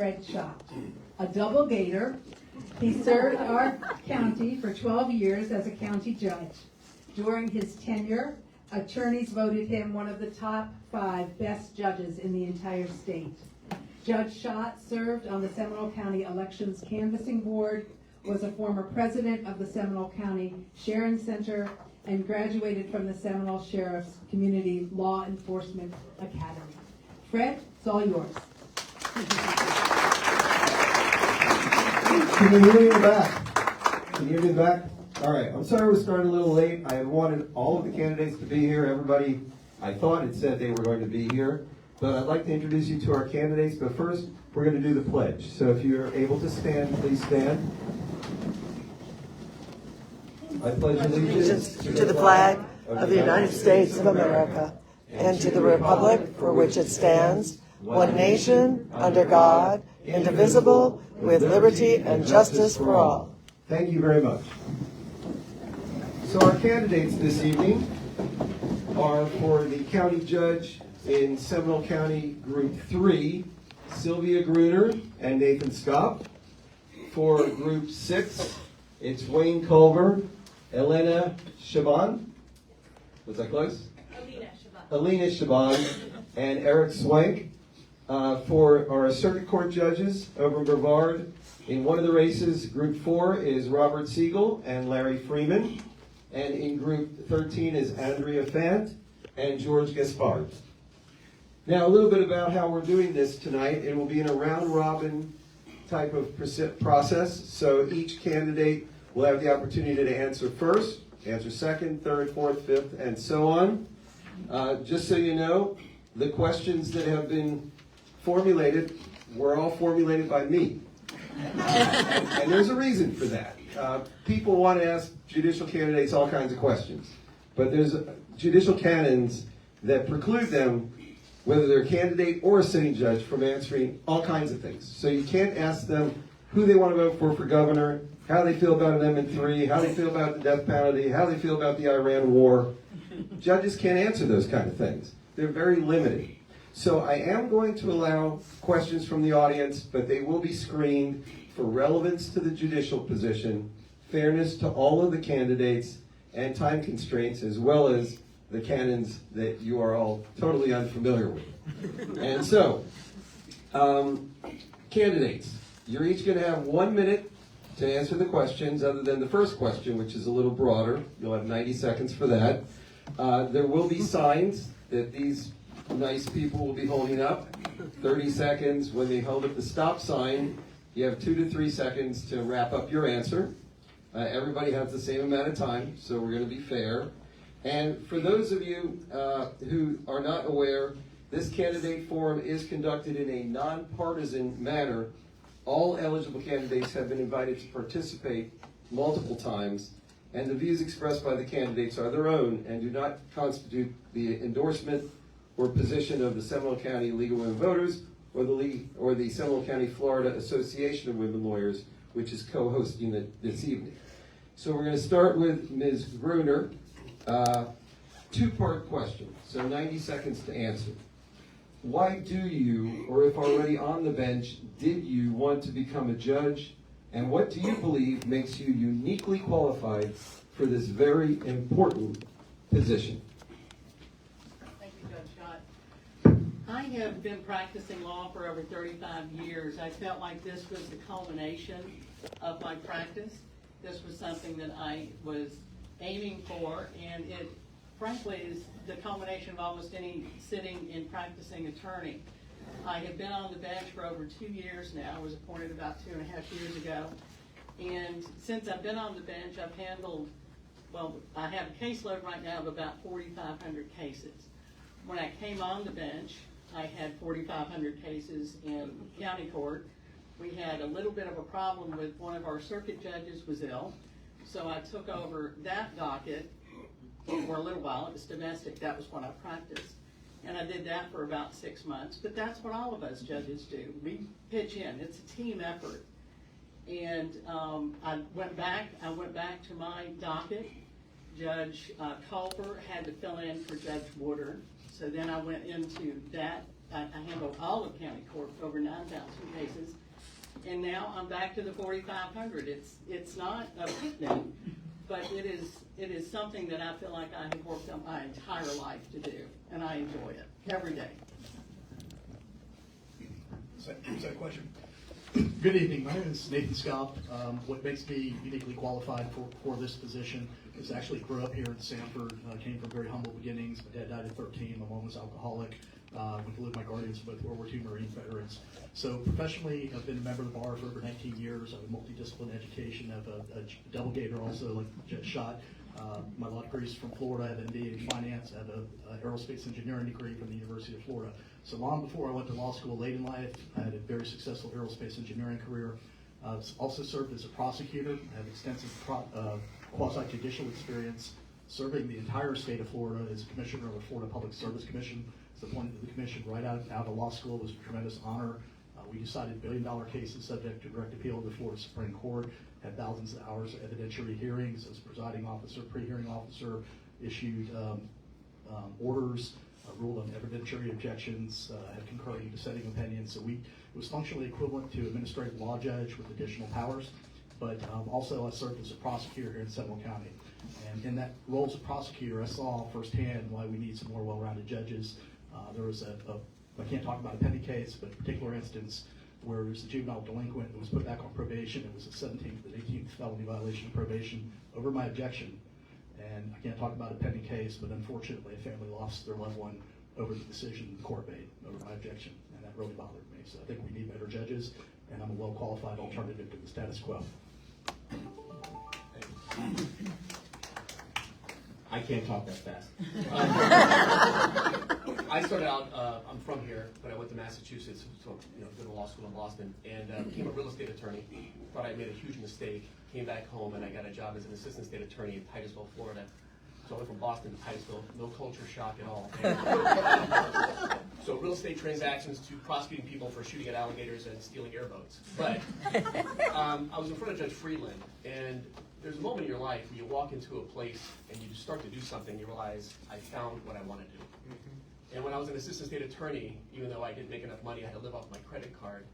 Fred Schott. A double gator, he served our county for 12 years as a county judge. During his tenure, attorneys voted him one of the top 5 best judges in the entire state. Judge Schott served on the Seminole County Elections Canvassing Board, was a former president of the Seminole County Sharon Center, and graduated from the Seminole Sheriff's Community Law Enforcement Academy. Fred, it's all yours. Can you hear me in the back? Can you hear me in the back? All right. I'm sorry we're starting a little late. I had wanted all of the candidates to be here. Everybody, I thought had said they were going to be here. But I'd like to introduce you to our candidates. But first, we're going to do the pledge. So if you're able to stand, please stand. I pledge allegiance to the flag of the United States of America and to the republic for which it stands, one nation, under God, indivisible, with liberty and justice for all. Thank you very much. So our candidates this evening are for the county judge in Seminole County Group 3, Sylvia Gruner and Nathan Scott. For Group 6, it's Wayne Culver, Elena Shaban. Was that close? Alina Shaban and Eric Swank. For our circuit court judges over in Brevard, in one of the races, Group 4 is Robert Siegel and Larry Freeman. And in Group 13 is Andrea Fant and George Gaspard. Now, a little bit about how we're doing this tonight. It will be in a round-robin type of process. So each candidate will have the opportunity to answer first, answer second, third, fourth, fifth, and so on. Just so you know, the questions that have been formulated were all formulated by me. And there's a reason for that. People want to ask judicial candidates all kinds of questions, but there's judicial canons that preclude them, whether they're a candidate or a sitting judge, from answering all kinds of things. So you can't ask them who they want to vote for governor, how they feel about Amendment 3, how they feel about the death penalty, how they feel about the Iran war. Judges can't answer those kind of things. They're very limited. So I am going to allow questions from the audience, but they will be screened for relevance to the judicial position, fairness to all of the candidates, and time constraints, as well as the canons that you are all totally unfamiliar with. And so, candidates, you're each going to have 1 minute to answer the questions, other than the first question, which is a little broader. You'll have 90 seconds for that. There will be signs that these nice people will be holding up. 30 seconds. When they hold up the stop sign, you have 2 to 3 seconds to wrap up your answer. Everybody has the same amount of time, so we're going to be fair. And for those of you who are not aware, this candidate forum is conducted in a nonpartisan manner. All eligible candidates have been invited to participate multiple times, and the views expressed by the candidates are their own and do not constitute the endorsement or position of the Seminole County League of Women Voters or the Seminole County Florida Association of Women Lawyers, which is co-hosting it this evening. So we're going to start with Ms. Gruner. Two-part question, so 90 seconds to answer. Why do you, or if already on the bench, did you want to become a judge? And what do you believe makes you uniquely qualified for this very important position? Thank you, Judge Scott. I have been practicing law for over 35 years. I felt like this was the culmination of my practice. This was something that I was aiming for, and it frankly is the culmination of almost any sitting and practicing attorney. I have been on the bench for over 2 years now. I was appointed about 2.5 years ago. And since I've been on the bench, I've handled, well, I have a caseload right now of about 4,500 cases. When I came on the bench, I had 4,500 cases in county court. We had a little bit of a problem with one of our circuit judges was ill. So I took over that docket for a little while. It was domestic. That was what I practiced. And I did that for about 6 months. But that's what all of us judges do. We pitch in. It's a team effort. And I went back to my docket. Judge Culver had to fill in for Judge Woodard. So then I went into that. I handled all of county court, over 9,000 cases. and now I'm back to the 4,500. It's not a picnic, but it is something that I feel like I have worked on my entire life to do, and I enjoy it every day. Second question. Good evening. My name is Nathan Scott. What makes me uniquely qualified for this position is actually grew up here in Sanford. Came from very humble beginnings. My dad died at 13. My mom was alcoholic. Went to live with my guardians, both World War II Marine veterans. So professionally, I've been a member of the bar for over 19 years. I have a multidisciplinary education. I have a double gator also, like Judge Schott. My law degree is from Florida. I have an MBA in finance. I have an aerospace engineering degree from the University of Florida. So long before I went to law school late in life, I had a very successful aerospace engineering career. Also served as a prosecutor. I have extensive quasi-judicial experience serving the entire state of Florida as a commissioner of the Florida Public Service Commission. I was appointed to the commission right out of law school. It was a tremendous honor. We decided billion-dollar cases subject to direct appeal to the Florida Supreme Court, had thousands of hours of evidentiary hearings as presiding officer, pre-hearing officer, issued orders, ruled on evidentiary objections, had concurring dissenting opinions. So it was functionally equivalent to administrative law judge with additional powers, but also I served as a prosecutor here in Seminole County. And in that role as a prosecutor, I saw firsthand why we need some more well-rounded judges. There was I can't talk about a petty case, but a particular instance where there was a juvenile delinquent that was put back on probation. It was a 17th and 18th felony violation of probation over my objection. And I can't talk about a pending case, but unfortunately a family lost their loved one over the decision the court made over my objection, and that really bothered me. So I think we need better judges, and I'm a well-qualified alternative to the status quo. I can't talk that fast. I started out, I'm from here, but I went to Massachusetts, so did a law school in Boston, and became a real estate attorney. Thought I made a huge mistake. Came back home and I got a job as an assistant state attorney in Titusville, Florida. So I went from Boston to Titusville, no culture shock at all. So real estate transactions to prosecuting people for shooting at alligators and stealing airboats. But I was in front of Judge Friedland, and there's a moment in your life where you walk into a place and you start to do something, you realize, I found what I want to do. And when I was an assistant state attorney, even though I didn't make enough money, I had to live off my credit card.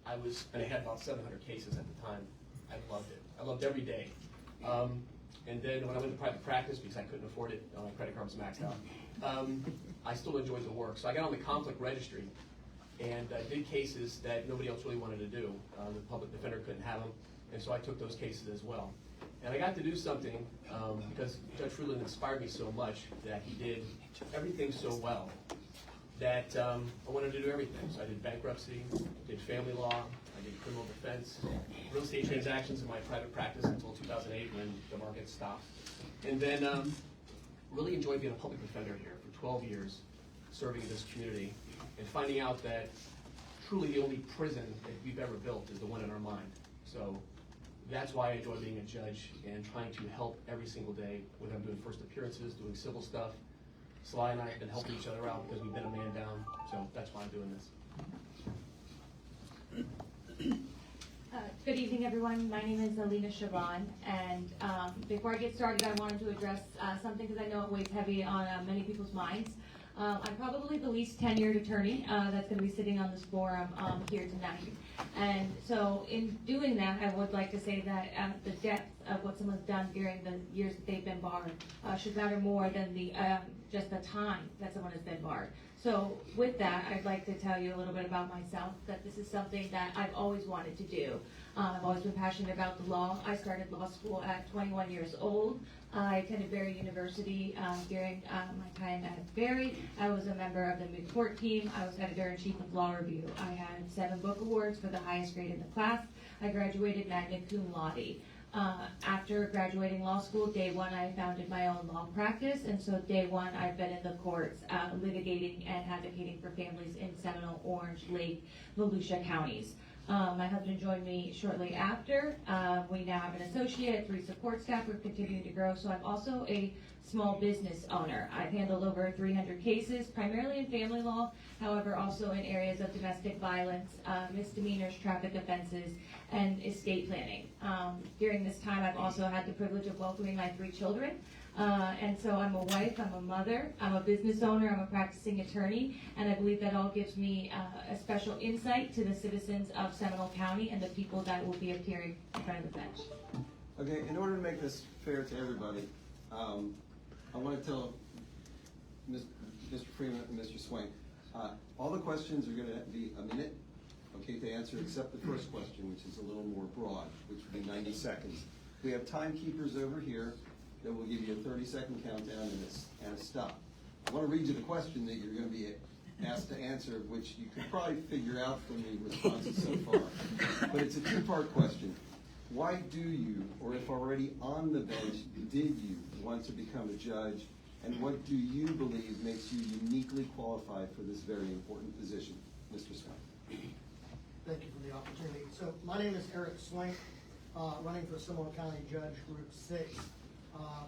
And I had about 700 cases at the time. I loved it. I loved every day. And then when I went to private practice, because I couldn't afford it, my credit card was maxed out, I still enjoyed the work. So I got on the conflict registry and did cases that nobody else really wanted to do. The public defender couldn't have them, and so I took those cases as well. And I got to do something because Judge Friedland inspired me so much that he did everything so well that I wanted to do everything. So I did bankruptcy, did family law, I did criminal defense, real estate transactions in my private practice until 2008 when the market stopped. And then really enjoyed being a public defender here for 12 years, serving in this community, and finding out that truly the only prison that we've ever built is the one in our mind. So that's why I enjoy being a judge and trying to help every single day, whether I'm doing first appearances, doing civil stuff. Sly and I have been helping each other out because we've been a man down, so that's why I'm doing this. Good evening, everyone. My name is Alina Shaban, and before I get started, I wanted to address something because I know it weighs heavy on many people's minds. I'm probably the least tenured attorney that's going to be sitting on this forum here tonight. And so in doing that, I would like to say that the depth of what someone's done during the years that they've been barred should matter more than the just the time that someone has been barred. So with that, I'd like to tell you a little bit about myself, that this is something that I've always wanted to do. I've always been passionate about the law. I started law school at 21 years old. I attended Berry University during my time at Berry. I was a member of the mid-court team. I was editor-in-chief of Law Review. I had 7 book awards for the highest grade in the class. I graduated magna cum laude. After graduating law school, day one, I founded my own law practice, and so day one, I've been in the courts litigating and advocating for families in Seminole, Orange, Lake, Volusia counties. My husband joined me shortly after. We now have an associate, 3 support staff. We're continuing to grow. So I'm also a small business owner. I've handled over 300 cases, primarily in family law, however, also in areas of domestic violence, misdemeanors, traffic offenses, and estate planning. During this time, I've also had the privilege of welcoming my 3 children. And so I'm a wife, I'm a mother, I'm a business owner, I'm a practicing attorney, and I believe that all gives me a special insight to the citizens of Seminole County and the people that will be appearing in front of the bench. Okay, in order to make this fair to everybody, I want to tell Mr. Freeman and Mr. Swain, all the questions are going to be a minute, okay, to answer, except the first question, which is a little more broad, which would be 90 seconds. We have timekeepers over here that will give you a 30-second countdown and a stop. I want to read you the question that you're going to be asked to answer, which you could probably figure out from the responses so far. But it's a two-part question. Why do you, or if already on the bench, did you want to become a judge? And what do you believe makes you uniquely qualified for this very important position? Mr. Swain. Thank you for the opportunity. So my name is Eric Swank, running for Seminole County Judge Group 6.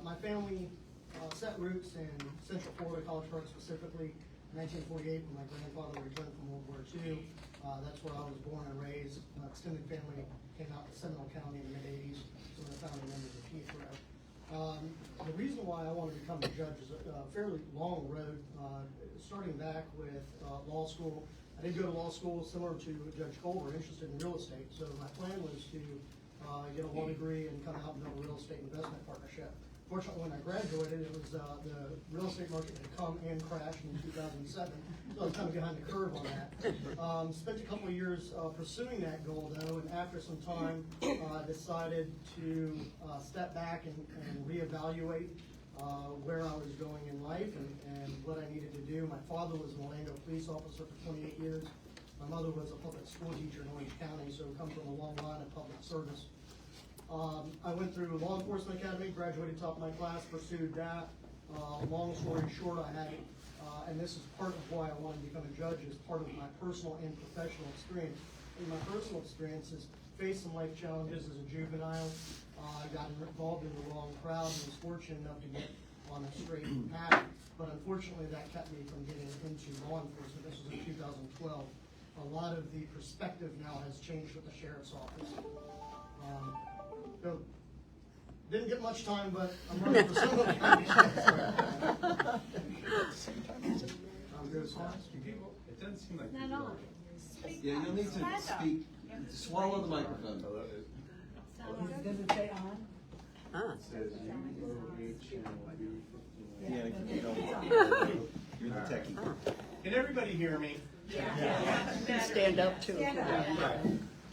My family set roots in Central Florida, College Park specifically, 1948 when my grandfather returned from World War II. That's where I was born and raised. My extended family came out to Seminole County in the mid-80s, so we're founding members of Heathrow. The reason why I wanted to become a judge is a fairly long road, starting back with law school. I did go to law school similar to Judge Colbert, interested in real estate, so my plan was to get a law degree and come out and build a real estate investment partnership. Fortunately, when I graduated, it was the real estate market had come and crashed in 2007, so I was kind of behind the curve on that. Spent a couple of years pursuing that goal, though, and after some time, decided to step back and reevaluate where I was going in life and what I needed to do. My father was an Orlando police officer for 28 years. My mother was a public school teacher in Orange County, so I come from a long line of public service. I went through Law Enforcement Academy, graduated top of my class, pursued that. Long story short, I had, and this is part of why I wanted to become a judge, is part of my personal and professional experience. In my personal experiences, faced some life challenges as a juvenile. I got involved in the wrong crowd and was fortunate enough to get on a straight path, but unfortunately that kept me from getting into law enforcement. This was in 2012. A lot of the perspective now has changed with the sheriff's office. So, didn't get much time, but I'm running for Seminole County. I'm good. It doesn't seem like Not on. Yeah, you'll need to speak. Swallow the microphone. Does it say on? Yeah, you don't. You're the techie. Can everybody hear me? Stand up too.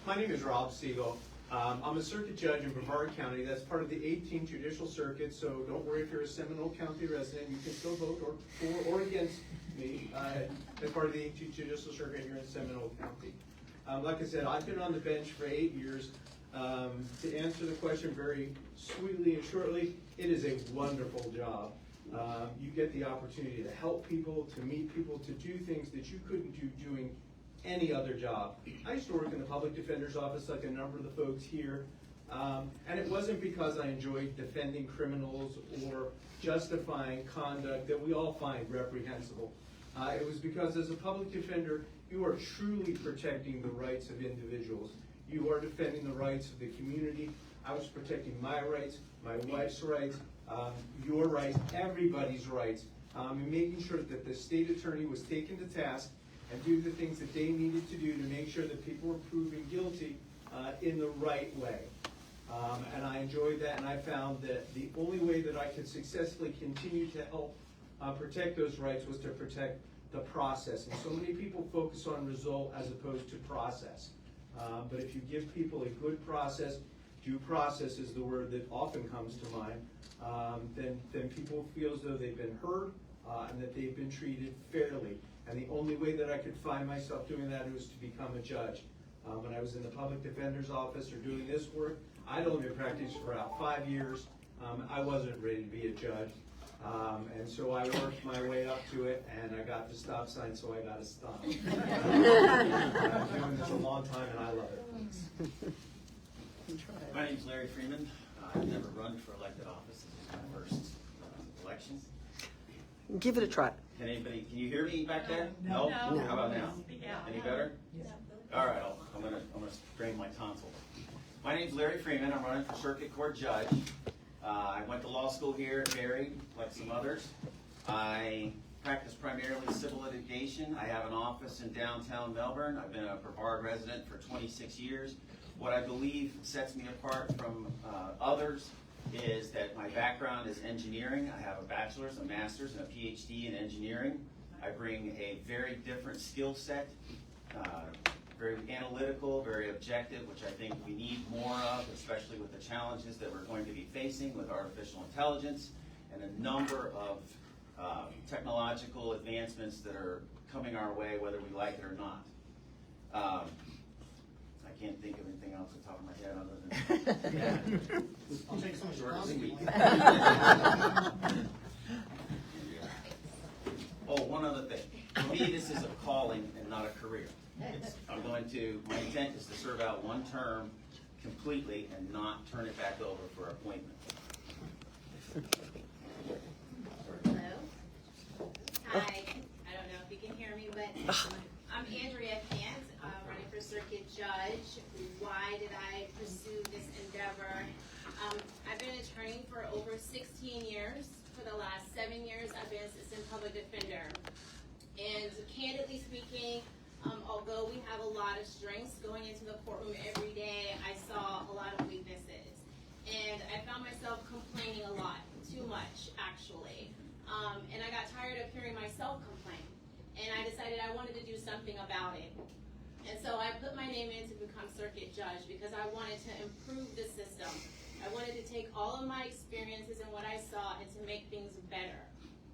My name is Rob Siegel. I'm a circuit judge in Brevard County. That's part of the 18th Judicial Circuit, so don't worry if you're a Seminole County resident. You can still vote for or against me as part of the 18th Judicial Circuit here in Seminole County. Like I said, I've been on the bench for 8 years. To answer the question very sweetly and shortly, it is a wonderful job. You get the opportunity to help people, to meet people, to do things that you couldn't do doing any other job. I used to work in the public defender's office like a number of the folks here, and it wasn't because I enjoyed defending criminals or justifying conduct that we all find reprehensible. It was because as a public defender, you are truly protecting the rights of individuals. You are defending the rights of the community. I was protecting my rights, my wife's rights, your rights, everybody's rights, and making sure that the state attorney was taken to task and do the things that they needed to do to make sure that people were proven guilty in the right way. And I enjoyed that, and I found that the only way that I could successfully continue to help protect those rights was to protect the process. And so many people focus on result as opposed to process. But if you give people a good process, due process is the word that often comes to mind, then people feel as though they've been heard and that they've been treated fairly. And the only way that I could find myself doing that was to become a judge. When I was in the public defender's office or doing this work, I'd only been practicing for about 5 years. I wasn't ready to be a judge. And so I worked my way up to it, and I got the stop sign, so I got to stop. I've been doing this a long time, and I love it. My name's Larry Freeman. I've never run for elected office. This is my first election. Give it a try. Can you hear me back there? No. How about now? Any better? All right, I'm gonna strain my tonsils. My name's Larry Freeman. I'm running for Circuit Court Judge. I went to law school here at Barry, like some others. I practice primarily civil litigation. I have an office in downtown Melbourne. I've been a Brevard resident for 26 years. What I believe sets me apart from others is that my background is engineering. I have a bachelor's, a master's, and a PhD in engineering. I bring a very different skill set, very analytical, very objective, which I think we need more of, especially with the challenges that we're going to be facing with artificial intelligence and a number of technological advancements that are coming our way, whether we like it or not. I can't think of anything else off the top of my head other than I'll take some short and responsibility. sweet. Oh, one other thing. For me, this is a calling and not a career. My intent is to serve out one term completely and not turn it back over for appointment. Hello. Hi. I don't know if you can hear me, but I'm Andrea Kant, running for circuit judge. Why did I pursue this endeavor? I've been an attorney for over 16 years. For the last 7 years, I've been assistant public defender. And candidly speaking, although we have a lot of strengths going into the courtroom every day, I saw a lot of weaknesses. And I found myself complaining a lot, too much actually. And I got tired of hearing myself complain. And I decided I wanted to do something about it. And so I put my name in to become circuit judge because I wanted to improve the system. I wanted to take all of my experiences and what I saw and to make things better.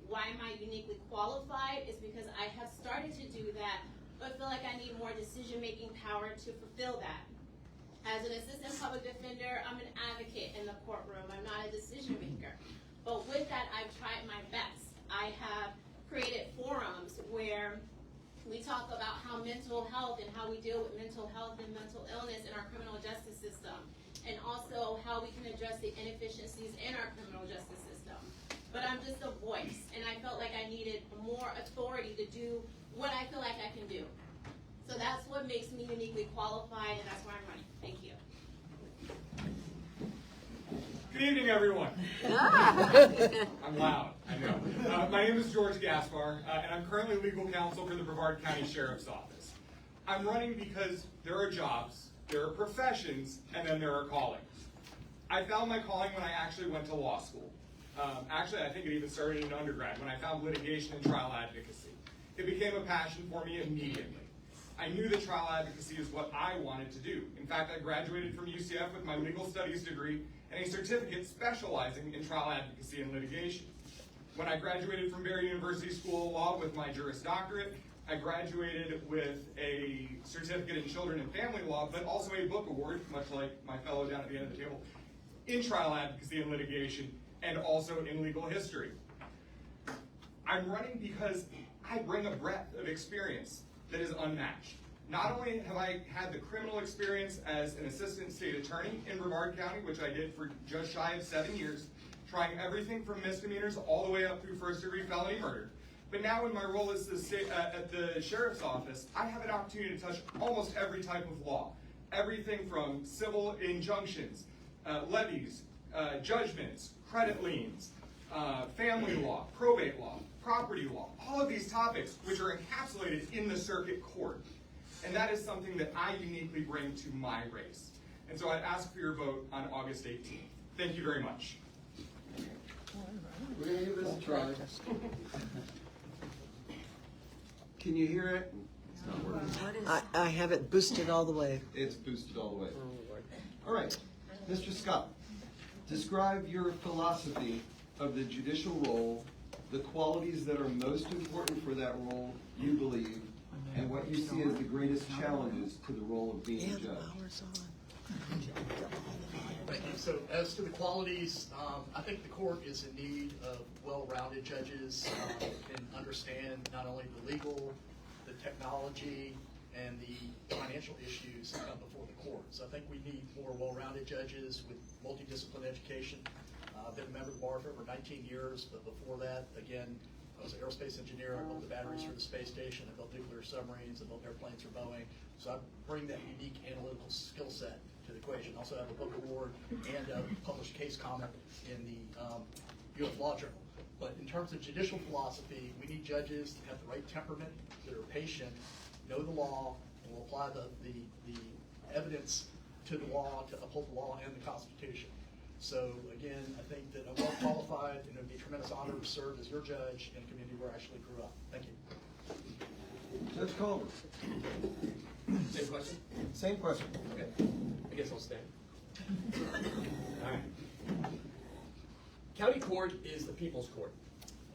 Why am I uniquely qualified? Is because I have started to do that, but feel like I need more decision-making power to fulfill that. As an assistant public defender, I'm an advocate in the courtroom. I'm not a decision maker. But with that, I've tried my best. I have created forums where we talk about how mental health and how we deal with mental health and mental illness in our criminal justice system, and also how we can address the inefficiencies in our criminal justice system. But I'm just a voice, and I felt like I needed more authority to do what I feel like I can do. So that's what makes me uniquely qualified, and that's why I'm running. Thank you. Good evening, everyone. I'm loud, I know. My name is George Gaspar, and I'm currently legal counsel for the Brevard County Sheriff's Office. I'm running because there are jobs, there are professions, and then there are callings. I found my calling when I actually went to law school. Actually, I think it even started in undergrad when I found litigation and trial advocacy. It became a passion for me immediately. I knew that trial advocacy is what I wanted to do. In fact, I graduated from UCF with my legal studies degree and a certificate specializing in trial advocacy and litigation. When I graduated from Barry University School of Law with my Juris Doctorate, I graduated with a certificate in children and family law, but also a book award, much like my fellow down at the end of the table, in trial advocacy and litigation, and also in legal history. I'm running because I bring a breadth of experience that is unmatched. Not only have I had the criminal experience as an assistant state attorney in Brevard County, which I did for just shy of 7 years, trying everything from misdemeanors all the way up through first-degree felony murder. But now in my role as at the sheriff's office, I have an opportunity to touch almost every type of law. Everything from civil injunctions, levies, judgments, credit liens, family law, probate law, property law, all of these topics which are encapsulated in the circuit court. And that is something that I uniquely bring to my race. And so I'd ask for your vote on August 18th. Thank you very much. We're going to give this a try. Can you hear it? It's not working. I have it boosted all the way. It's boosted all the way. All right, Mr. Scott, describe your philosophy of the judicial role, the qualities that are most important for that role, you believe, and what you see as the greatest challenges to the role of being a judge. Thank you. So as to the qualities, I think the court is in need of well-rounded judges who can understand not only the legal, the technology, and the financial issues that come before the court. So I think we need more well-rounded judges with multidisciplinary education. I've been a member of the bar for over 19 years, but before that, again, I was an aerospace engineer. I built the batteries for the space station. I built nuclear submarines. I built airplanes for Boeing. So I bring that unique analytical skill set to the equation. also have a book award and a published case comment in the U.S. Law Journal. But in terms of judicial philosophy, we need judges that have the right temperament, that are patient, know the law, and will apply the evidence to the law to uphold the law and the Constitution. So again, I think that I'm well qualified, and it would be a tremendous honor to serve as your judge in a community where I actually grew up. Thank you. Judge Culver. Same question? Same question. Okay. I guess I'll stand. All right. County court is the people's court.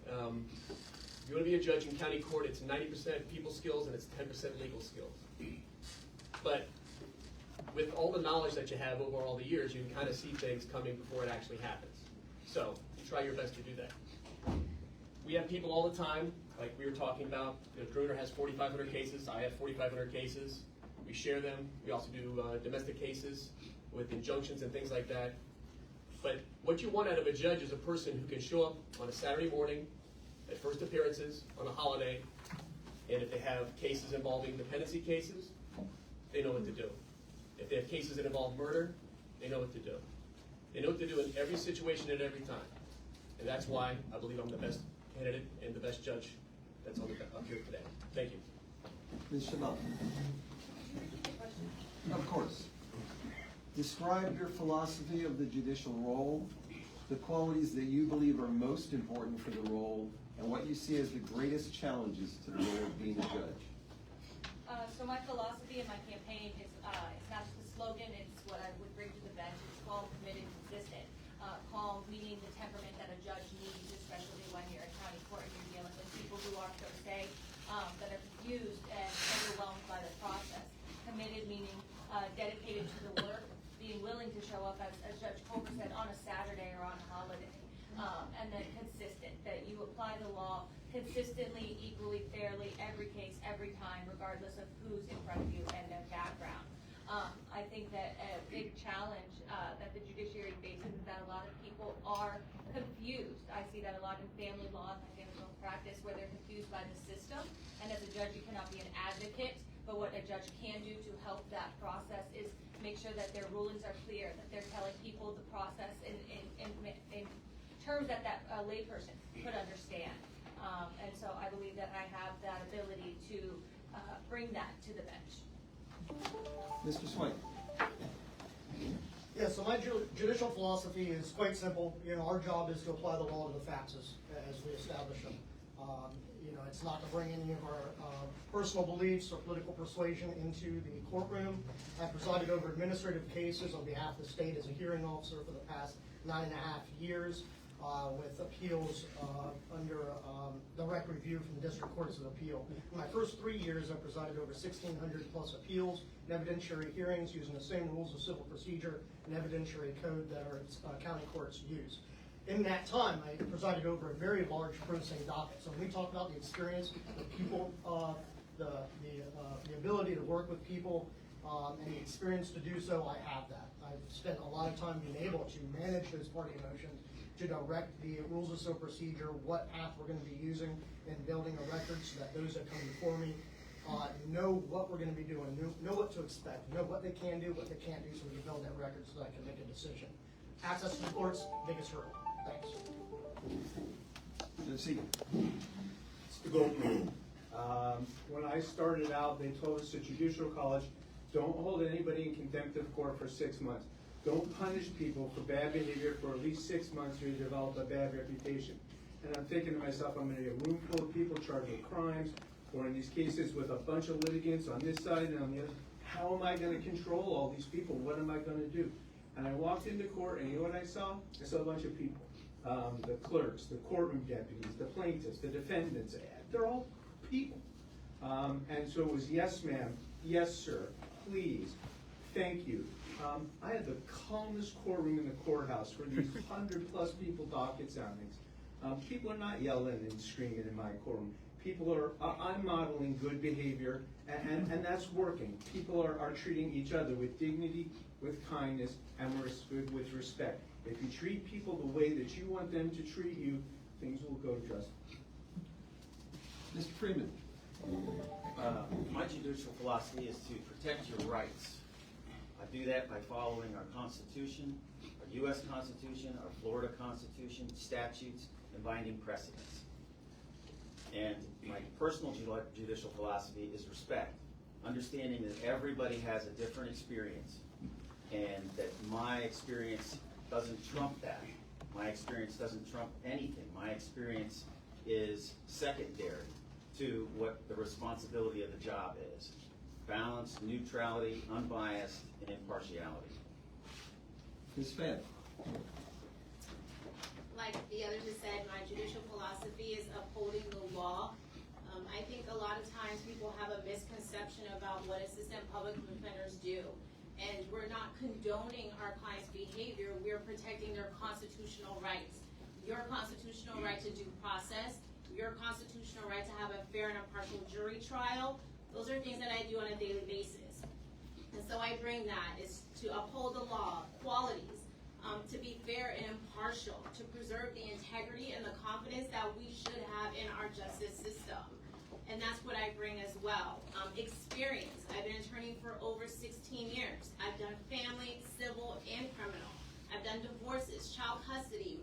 You want to be a judge in county court, it's 90% people skills and it's 10% legal skills. But with all the knowledge that you have over all the years, you can kind of see things coming before it actually happens. So try your best to do that. We have people all the time, like we were talking about. Gruner has 4,500 cases. I have 4,500 cases. We share them. We also do domestic cases with injunctions and things like that. But what you want out of a judge is a person who can show up on a Saturday morning at first appearances on a holiday, and if they have cases involving dependency cases, they know what to do. If they have cases that involve murder, they know what to do. They know what to do in every situation at every time. And that's why I believe I'm the best candidate and the best judge that's up here today. Thank you. Ms. Chabot. Of course. Describe your philosophy of the judicial role, the qualities that you believe are most important for the role, and what you see as the greatest challenges to the role of being a judge. So my philosophy in my campaign is it's not just a slogan, it's what I would bring to the bench. It's calm, committed, consistent. Calm, meaning the temperament that a judge needs, especially when you're in county court and you're dealing with people who are, so to say, that are confused and overwhelmed by the process. Committed, meaning dedicated to the work, being willing to show up, as Judge Colbert said, on a Saturday or on a holiday. And then consistent, that you apply the law consistently, equally, fairly, every case, every time, regardless of who's in front of you and their background. I think that a big challenge that the judiciary faces is that a lot of people are confused. I see that a lot in family law and my family law practice, where they're confused by the system. And as a judge, you cannot be an advocate, but what a judge can do to help that process is make sure that their rulings are clear, that they're telling people the process in terms that a layperson could understand. And so I believe that I have that ability to bring that to the bench. Mr. Swain. Yeah, so my judicial philosophy is quite simple. Our job is to apply the law to the facts as we establish them. It's not to bring any of our personal beliefs or political persuasion into the courtroom. I've presided over administrative cases on behalf of the state as a hearing officer for the past 9.5 years, with appeals under direct review from the District Courts of Appeal. In my first 3 years, I presided over 1,600 plus appeals and evidentiary hearings using the same rules of civil procedure and evidentiary code that our county courts use. In that time, I presided over a very large pro se docket. So when we talk about the experience of people, the ability to work with people, and the experience to do so, I have that. I've spent a lot of time being able to manage those party motions, to direct the rules of civil procedure, what path we're going to be using in building a record so that those that come before me know what we're going to be doing, know what to expect, know what they can do, what they can't do, so we can build that record so that I can make a decision. Access to the courts, biggest hurdle. Thanks. Judge Seegan. It's the gold rule. When I started out, they told us at Judicial College, don't hold anybody in contempt of court for 6 months. Don't punish people for bad behavior for at least 6 months or you develop a bad reputation. And I'm thinking to myself, I'm in a room full of people charged with crimes, or in these cases with a bunch of litigants on this side and on the other. How am I going to control all these people? What am I going to do? And I walked into court, and you know what I saw? I saw a bunch of people. The clerks, the courtroom deputies, the plaintiffs, the defendants. They're all people. And so it was, yes, ma'am, yes, sir, please, thank you. I had the calmest courtroom in the courthouse for these 100+ people docket soundings. People are not yelling and screaming in my courtroom. People are, I'm modeling good behavior, and that's working. People are treating each other with dignity, with kindness, and with respect. If you treat people the way that you want them to treat you, things will go just. Mr. Freeman. My judicial philosophy is to protect your rights. I do that by following our Constitution, our U.S. Constitution, our Florida Constitution, statutes, and binding precedents. And my personal judicial philosophy is respect, understanding that everybody has a different experience, and that my experience doesn't trump that. My experience doesn't trump anything. My experience is secondary to what the responsibility of the job is. Balance, neutrality, unbiased, and impartiality. Ms. Fenn. Like the others have said, my judicial philosophy is upholding the law. I think a lot of times people have a misconception about what assistant public defenders do. And we're not condoning our clients' behavior, we're protecting their constitutional rights. Your constitutional right to due process, your constitutional right to have a fair and impartial jury trial, those are things that I do on a daily basis. And so I bring that, is to uphold the law, qualities, to be fair and impartial, to preserve the integrity and the confidence that we should have in our justice system. And that's what I bring as well. Experience. I've been an attorney for over 16 years. I've done family, civil, and criminal. I've done divorces, child custody,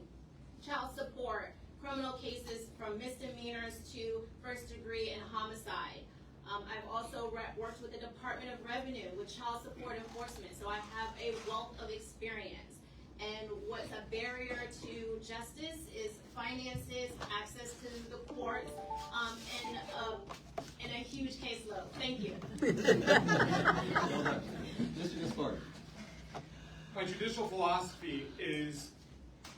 child support, criminal cases from misdemeanors to first degree and homicide. I've also worked with the Department of Revenue with child support enforcement, so I have a wealth of experience. And what's a barrier to justice is finances, access to the courts, and a huge caseload. Thank you. Mr. Gaspar. My judicial philosophy is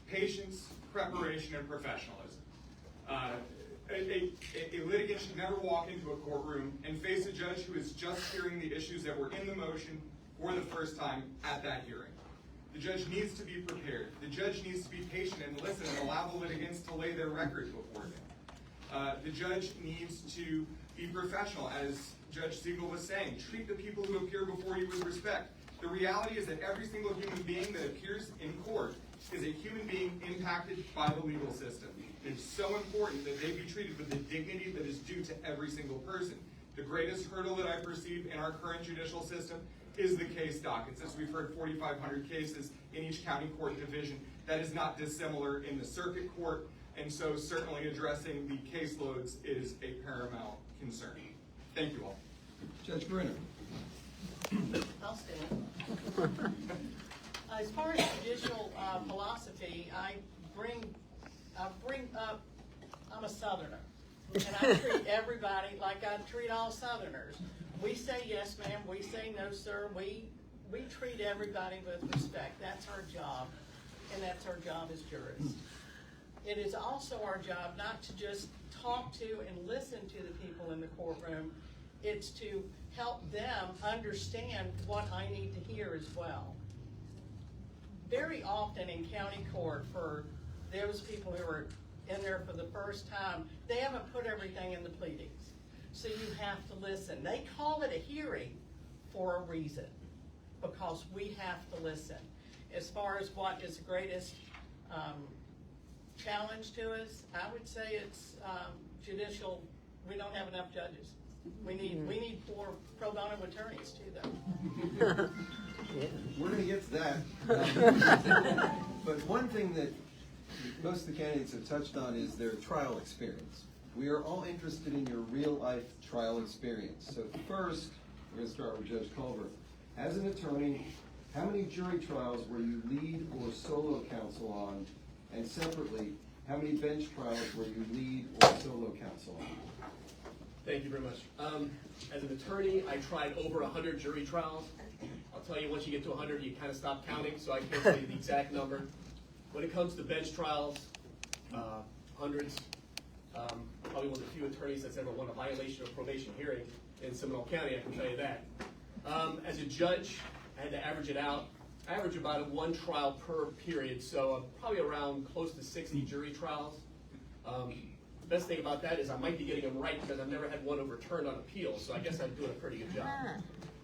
patience, preparation, and professionalism. A litigant should never walk into a courtroom and face a judge who is just hearing the issues that were in the motion for the first time at that hearing. The judge needs to be prepared. The judge needs to be patient and listen and allow the litigants to lay their record before him. The judge needs to be professional, as Judge Siegel was saying. Treat the people who appear before you with respect. The reality is that every single human being that appears in court is a human being impacted by the legal system. It's so important that they be treated with the dignity that is due to every single person. The greatest hurdle that I perceive in our current judicial system is the case docket. Since we've heard 4,500 cases in each county court division, that is not dissimilar in the circuit court, and so certainly addressing the caseloads is a paramount concern. Thank you all. Judge Brenner. I'll stand. As far as judicial philosophy, I bring up, I'm a Southerner, and I treat everybody like I treat all Southerners. We say yes, ma'am. We say no, sir. We treat everybody with respect. That's our job, and that's our job as jurists. It is also our job not to just talk to and listen to the people in the courtroom. It's to help them understand what I need to hear as well. Very often in county court, for those people who are in there for the first time, they haven't put everything in the pleadings. So you have to listen. They call it a hearing for a reason, because we have to listen. As far as what is the greatest challenge to us, I would say it's judicial. We don't have enough judges. We need more pro bono attorneys too, though. We're going to get to that. But one thing that most of the candidates have touched on is their trial experience. We are all interested in your real-life trial experience. So first, we're going to start with Judge Culver. As an attorney, how many jury trials were you lead or solo counsel on? And separately, how many bench trials were you lead or solo counsel on? Thank you very much. As an attorney, I tried over 100 jury trials. I'll tell you, once you get to 100, you kind of stop counting, so I can't tell you the exact number. When it comes to bench trials, hundreds. Probably one of the few attorneys that's ever won a violation of probation hearing in Seminole County, I can tell you that. As a judge, I had to average it out. I average about one trial per period, so probably around close to 60 jury trials. The best thing about that is I might be getting them right because I've never had one overturned on appeal, so I guess I'm doing a pretty good job.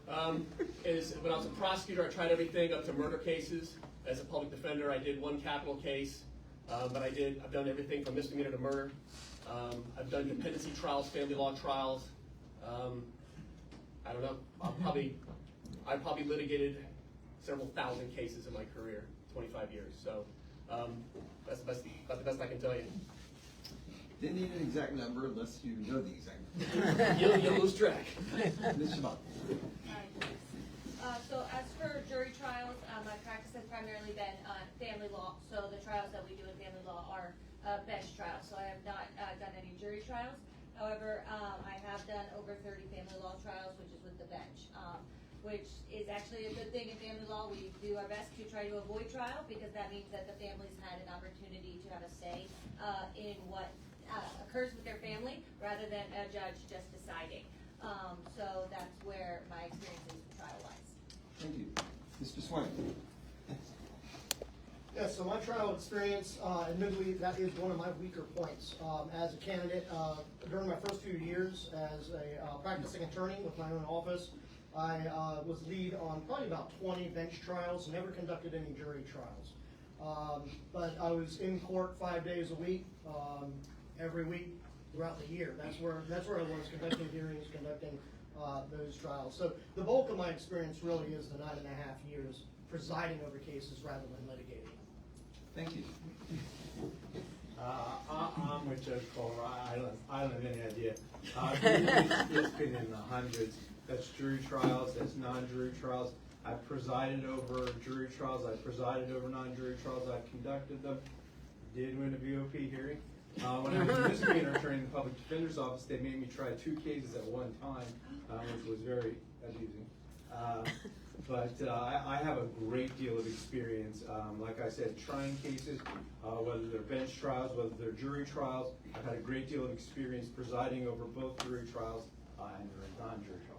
When I was a prosecutor, I tried everything up to murder cases. As a public defender, I did one capital case, but I've done everything from misdemeanor to murder. I've done dependency trials, family law trials. I don't know. I probably litigated several thousand cases in my career, 25 years. So that's about the best I can tell you. Didn't need an exact number unless you know the exact number. You'll lose track. Ms. Shabbat. So as for jury trials, my practice has primarily been family law. So the trials that we do in family law are bench trials. So I have not done any jury trials. However, I have done over 30 family law trials, which is with the bench, which is actually a good thing in family law. We do our best to try to avoid trial because that means that the families had an opportunity to have a say in what occurs with their family rather than a judge just deciding. So that's where my experience is trial-wise. Thank you. Mr. Swain. Yeah, so my trial experience, admittedly, that is one of my weaker points. As a candidate, during my first few years as a practicing attorney with my own office, I was lead on probably about 20 bench trials, never conducted any jury trials. But I was in court 5 days a week, every week throughout the year. That's where I was conducting hearings, conducting those trials. So the bulk of my experience really is the 9.5 years presiding over cases rather than litigating. Thank you. I'm with Judge Kohler. I don't have any idea. It's been in the hundreds. That's jury trials, that's non-jury trials. I've presided over jury trials, I've presided over non-jury trials, I've conducted them. Did win a VOP hearing. When I was a misdemeanor attorney in the public defender's office, they made me try 2 cases at one time, which was very amusing. But I have a great deal of experience. Like I said, trying cases, whether they're bench trials, whether they're jury trials. I've had a great deal of experience presiding over both jury trials and non-jury trials.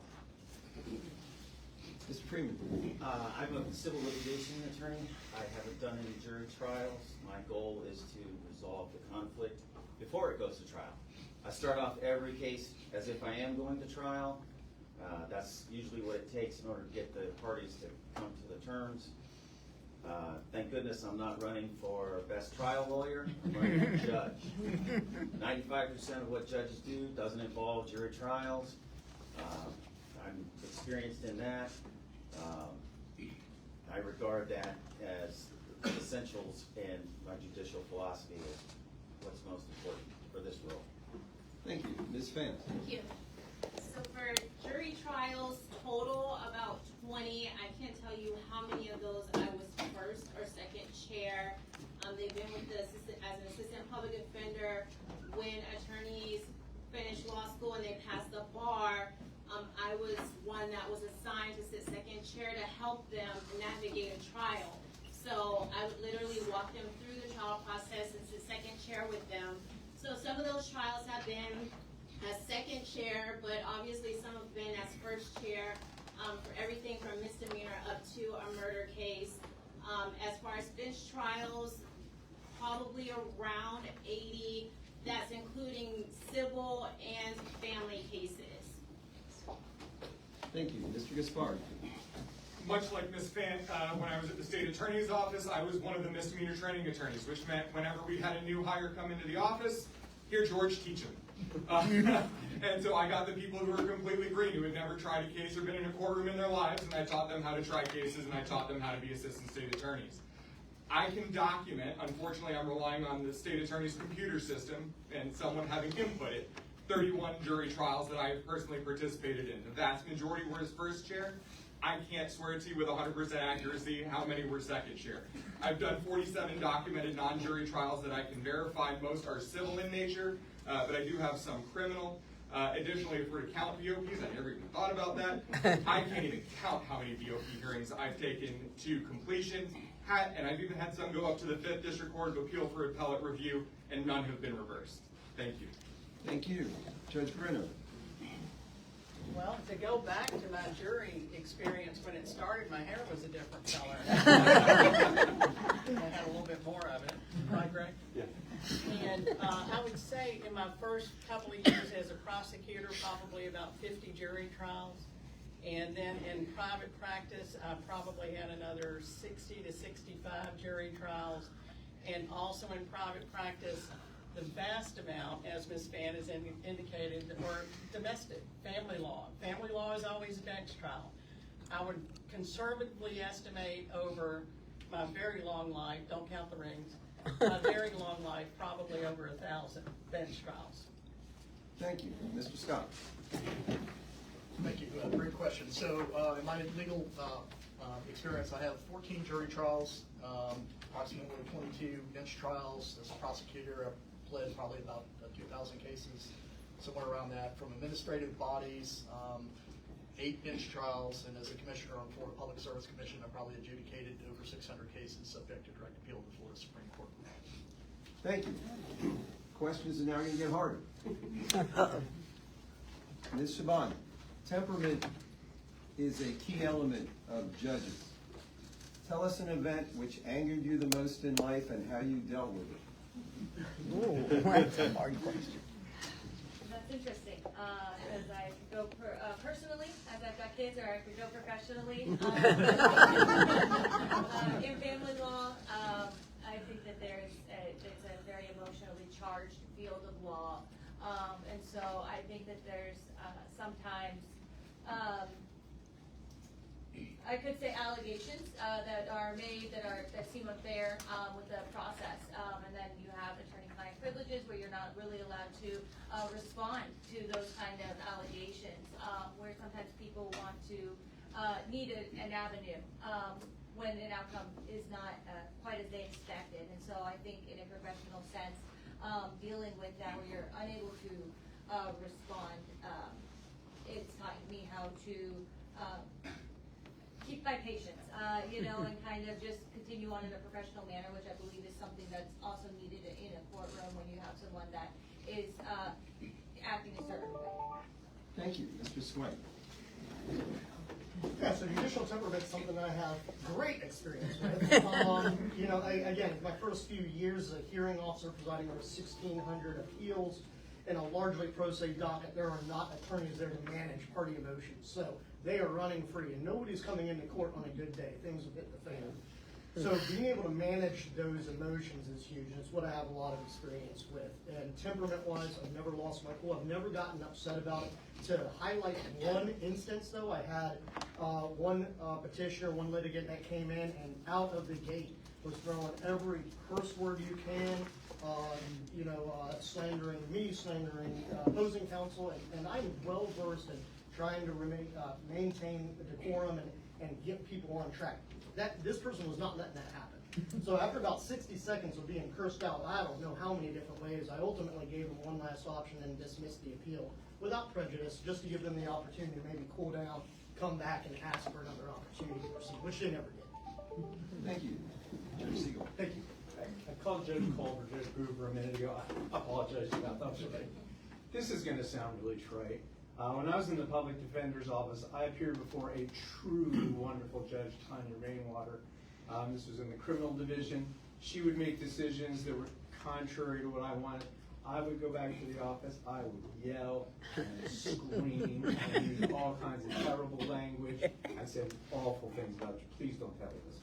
Mr. Freeman. I'm a civil litigation attorney. I haven't done any jury trials. My goal is to resolve the conflict before it goes to trial. I start off every case as if I am going to trial. That's usually what it takes in order to get the parties to come to the terms. Thank goodness I'm not running for best trial lawyer, I'm running for judge. 95% of what judges do doesn't involve jury trials. I'm experienced in that. I regard that as essentials in my judicial philosophy is what's most important for this role. Thank you. Ms. Fant. Thank you. So for jury trials, total about 20. I can't tell you how many of those I was first or second chair. They've been with the assistant as an assistant public defender. When attorneys finish law school and they pass the bar, I was one that was assigned to sit second chair to help them navigate a trial. So I would literally walk them through the trial process and sit second chair with them. So some of those trials have been as second chair, but obviously some have been as first chair for everything from misdemeanor up to a murder case. As far as bench trials, probably around 80. That's including civil and family cases. Thank you. Mr. Gaspard. Much like Ms. Fant, when I was at the state attorney's office, I was one of the misdemeanor training attorneys, which meant whenever we had a new hire come into the office, here, George, teach him. And so I got the people who were completely green, who had never tried a case or been in a courtroom in their lives, and I taught them how to try cases, and I taught them how to be assistant state attorneys. I can document, unfortunately I'm relying on the state attorney's computer system and someone having input it, 31 jury trials that I have personally participated in. The vast majority were as first chair. I can't swear to you with 100% accuracy how many were second chair. I've done 47 documented non-jury trials that I can verify. Most are civil in nature, but I do have some criminal. Additionally, if we're to count VOPs, I never even thought about that. I can't even count how many VOP hearings I've taken to completion. And I've even had some go up to the 5th District Court of Appeal for appellate review, and none have been reversed. Thank you. Thank you. Judge Brenner. Well, to go back to my jury experience, when it started, my hair was a different color. I had a little bit more of it, right, Greg? Yeah. And I would say in my first couple of years as a prosecutor, probably about 50 jury trials. And then in private practice, I probably had another 60 to 65 jury trials. And also in private practice, the vast amount, as Ms. Fant has indicated, were domestic, family law. Family law is always a bench trial. I would conservatively estimate over my very long life, don't count the rings, my very long life, probably over 1,000 bench trials. Thank you. Mr. Scott? Thank you. Great question. So in my legal experience, I have 14 jury trials, approximately 22 bench trials. As a prosecutor, I've pled probably about 2,000 cases, somewhere around that, from administrative bodies, 8 bench trials, and as a commissioner on Florida Public Service Commission, I've probably adjudicated over 600 cases subject to direct appeal to the Florida Supreme Court. Thank you. Questions are now going to get harder. Ms. Shaban, temperament is a key element of judges. Tell us an event which angered you the most in life and how you dealt with it. Ooh, that's a hard question. That's interesting, because I could go personally, as I've got kids, or I could go professionally. In family law, I think that it's a very emotionally charged field of law. And so I think that there's sometimes, I could say allegations that are made that seem unfair with the process. And then you have attorney-client privileges where you're not really allowed to respond to those kind of allegations, where sometimes people want to need an avenue when an outcome is not quite as they expected. And so I think in a professional sense, dealing with that where you're unable to respond, it's taught me how to keep my patience, and kind of just continue on in a professional manner, which I believe is something that's also needed in a courtroom when you have someone that is acting a certain way. Thank you. Mr. Swain? Yeah, so judicial temperament is something that I have great experience with. Again, my first few years as a hearing officer presiding over 1,600 appeals in a largely pro se docket, there are not attorneys there to manage party emotions. So they are running free, and nobody's coming into court on a good day. Things will hit the fan. So being able to manage those emotions is huge, and it's what I have a lot of experience with. And temperament-wise, I've never lost my cool. I've never gotten upset about it. To highlight one instance, though, I had one petitioner, one litigant that came in and out of the gate was throwing every curse word you can, slandering me, slandering opposing counsel, and I'm well-versed in trying to maintain the decorum and get people on track. This person was not letting that happen. So after about 60 seconds of being cursed out, I don't know how many different ways, I ultimately gave him one last option and dismissed the appeal without prejudice, just to give them the opportunity to maybe cool down, come back and ask for another opportunity to proceed, which they never did. Thank you. Judge Siegel? Thank you. I called Judge Culver, Judge Gruber a minute ago. I apologize about that. Okay. This is going to sound really trite. When I was in the public defender's office, I appeared before a truly wonderful Judge, Tanya Rainwater. This was in the criminal division. She would make decisions that were contrary to what I wanted. I would go back to the office, I would yell and scream and use all kinds of terrible language. I said awful things about you. Please don't tell her this.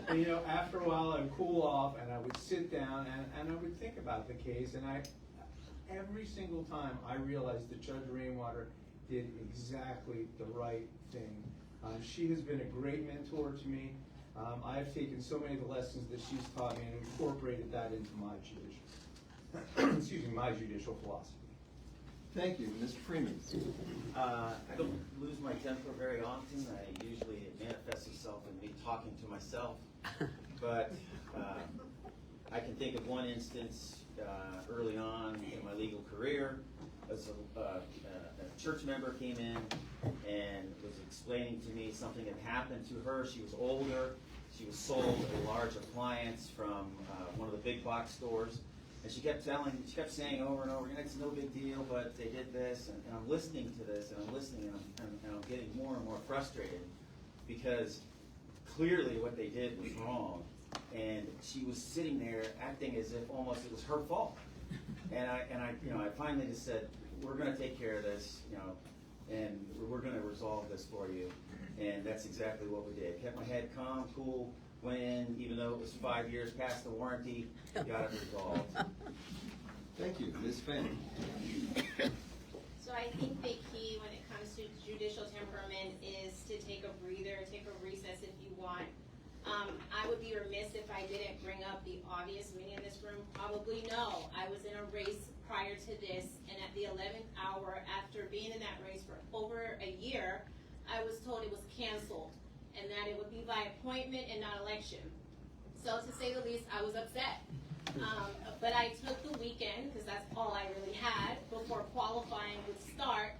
And after a while I would cool off and I would sit down and I would think about the case, and every single time I realized that Judge Rainwater did exactly the right thing. She has been a great mentor to me. I've taken so many of the lessons that she's taught me and incorporated that into my judicial philosophy. Thank you. Mr. Freeman? I don't lose my temper very often. Usually it manifests itself in me talking to myself. But I can think of one instance early on in my legal career. As a church member came in and was explaining to me something had happened to her. She was older. She was sold a large appliance from one of the big box stores. And she kept saying over and over again, it's no big deal, but they did this. And I'm listening to this, and I'm listening, and I'm getting more and more frustrated because clearly what they did was wrong. And she was sitting there acting as if almost it was her fault. And I finally just said, we're going to take care of this, and we're going to resolve this for you. And that's exactly what we did. Kept my head calm, cool, went in, even though it was 5 years past the warranty, got it resolved. Thank you. Ms. Fenn? So I think the key when it comes to judicial temperament is to take a breather, take a recess if you want. I would be remiss if I didn't bring up the obvious. Many in this room probably know I was in a race prior to this, and at the 11th hour, after being in that race for over a year, I was told it was canceled and that it would be by appointment and not election. So to say the least, I was upset. But I took the weekend, because that's all I really had, before qualifying would start.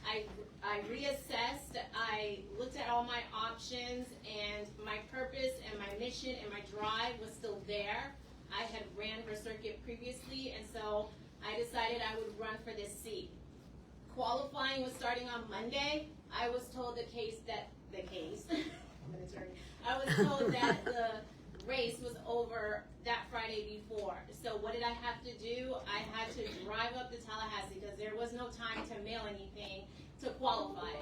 I reassessed, I looked at all my options, and my purpose and my mission and my drive was still there. I had ran for circuit previously, and so I decided I would run for this seat. Qualifying was starting on Monday. I was told I'm an attorney. I was told that the race was over that Friday before. So what did I have to do? I had to drive up to Tallahassee because there was no time to mail anything to qualify.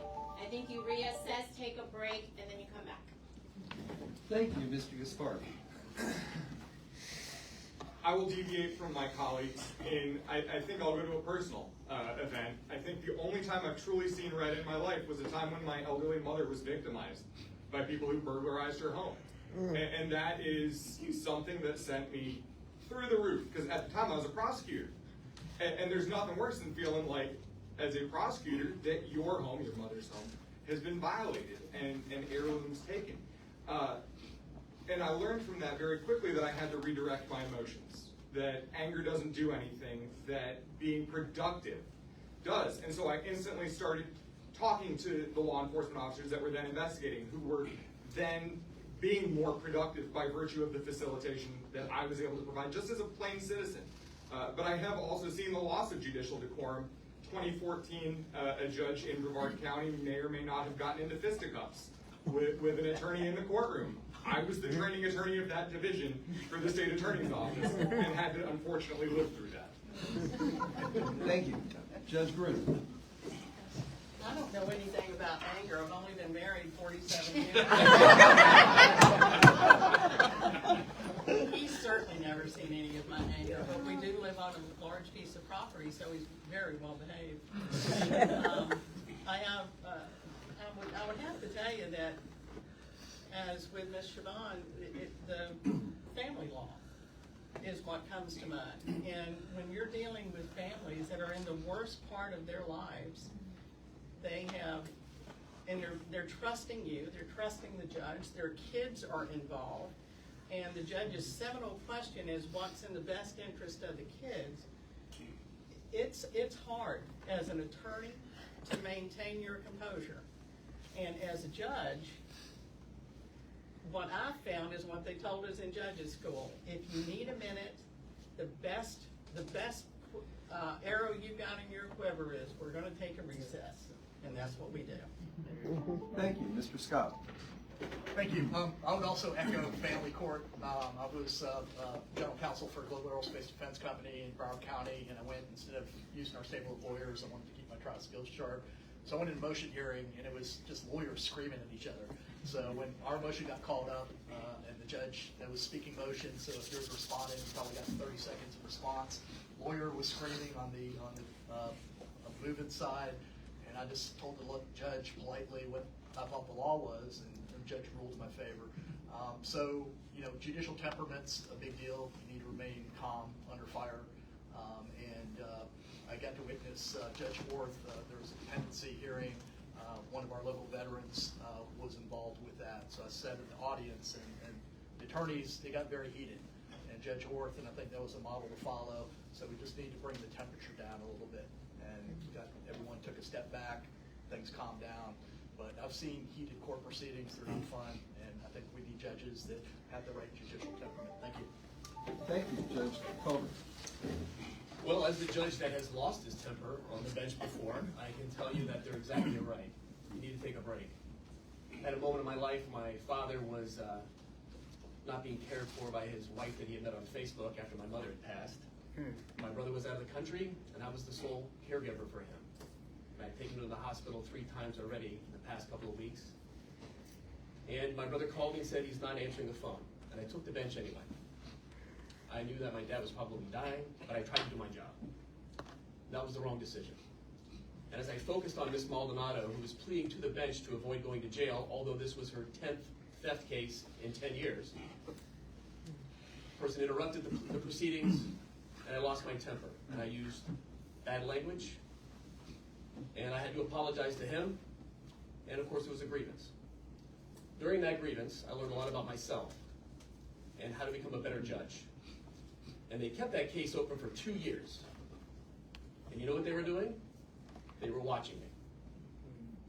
I think you reassess, take a break, and then you come back. Thank you, Mr. Gaspar. I will deviate from my colleagues, and I think I'll go to a personal event. I think the only time I've truly seen red in my life was a time when my elderly mother was victimized by people who burglarized her home. And that is something that sent me through the roof, because at the time I was a prosecutor. And there's nothing worse than feeling like, as a prosecutor, that your home, your mother's home, has been violated and heirlooms taken. And I learned from that very quickly that I had to redirect my emotions, that anger doesn't do anything, that being productive does. And so I instantly started talking to the law enforcement officers that were then investigating, who were then being more productive by virtue of the facilitation that I was able to provide just as a plain citizen. But I have also seen the loss of judicial decorum. 2014, a judge in Brevard County may or may not have gotten into fisticuffs with an attorney in the courtroom. I was the training attorney of that division for the state attorney's office and had to unfortunately live through that. Thank you. Judge Groom. I don't know anything about anger. I've only been married 47 years. He's certainly never seen any of my anger, but we do live on a large piece of property, so he's very well behaved. I would have to tell you that, as with Ms. Siobhan, the family law is what comes to mind. And when you're dealing with families that are in the worst part of their lives, they have, and they're trusting you, they're trusting the judge, their kids are involved, and the judge's seminal question is what's in the best interest of the kids. It's hard as an attorney to maintain your composure. And as a judge, what I found is what they told us in judges school. If you need a minute, the best arrow you got in your quiver is we're going to take a recess. And that's what we do. Thank you. Mr. Scott. Thank you. I would also echo family court. I was general counsel for a global aerospace defense company in Broward County, and I went, instead of using our stable of lawyers, I wanted to keep my trial skills sharp. So I went in a motion hearing, and it was just lawyers screaming at each other. So when our motion got called up, and the judge that was speaking motion, so if yours responded, you probably got 30 seconds of response. Lawyer was screaming on the movement side, and I just told the judge politely what I thought the law was, and the judge ruled in my favor. So, you know, judicial temperament's a big deal. You need to remain calm under fire. I got to witness Judge Worth. There was a dependency hearing. One of our local veterans was involved with that. So I sat in the audience, and the attorneys, they got very heated. And Judge Worth, and I think that was a model to follow. So we just need to bring the temperature down a little bit. And everyone took a step back, things calmed down. But I've seen heated court proceedings, they're not fun, and I think we need judges that have the right judicial temperament. Thank you. Thank you, Judge Culver. Well, as the judge that has lost his temper on the bench before, I can tell you that they're exactly right. You need to take a break. At a moment in my life, my father was not being cared for by his wife that he had met on Facebook after my mother had passed. My brother was out of the country, and I was the sole caregiver for him. I'd taken him to the hospital 3 times already in the past couple of weeks. And my brother called me and said he's not answering the phone. And I took the bench anyway. I knew that my dad was probably dying, but I tried to do my job. That was the wrong decision. And as I focused on Miss Maldonado, who was pleading to the bench to avoid going to jail, although this was her 10th theft case in 10 years, the person interrupted the proceedings, and I lost my temper. And I used bad language, and I had to apologize to him, and of course it was a grievance. During that grievance, I learned a lot about myself and how to become a better judge. And they kept that case open for 2 years. And you know what they were doing? They were watching me.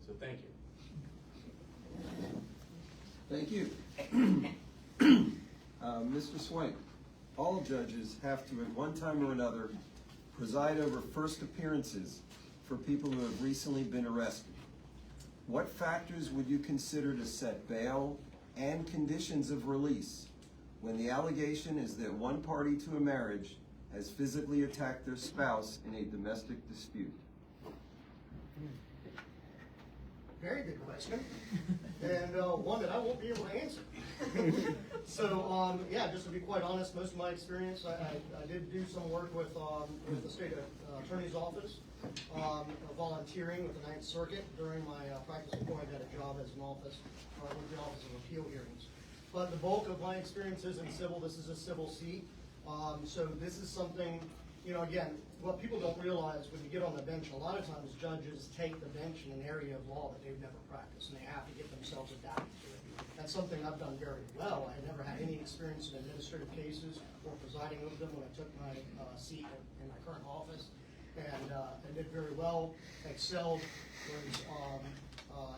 So thank you. Thank you. Mr. Swank, all judges have to, at one time or another, preside over first appearances for people who have recently been arrested. What factors would you consider to set bail and conditions of release when the allegation is that one party to a marriage has physically attacked their spouse in a domestic dispute? Very good question, and one that I won't be able to answer. So, yeah, just to be quite honest, most of my experience, I did do some work with the state attorney's office, volunteering with the Ninth Circuit during my practice before I got a job as an office, with the Office of Appeal Hearings. But the bulk of my experience is in civil. This is a civil seat, so this is something, you know, again, what people don't realize when you get on the bench, a lot of times judges take the bench in an area of law that they've never practiced, and they have to get themselves adapted to it. That's something I've done very well. I had never had any experience in administrative cases or presiding over them when I took my seat in my current office, and I did very well, excelled, was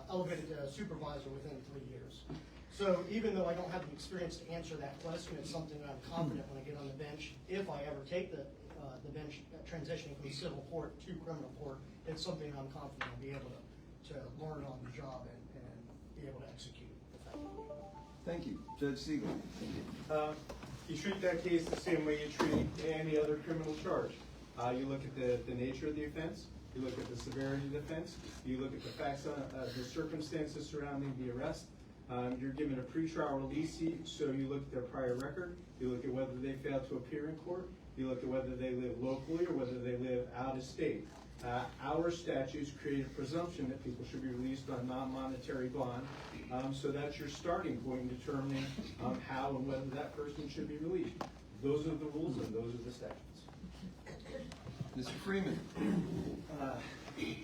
elevated to supervisor within 3 years. So even though I don't have the experience to answer that question, it's something that I'm confident when I get on the bench, if I ever take the bench transitioning from civil court to criminal court, it's something I'm confident I'll be able to learn on the job and be able to execute effectively. Thank you. Judge Siegel. You treat that case the same way you treat any other criminal charge. You look at the nature of the offense, you look at the severity of the offense, you look at the facts, the circumstances surrounding the arrest. You're given a pretrial release seat, so you look at their prior record, you look at whether they failed to appear in court, you look at whether they live locally or whether they live out of state. Our statutes create a presumption that people should be released on non-monetary bond, so that's your starting point in determining how and whether that person should be released. Those are the rules and those are the statutes. Mr. Freeman. Could you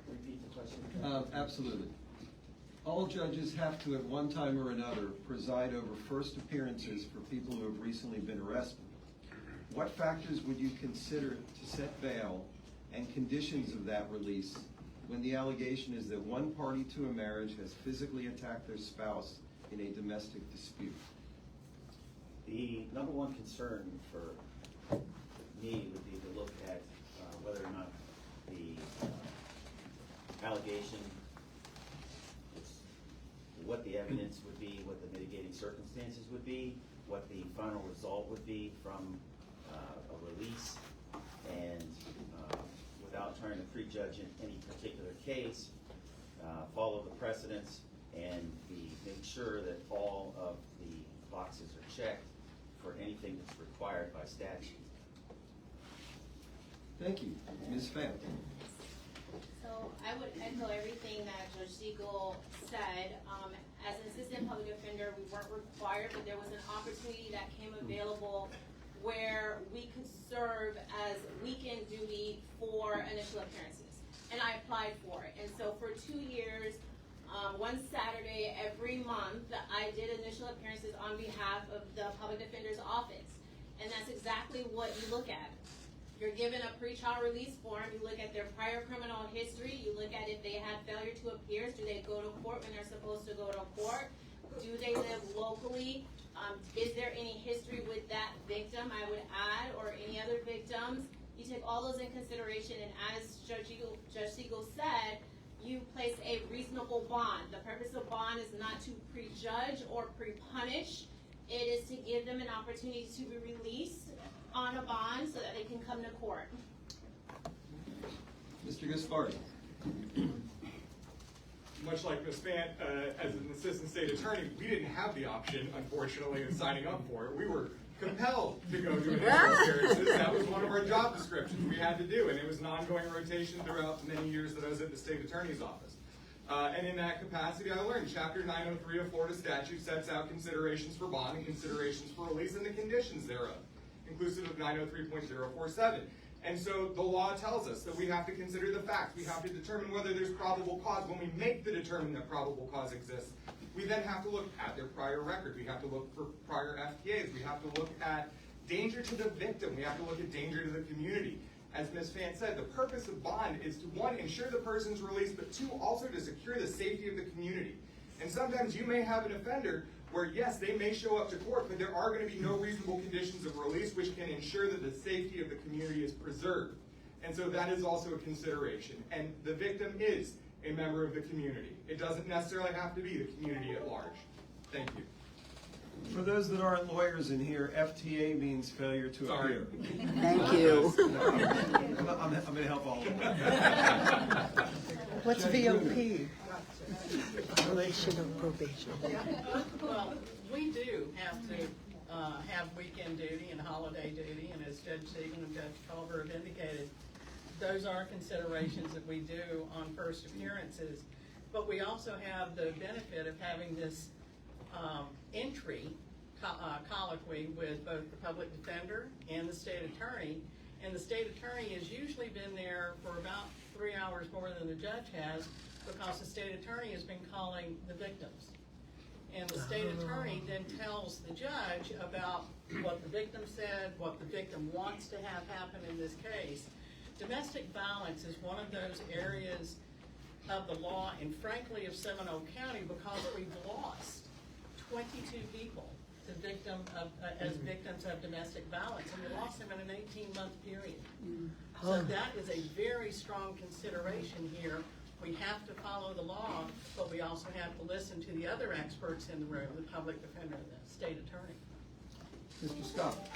repeat the question? Absolutely. All judges have to, at one time or another, preside over first appearances for people who have recently been arrested. What factors would you consider to set bail and conditions of that release when the allegation is that one party to a marriage has physically attacked their spouse in a domestic dispute? The number one concern for me would be to look at whether or not the allegation, what the evidence would be, what the mitigating circumstances would be, what the final result would be from a release, and without trying to prejudge in any particular case, follow the precedents and make sure that all of the boxes are checked for anything that's required by statute. Thank you. Ms. Pham. So I would echo everything that Judge Siegel said. As an assistant public defender, we weren't required, but there was an opportunity that came available where we could serve as weekend duty for initial appearances. And I applied for it. And so for 2 years, one Saturday every month, I did initial appearances on behalf of the public defender's office. And that's exactly what you look at. You're given a pretrial release form, you look at their prior criminal history, you look at if they had failure to appear, do they go to court when they're supposed to go to court, do they live locally, is there any history with that victim, I would add, or any other victims. You take all those in consideration, and as Judge Siegel said, you place a reasonable bond. The purpose of bond is not to prejudge or pre-punish. It is to give them an opportunity to be released on a bond so that they can come to court. Mr. Gaspardi. Much like Ms. Pham, as an assistant state attorney, we didn't have the option, unfortunately, of signing up for it. We were compelled to go to initial appearances. That was one of our job descriptions we had to do, and it was an ongoing rotation throughout many years that I was at the state attorney's office. And in that capacity, I learned Chapter 903 of Florida statute sets out considerations for bond and considerations for release and the conditions thereof, inclusive of 903.047. And so the law tells us that we have to consider the facts. We have to determine whether there's probable cause. When we make the determination that probable cause exists, we then have to look at their prior record. We have to look for prior FTAs. We have to look at danger to the victim. We have to look at danger to the community. As Ms. Fant said, the purpose of bond is to, one, ensure the person's released, but two, also to secure the safety of the community. And sometimes you may have an offender where, yes, they may show up to court, but there are going to be no reasonable conditions of release which can ensure that the safety of the community is preserved. And so that is also a consideration. And the victim is a member of the community. It doesn't necessarily have to be the community at large. Thank you. For those that aren't lawyers in here, FTA means failure to appear. Thank you. I'm going to help all of them. What's VOP? Violation of probation. Well, we do have to have weekend duty and holiday duty, and as Judge Segan and Judge Culver have indicated, those are considerations that we do on first appearances. But we also have the benefit of having this entry colloquy with both the public defender and the state attorney. And the state attorney has usually been there for about 3 hours more than the judge has, because the state attorney has been calling the victims. And the state attorney then tells the judge about what the victim said, what the victim wants to have happen in this case. Domestic violence is one of those areas of the law, and frankly of Seminole County, because we've lost 22 people to as victims of domestic violence, and we lost them in an 18-month period. So that is a very strong consideration here. We have to follow the law, but we also have to listen to the other experts in the room, the public defender and the state attorney. Mr. Scott.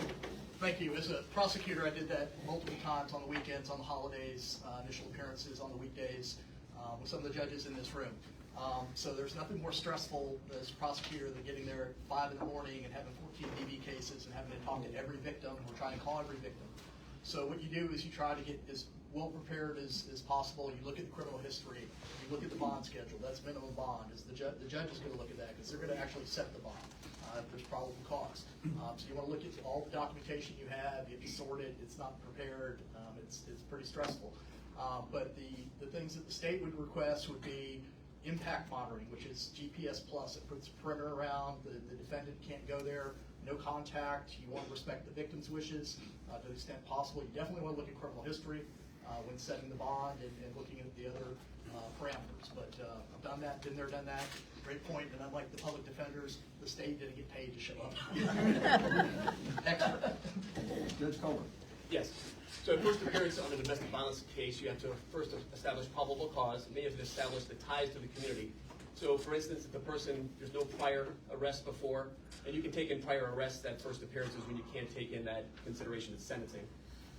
Thank you. As a prosecutor, I did that multiple times on the weekends, on the holidays, initial appearances on the weekdays with some of the judges in this room. So there's nothing more stressful as a prosecutor than getting there at 5 in the morning and having 14 DV cases and having to talk to every victim or try and call every victim. So what you do is you try to get as well prepared as possible. You look at the criminal history. You look at the bond schedule. That's minimum bond. The judge is going to look at that because they're going to actually set the bond if there's probable cause. So you want to look at all the documentation you have. You have to sort it. It's not prepared. It's pretty stressful. But the things that the state would request would be impact monitoring, which is GPS plus. It puts a perimeter around. The defendant can't go there. No contact. You want to respect the victim's wishes to the extent possible. You definitely want to look at criminal history when setting the bond and looking at the other parameters. But I've done that, been there, done that. Great point. And unlike the public defenders, the state didn't get paid to show up. Expert. Judge Culver. Yes. So first appearance on a domestic violence case, you have to first establish probable cause, and then you have to establish the ties to the community. So for instance, if the person, there's no prior arrest before, and you can take in prior arrests at first appearances when you can't take in that consideration of sentencing.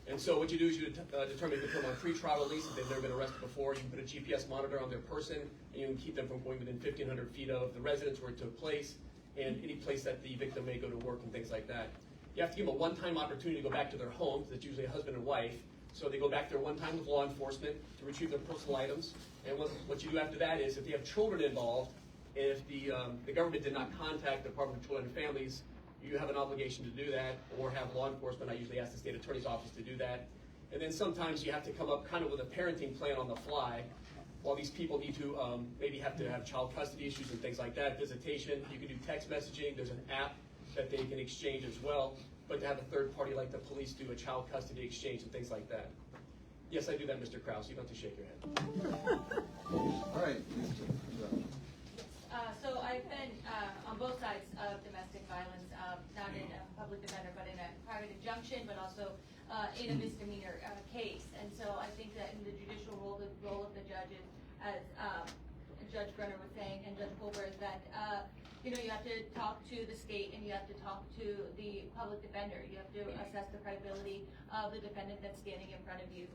And so what you do is you determine if you put them on pre-trial release, if they've never been arrested before, you can put a GPS monitor on their person, and you can keep them from going within 1,500 feet of the residence where it took place, and any place that the victim may go to work and things like that. You have to give them a one-time opportunity to go back to their homes. That's usually a husband and wife. So they go back there one time with law enforcement to retrieve their personal items. And what you do after that is, if they have children involved, if the government did not contact the Department of Children and Families, you have an obligation to do that, or have law enforcement. I usually ask the state attorney's office to do that. And then sometimes you have to come up kind of with a parenting plan on the fly. While these people need to maybe have to have child custody issues and things like that, visitation, you can do text messaging. There's an app that they can exchange as well, but to have a third party like the police do a child custody exchange and things like that. Yes, I do that, Mr. Krause. You don't have to shake your head. All right. So I've been on both sides of domestic violence, not in a public defender, but in a private injunction, but also in a misdemeanor case. And so I think that in the judicial role, the role of the judges, as Judge Brenner was saying and Judge Colbert, is that you have to talk to the state and you have to talk to the public defender. You have to assess the credibility of the defendant that's standing in front of you,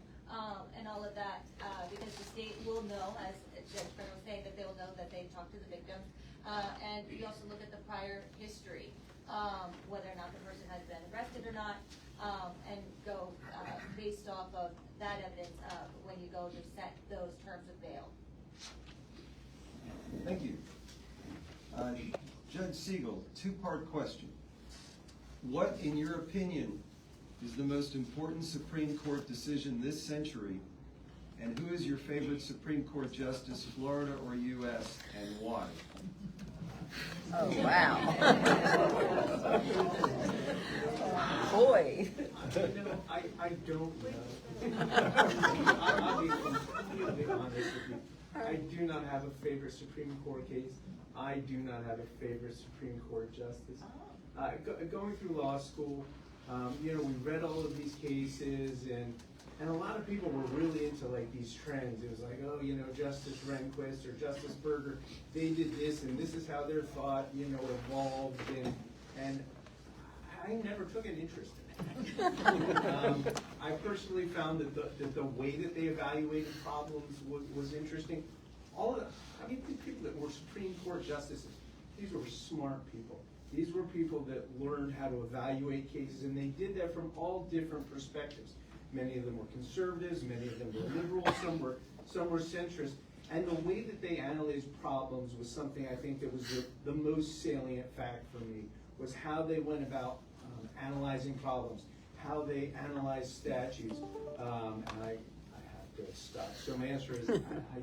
and all of that, because the state will know, as Judge Brenner was saying, that they will know that they talked to the victims. And you also look at the prior history. whether or not the person has been arrested or not, and go based off of that evidence when you go to set those terms of bail. Thank you. Judge Siegel, two-part question. What, in your opinion, is the most important Supreme Court decision this century, and who is your favorite Supreme Court justice, Florida or U.S., and why? Oh, wow. Boy. I don't know. I'll be completely honest with you. I do not have a favorite Supreme Court case. I do not have a favorite Supreme Court justice. Going through law school, we read all of these cases, and a lot of people were really into like these trends. It was like, oh, Justice Rehnquist or Justice Berger, they did this, and this is how their thought, evolved, and I never took an interest in it. I personally found that the way that they evaluated problems was interesting. The people that were Supreme Court justices, these were smart people. These were people that learned how to evaluate cases, and they did that from all different perspectives. Many of them were conservatives, many of them were liberals, some were centrist. And the way that they analyzed problems was something I think that was the most salient fact for me, was how they went about analyzing problems, how they analyzed statutes. And I have to stop. So my answer is I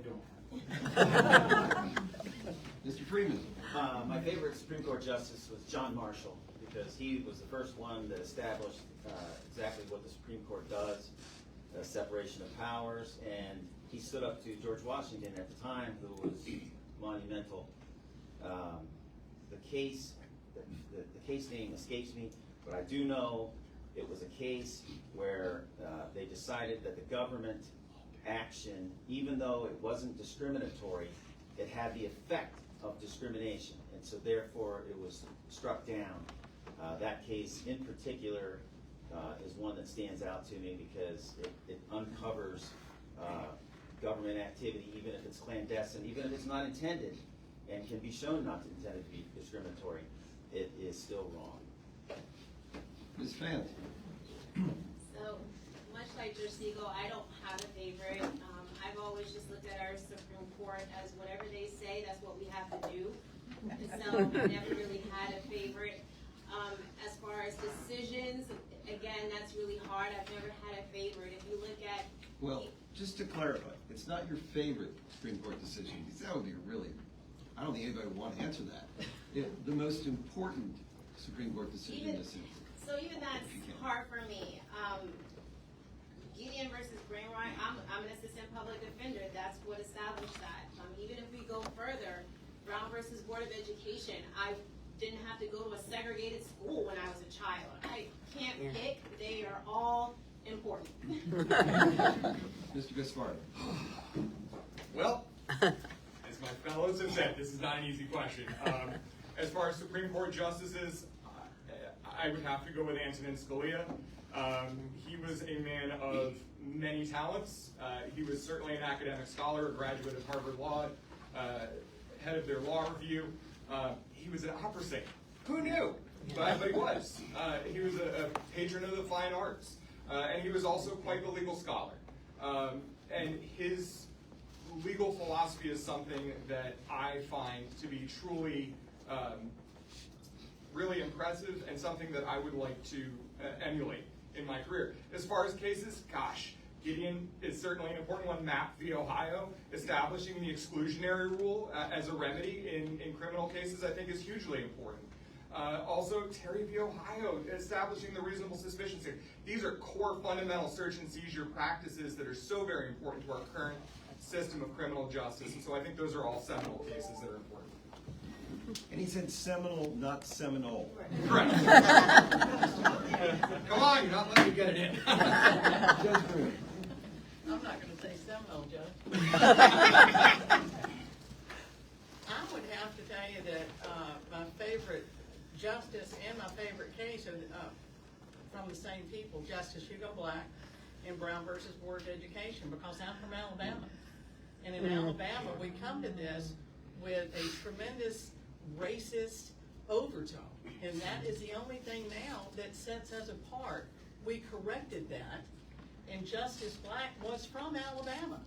don't have one. Mr. Freeman. My favorite Supreme Court justice was John Marshall, because he was the first one that established exactly what the Supreme Court does, separation of powers, and he stood up to George Washington at the time, who was monumental. The case name escapes me, but I do know it was a case where they decided that the government action, even though it wasn't discriminatory, it had the effect of discrimination, and so therefore it was struck down. That case in particular is one that stands out to me because it uncovers government activity, even if it's clandestine, even if it's not intended and can be shown not intended to be discriminatory, it is still wrong. Ms. Fant. So, much like Judge Siegel, I don't have a favorite. I've always just looked at our Supreme Court as whatever they say, that's what we have to do. So, I never really had a favorite. As far as decisions, again, that's really hard. I've never had a favorite. If you look at... Well, just to clarify, it's not your favorite Supreme Court decision, because that would be really, I don't think anybody would want to answer that. The most important Supreme Court decision this century. So even that's hard for me. Gideon versus Brainwright, I'm an assistant public defender. That's what established that. Even if we go further, Brown versus Board of Education, I didn't have to go to a segregated school when I was a child. I can't pick. They are all important. Mr. Gaspar. Well, as my fellows have said, this is not an easy question. As far as Supreme Court justices, I would have to go with Antonin Scalia. He was a man of many talents. He was certainly an academic scholar, a graduate of Harvard Law, head of their law review. He was an opera singer. Who knew? But he was. He was a patron of the fine arts. And he was also quite the legal scholar. And his legal philosophy is something that I find to be truly really impressive and something that I would like to emulate in my career. As far as cases, gosh, Gideon is certainly an important one. Mapp v. Ohio, establishing the exclusionary rule as a remedy in criminal cases, I think is hugely important. Also, Terry v. Ohio, establishing the reasonable suspicion standard. These are core fundamental search and seizure practices that are so very important to our current system of criminal justice. And so I think those are all seminal cases that are important. And he said seminal, not Seminole. Correct. Come on, you're not letting me get it in. Judge Brewer. I'm not going to say Seminole, Judge. I would have to tell you that my favorite justice and my favorite case are from the same people, Justice Hugo Black and Brown versus Board of Education, because I'm from Alabama. And in Alabama, we come to this with a tremendous racist overtone. And that is the only thing now that sets us apart. We corrected that, and Justice Black was from Alabama.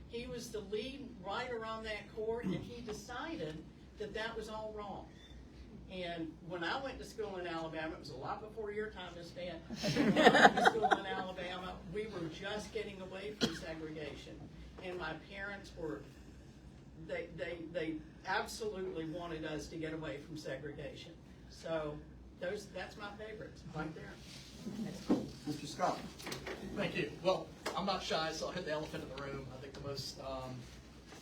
He was the lead writer on that court, and he decided that that was all wrong. And when I went to school in Alabama, it was a lot before your time, Miss Dan. When I went to school in Alabama, we were just getting away from segregation. And my parents were, they absolutely wanted us to get away from segregation. So that's my favorites, right there. Mr. Scott. Thank you. Well, I'm not shy, so I'll hit the elephant in the room. I think the most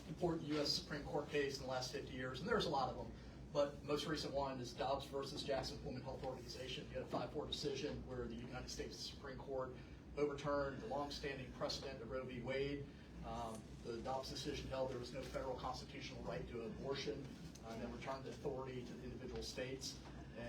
important U.S. Supreme Court case in the last 50 years, and there's a lot of them, but most recent one is Dobbs versus Jackson Women Health Organization. You had a 5-4 decision where the United States Supreme Court overturned the long-standing precedent of Roe v. Wade. The Dobbs decision held there was no federal constitutional right to abortion, and then returned the authority to the individual states.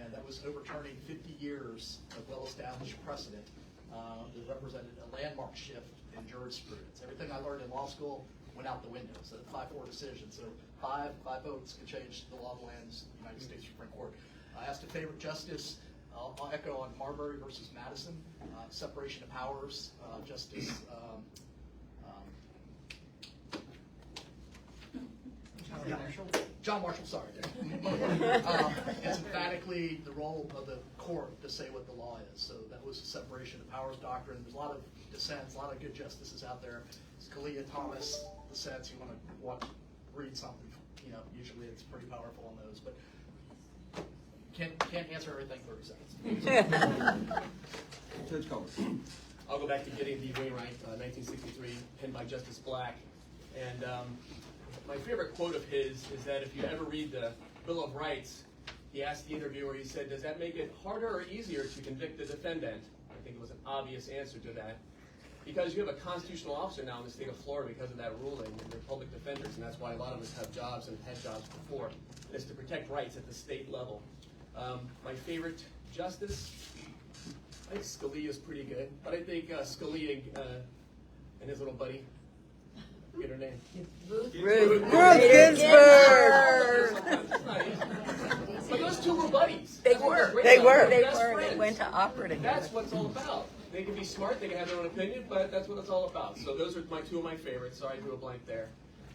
And that was overturning 50 years of well-established precedent that represented a landmark shift in jurisprudence. Everything I learned in law school went out the window. So 5-4 decision. So five votes can change the law of the lands of the United States Supreme Court. I asked a favorite justice. I'll echo on Marbury versus Madison. Separation of powers. Justice John Marshall, sorry. It's emphatically the role of the court to say what the law is. So that was a separation of powers doctrine. There's a lot of dissents, a lot of good justices out there. Scalia, Thomas, dissents. You want to read something, usually it's pretty powerful on those. But can't answer everything in 30 seconds. Judge Collins. I'll go back to Gideon v. Wainwright, 1963, penned by Justice Black. And my favorite quote of his is that if you ever read the Bill of Rights, he asked the interviewer, he said, does that make it harder or easier to convict the defendant? I think it was an obvious answer to that. Because you have a constitutional officer now in the state of Florida because of that ruling, and they're public defenders, and that's why a lot of us have jobs and had jobs before. And it's to protect rights at the state level. My favorite justice, I think Scalia is pretty good, but I think Scalia and his little buddy, get her name? Ruth Ginsburg. But those two were buddies. They went to opera together. That's what it's all about. They can be smart, they can have their own opinion, but that's what it's all about. So those are two of my favorites. Sorry, I drew a blank there.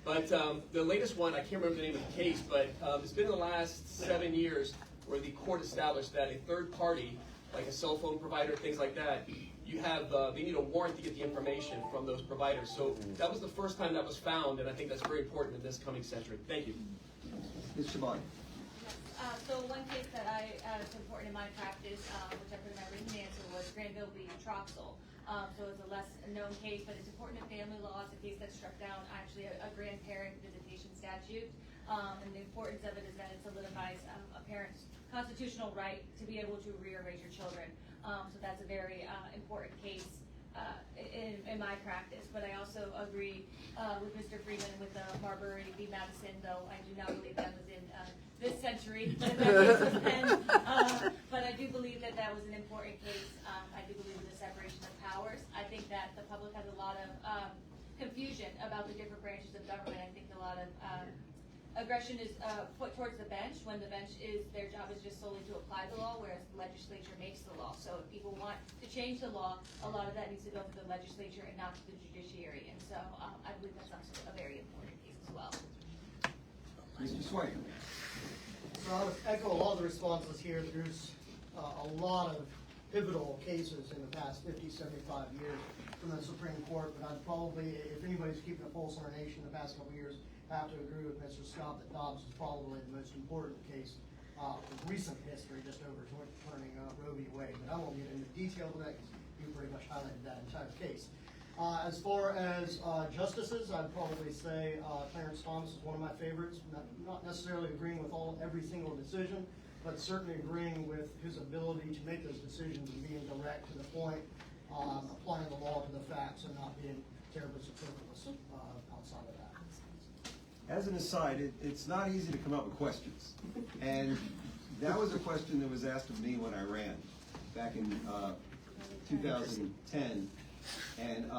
But the latest one, I can't remember the name of the case, but it's been in the last 7 years where the court established that a third party, like a cell phone provider, things like that, you have, they need a warrant to get the information from those providers. So that was the first time that was found, and I think that's very important in this coming century. Thank you. Ms. Shabbat. So one case that is important in my practice, which I put in my written answer, was Granville v. Troxel. So it's a less known case, but it's important in family law. It's a case that struck down actually a grandparent visitation statute. And the importance of it is that it solidifies a parent's constitutional right to be able to rear-raise your children. So that's a very important case in my practice. But I also agree with Mr. Freeman with the Marbury v. Madison, though I do not believe that was in this century when that case was penned. But I do believe that that was an important case. I do believe in the separation of powers. I think that the public has a lot of confusion about the different branches of government. I think a lot of aggression is put towards the bench when the bench their job is just solely to apply the law, whereas the legislature makes the law. So if people want to change the law, a lot of that needs to go to the legislature and not to the judiciary. And so I believe that's also a very important case as well. Mr. Swain. So I would echo a lot of the responses here. There's a lot of pivotal cases in the past 50, 75 years from the Supreme Court, but I'd probably, if anybody's keeping a pulse on our nation in the past couple of years, have to agree with Mr. Scott that Dobbs is probably the most important case of recent history, just overturning Roe v. Wade. But I won't get into detail of that because you pretty much highlighted that entire case. As far as justices, I'd probably say Clarence Thomas is one of my favorites. Not necessarily agreeing with every single decision, but certainly agreeing with his ability to make those decisions and being direct to the point, applying the law to the facts and not being terribly superfluous outside of that. As an aside, it's not easy to come up with questions. And that was a question that was asked of me when I ran back in 2010. And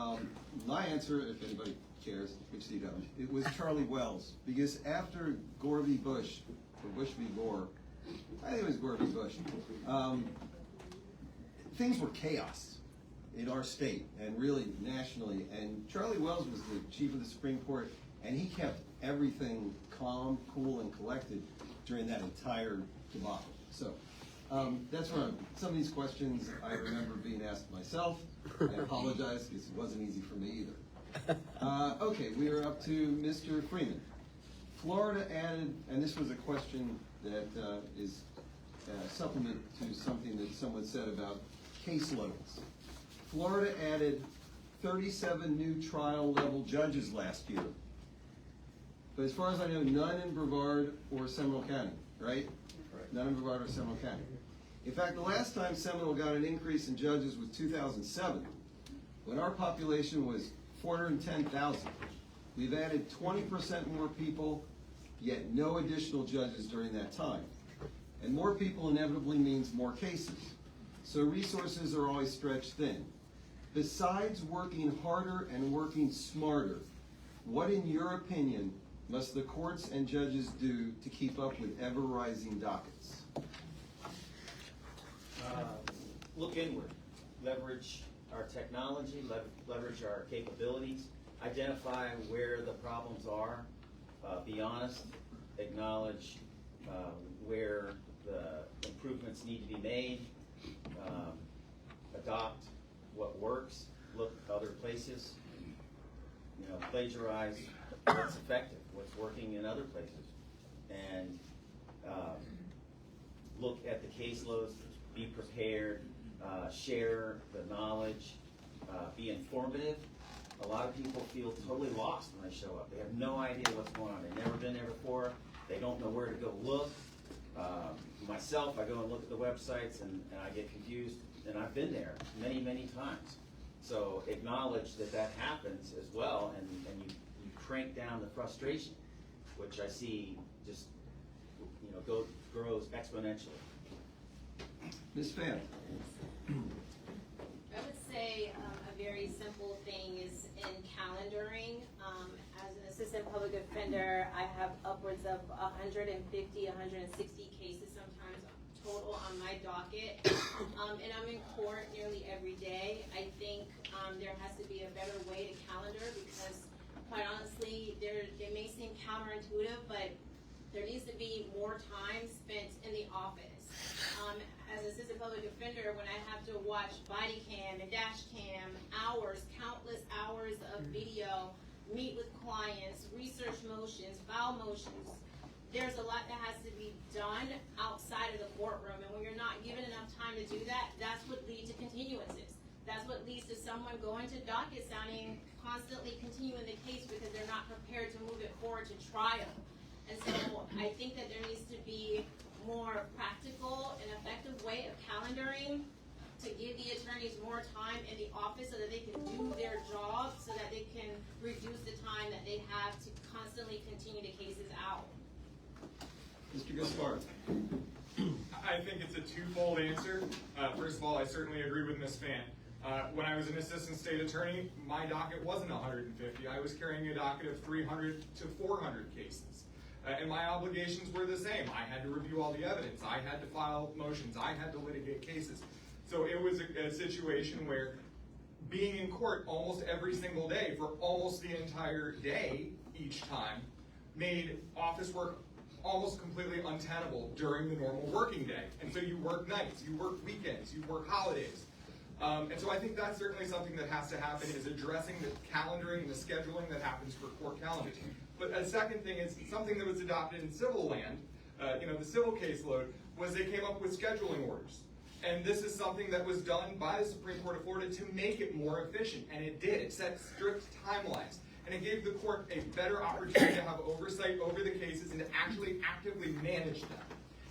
my answer, if anybody cares, which they don't, it was Charlie Wells. Because after Gore v. Bush, or Bush v. Gore, I think it was Gorby Bush. Things were chaos in our state and really nationally. And Charlie Wells was the chief of the Supreme Court, and he kept everything calm, cool, and collected during that entire debacle. So that's where some of these questions I remember being asked myself. I apologize because it wasn't easy for me either. Okay, we are up to Mr. Freeman. Florida added, and this was a question that is a supplement to something that someone said about caseloads. Florida added 37 new trial level judges last year. But as far as I know, none in Brevard or Seminole County, right? Right. None in Brevard or Seminole County. In fact, the last time Seminole got an increase in judges was 2007, when our population was 410,000. We've added 20% more people, yet no additional judges during that time. And more people inevitably means more cases. So resources are always stretched thin. Besides working harder and working smarter, what, in your opinion, must the courts and judges do to keep up with ever-rising dockets? Look inward. Leverage our technology, leverage our capabilities, identify where the problems are, be honest, acknowledge where the improvements need to be made, adopt what works, look other places, plagiarize what's effective, what's working in other places, and look at the caseloads, be prepared, share the knowledge, be informative. A lot of people feel totally lost when they show up. They have no idea what's going on. They've never been there before. They don't know where to go look. Myself, I go and look at the websites and I get confused, and I've been there many, many times. So acknowledge that that happens as well, and you crank down the frustration, which I see just grows exponentially. Ms. Phan. I would say a very simple thing is in calendaring. As an assistant public defender, I have upwards of 150, 160 cases sometimes total on my docket. And I'm in court nearly every day. I think there has to be a better way to calendar because, quite honestly, they may seem counterintuitive, but there needs to be more time spent in the office. As an assistant public defender, when I have to watch body cam and dash cam, countless hours of video, meet with clients, research motions, file motions, there's a lot that has to be done outside of the courtroom. And when you're not given enough time to do that, that's what leads to continuances. That's what leads to someone going to docket sounding, constantly continuing the case because they're not prepared to move it forward to trial. And so I think that there needs to be more practical and effective way of calendaring to give the attorneys more time in the office so that they can do their job, so that they can reduce the time that they have to constantly continue the cases out. Mr. Gaspar. I think it's a twofold answer. First of all, I certainly agree with Ms. Phan. When I was an assistant state attorney, my docket wasn't 150. I was carrying a docket of 300 to 400 cases. And my obligations were the same. I had to review all the evidence. I had to file motions. I had to litigate cases. So it was a situation where being in court almost every single day for almost the entire day each time made office work almost completely untenable during the normal working day. And so you work nights, you work weekends, you work holidays. And so I think that's certainly something that has to happen, is addressing the calendaring and the scheduling that happens for court calendars. But a second thing is something that was adopted in civil land, the civil caseload, was they came up with scheduling orders. And this is something that was done by the Supreme Court of Florida to make it more efficient. And it did. It set strict timelines. And it gave the court a better opportunity to have oversight over the cases and to actually actively manage them.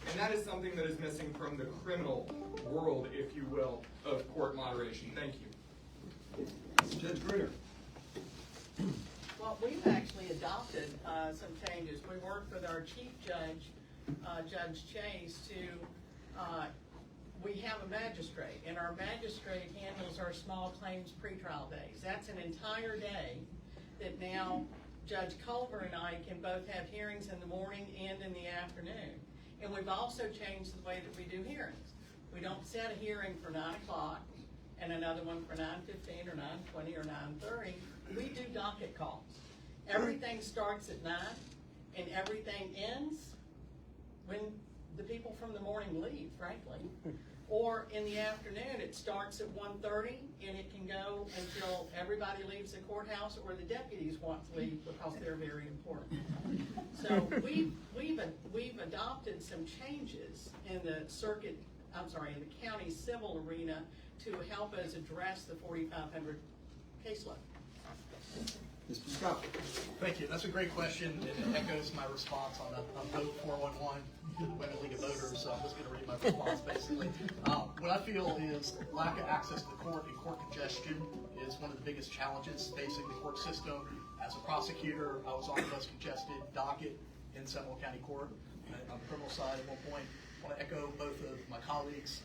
And that is something that is missing from the criminal world, if you will, of court moderation. Thank you. Judge Bruner. Well, we've actually adopted some changes. We worked with our chief judge, Judge Chase, we have a magistrate, and our magistrate handles our small claims pretrial days. That's an entire day that now Judge Culver and I can both have hearings in the morning and in the afternoon. And we've also changed the way that we do hearings. We don't set a hearing for 9 o'clock and another one for 9:15 or 9:20 or 9:30. We do docket calls. Everything starts at 9 and everything ends when the people from the morning leave, frankly. Or in the afternoon, it starts at 1:30 and it can go until everybody leaves the courthouse or the deputies want to leave because they're very important. So we've adopted some changes in the in the county civil arena to help us address the 4,500 caseload. Mr. Scott. Thank you. That's a great question. It echoes my response on Vote 411, Women League of Voters. So I'm just going to read my response basically. What I feel is lack of access to the court and court congestion is one of the biggest challenges facing the court system. As a prosecutor, I was on the most congested docket in Seminole County Court on the criminal side at one point. I want to echo both of my colleagues'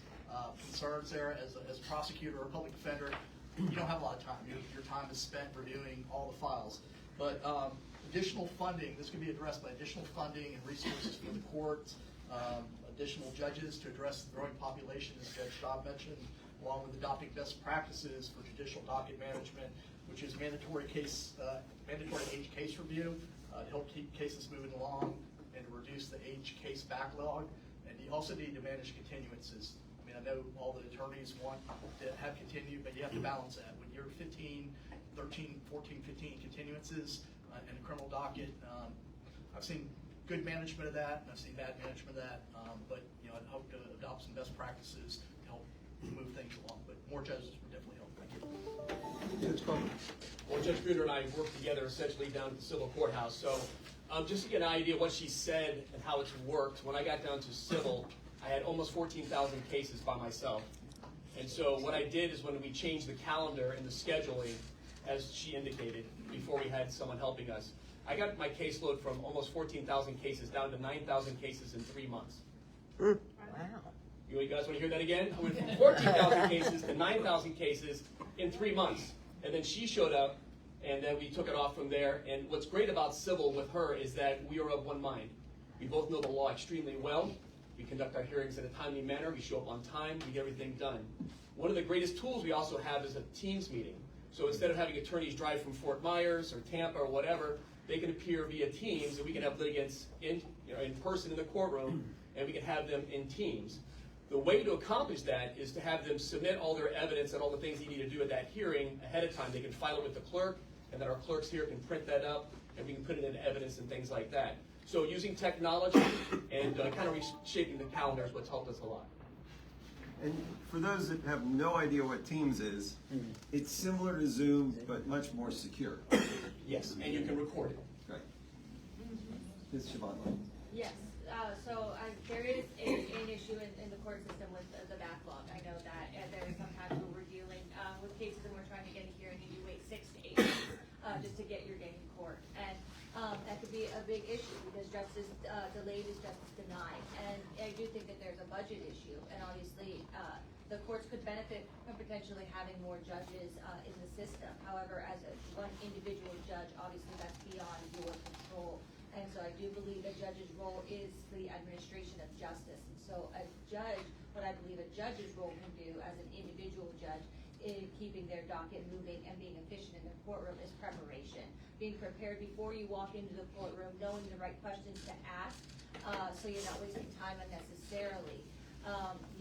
concerns there. As a prosecutor or a public defender, you don't have a lot of time. Your time is spent reviewing all the files. But additional funding, this could be addressed by additional funding and resources for the courts, additional judges to address the growing population, as Judge Staub mentioned, along with adopting best practices for judicial docket management, which is mandatory age case review to help keep cases moving along and to reduce the age case backlog. And you also need to manage continuances. I know all the attorneys want to have continued, but you have to balance that. When you're 13, 14, 15 continuances in a criminal docket, I've seen good management of that, and I've seen bad management of that, but I'd hope to adopt some best practices to help move things along. But more judges would definitely help. Thank you. Judge Coleman. Well, Judge Gruder and I worked together essentially down at the civil courthouse. So just to get an idea of what she said and how it's worked, when I got down to civil, I had almost 14,000 cases by myself. And so what I did is when we changed the calendar and the scheduling, as she indicated, before we had someone helping us, I got my caseload from almost 14,000 cases down to 9,000 cases in 3 months. Wow. You guys want to hear that again? I went from 14,000 cases to 9,000 cases in 3 months. And then she showed up, and then we took it off from there. And what's great about civil with her is that we are of one mind. We both know the law extremely well. We conduct our hearings in a timely manner. We show up on time. We get everything done. One of the greatest tools we also have is a Teams meeting. So instead of having attorneys drive from Fort Myers or Tampa or whatever, they can appear via Teams, and we can have litigants in person in the courtroom, and we can have them in Teams. The way to accomplish that is to have them submit all their evidence and all the things they need to do at that hearing ahead of time. They can file it with the clerk, and then our clerks here can print that up, and we can put it into evidence and things like that. So using technology and kind of reshaping the calendar is what's helped us a lot. And for those that have no idea what Teams is, it's similar to Zoom, but much more secure. Yes, and you can record it. Right. Ms. Siobhan. Yes, so there is an issue in the court system with the backlog. I know that there are sometimes where we're dealing with cases and we're trying to get a hearing and you wait 6 to 8 days just to get your day in court. And that could be a big issue because justice delayed is justice denied. And I do think that there's a budget issue, and obviously the courts could benefit from potentially having more judges in the system. However, as one individual judge, obviously that's beyond your control. And so I do believe a judge's role is the administration of justice. And so a judge, what I believe a judge's role can do as an individual judge in keeping their docket moving and being efficient in the courtroom is preparation. Being prepared before you walk into the courtroom, knowing the right questions to ask, so you're not wasting time unnecessarily.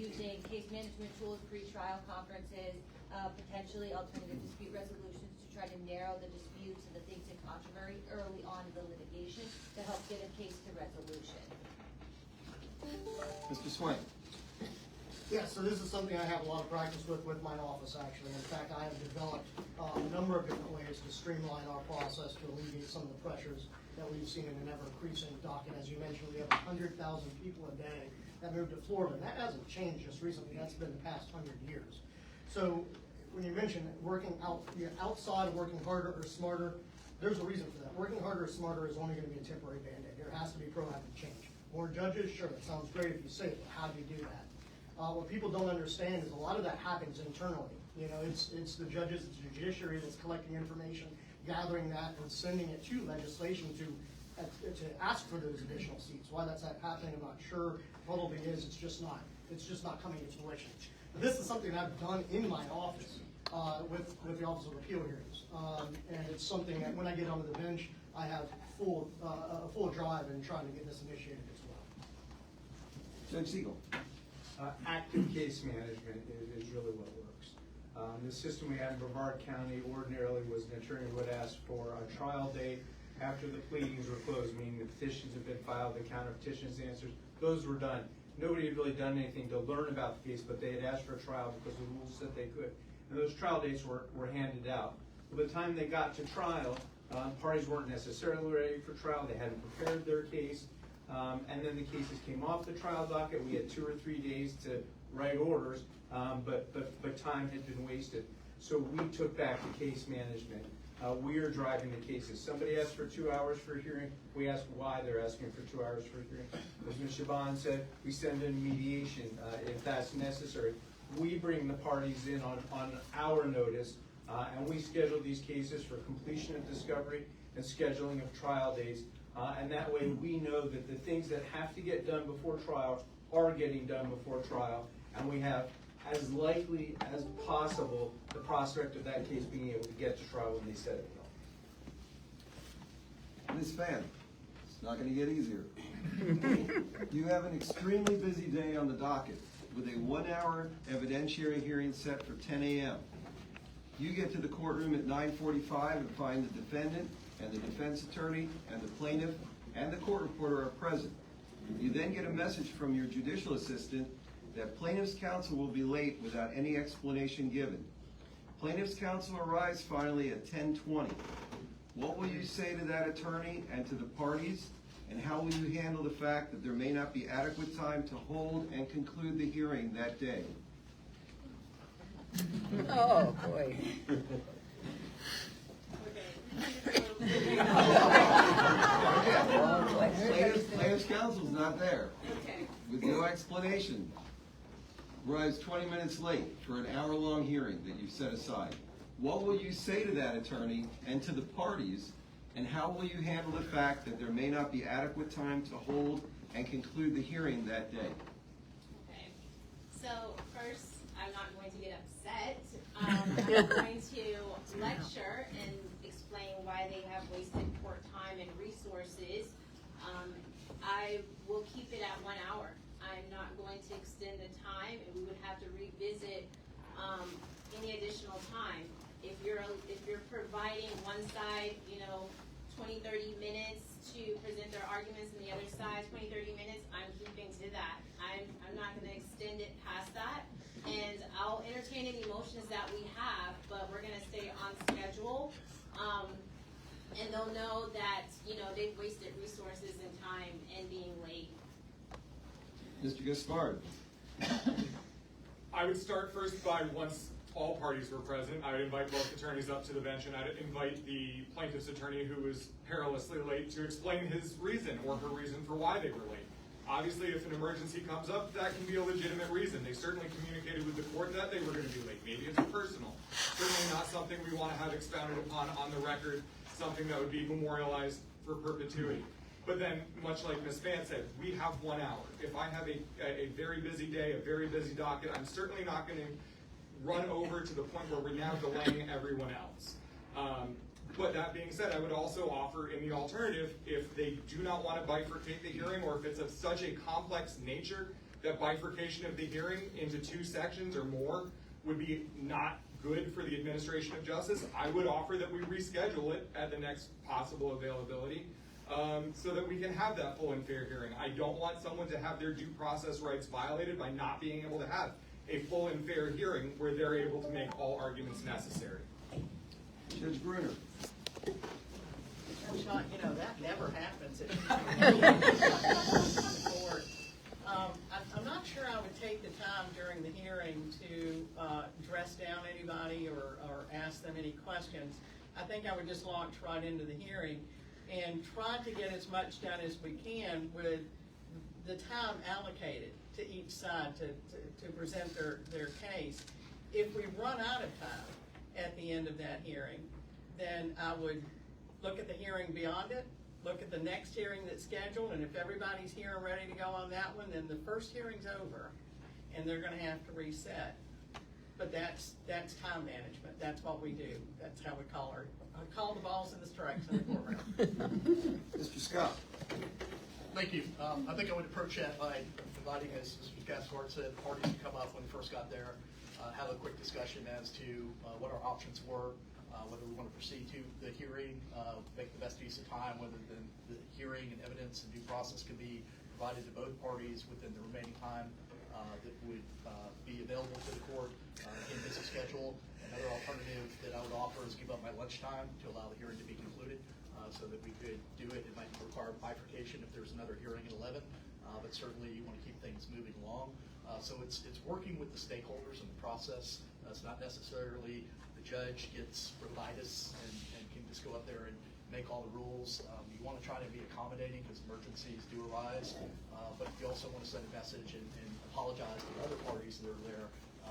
Using case management tools, pre-trial conferences, potentially alternative dispute resolutions to try to narrow the disputes and the things in controversy early on in the litigation to help get a case to resolution. Mr. Swain. Yeah, so this is something I have a lot of practice with my office, actually. In fact, I have developed a number of different ways to streamline our process to alleviate some of the pressures that we've seen in an ever-increasing docket. As you mentioned, we have 100,000 people a day that moved to Florida, and that hasn't changed just recently. That's been the past 100 years. So when you mention working outside of working harder or smarter, there's a reason for that. Working harder or smarter is only going to be a temporary band-aid. There has to be proactive change. More judges, sure, that sounds great if you say it, but how do you do that? What people don't understand is a lot of that happens internally. It's the judges, it's the judiciary that's collecting information, gathering that, and sending it to legislation to to ask for those additional seats. Why that's happening, I'm not sure. Probably is, it's just not coming to fruition. But this is something I've done in my office with the Office of Appeal hearings. And it's something that when I get onto the bench, I have a full drive in trying to get this initiated as well. Judge Siegel. Active case management is really what works. The system we had in Brevard County ordinarily was an attorney would ask for a trial date after the pleadings were closed, meaning the petitions had been filed, the counter petitions answers, those were done. Nobody had really done anything to learn about the case, but they had asked for a trial because the rules said they could. And those trial dates were handed out. By the time they got to trial, parties weren't necessarily ready for trial, they hadn't prepared their case, and then the cases came off the trial docket. We had 2 or 3 days to write orders, but time had been wasted. So we took back the case management. We are driving the cases. Somebody asks for 2 hours for a hearing, we ask why they're asking for 2 hours for a hearing. As Ms. Shaban said, we send in mediation if that's necessary. We bring the parties in on our notice, and we schedule these cases for completion of discovery and scheduling of trial dates. And that way we know that the things that have to get done before trial are getting done before trial, and we have as likely as possible the prospect of that case being able to get to trial when they set it up. Ms. Phan, it's not going to get easier. You have an extremely busy day on the docket with a 1-hour evidentiary hearing set for 10 a.m. You get to the courtroom at 9:45 and find the defendant and the defense attorney and the plaintiff and the court reporter are present. You then get a message from your judicial assistant that plaintiff's counsel will be late without any explanation given. Plaintiff's counsel arrives finally at 10:20. What will you say to that attorney and to the parties, and how will you handle the fact that there may not be adequate time to hold and conclude the hearing that day? Oh, boy. Plaintiff's counsel's not there. With no explanation. Arrives 20 minutes late for an hour-long hearing that you've set aside. What will you say to that attorney and to the parties, and how will you handle the fact that there may not be adequate time to hold and conclude the hearing that day? Okay. So first, I'm not going to get upset. I'm going to lecture and explain why they have wasted court time and resources. I will keep it at 1 hour. I'm not going to extend the time, and we would have to revisit any additional time. If you're providing one side, 20, 30 minutes to present their arguments, and the other side 20, 30 minutes, I'm keeping to that. I'm not going to extend it past that, and I'll entertain any motions that we have, but we're going to stay on schedule. And they'll know that, they've wasted resources and time and being late. Mr. Gaspard. I would start first by, once all parties were present, I would invite both attorneys up to the bench, and I'd invite the plaintiff's attorney, who was perilously late, to explain his reason or her reason for why they were late. Obviously, if an emergency comes up, that can be a legitimate reason. They certainly communicated with the court that they were going to be late. Maybe it's personal. Certainly not something we want to have expounded upon on the record, something that would be memorialized for perpetuity. But then, much like Ms. Phan said, we have 1 hour. If I have a very busy day, a very busy docket, I'm certainly not going to run over to the point where we're now delaying everyone else. But that being said, I would also offer in the alternative, if they do not want to bifurcate the hearing, or if it's of such a complex nature that bifurcation of the hearing into 2 sections or more would be not good for the administration of justice, I would offer that we reschedule it at the next possible availability, so that we can have that full and fair hearing. I don't want someone to have their due process rights violated by not being able to have a full and fair hearing where they're able to make all arguments necessary. Judge Bruner. Sean, that never happens at court. I'm not sure I would take the time during the hearing to dress down anybody or ask them any questions. I think I would just launch right into the hearing and try to get as much done as we can with the time allocated to each side to present their case. If we run out of time at the end of that hearing, then I would look at the hearing beyond it look at the next hearing that's scheduled, and if everybody's here and ready to go on that one, then the first hearing's over, and they're gonna have to reset. But that's time management, that's what we do, that's how we call the balls and the strikes in the courtroom. Mr. Scott. Thank you. I think I would approach that by inviting, as Mr. Gaspard said, the parties to come up when we first got there, have a quick discussion as to what our options were, whether we want to proceed to the hearing, make the best use of time, whether the hearing and evidence and due process can be provided to both parties within the remaining time that would be available to the court in busy schedule. Another alternative that I would offer is give up my lunchtime to allow the hearing to be concluded so that we could do it. It might require bifurcation if there's another hearing at 11, but certainly you want to keep things moving along. So it's working with the stakeholders in the process. It's not necessarily the judge gets rhinitis and can just go up there and make all the rules. You want to try to be accommodating because emergencies do arise, but you also want to send a message and apologize to the other parties that are there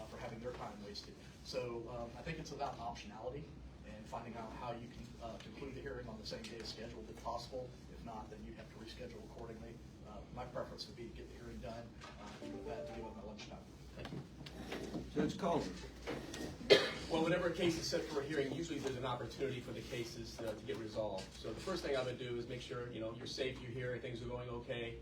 for having their time wasted. So I think it's about optionality and finding out how you can conclude the hearing on the same day as scheduled if possible. If not, then you'd have to reschedule accordingly. My preference would be to get the hearing done and with that to give up my lunchtime. Thank you. Judge Calder. Well, whenever a case is set for a hearing, usually there's an opportunity for the cases to get resolved. So the first thing I would do is make sure you're safe, you're here, things are going okay.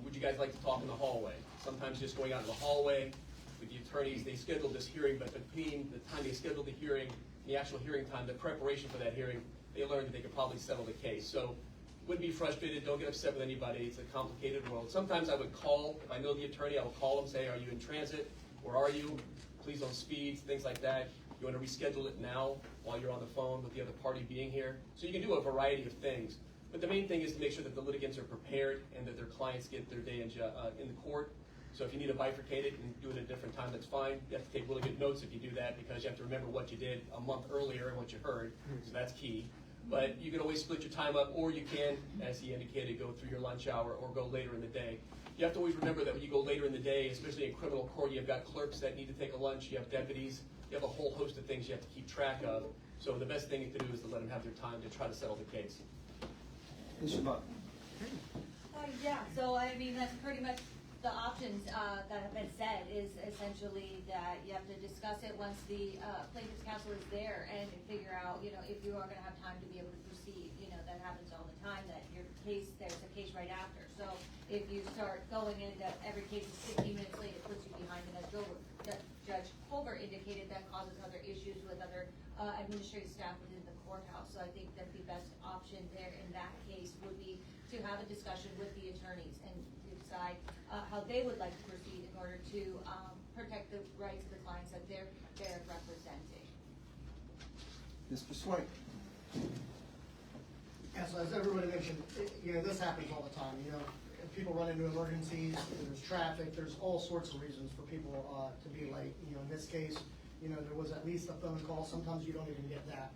Would you guys like to talk in the hallway? Sometimes just going out in the hallway with the attorneys, they schedule this hearing, but between the time they schedule the hearing, the actual hearing time, the preparation for that hearing, they learned that they could probably settle the case. So wouldn't be frustrated, don't get upset with anybody, it's a complicated world. Sometimes I would call, if I know the attorney, I will call them, say, are you in transit? Where are you? Please don't speed, things like that. You want to reschedule it now while you're on the phone with the other party being here. So you can do a variety of things. But the main thing is to make sure that the litigants are prepared and that their clients get their day in the court. So if you need to bifurcate it and do it at a different time, that's fine. You have to take really good notes if you do that because you have to remember what you did a month earlier and what you heard. So that's key. But you can always split your time up, or you can, as he indicated, go through your lunch hour or go later in the day. You have to always remember that when you go later in the day, especially in criminal court, you've got clerks that need to take a lunch, you have deputies, you have a whole host of things you have to keep track of. So the best thing to do is to let them have their time to try to settle the case. Ms. Shabbat. Yeah, so I mean, that's pretty much the options that have been said is essentially that you have to discuss it once the plaintiff's counsel is there and figure out, if you are gonna have time to be able to proceed. That happens all the time, that your case, there's a case right after. So if you start going in that every case is 15 minutes late, it puts you behind, and as Judge Holger indicated, that causes other issues with other administrative staff within the courthouse. So I think that the best option there in that case would be to have a discussion with the attorneys and decide how they would like to proceed in order to protect the rights of the clients that they're representing. Mr. Swank. As everybody mentioned, this happens all the time. People run into emergencies, there's traffic, there's all sorts of reasons for people to be late. In this case, there was at least a phone call. Sometimes you don't even get that.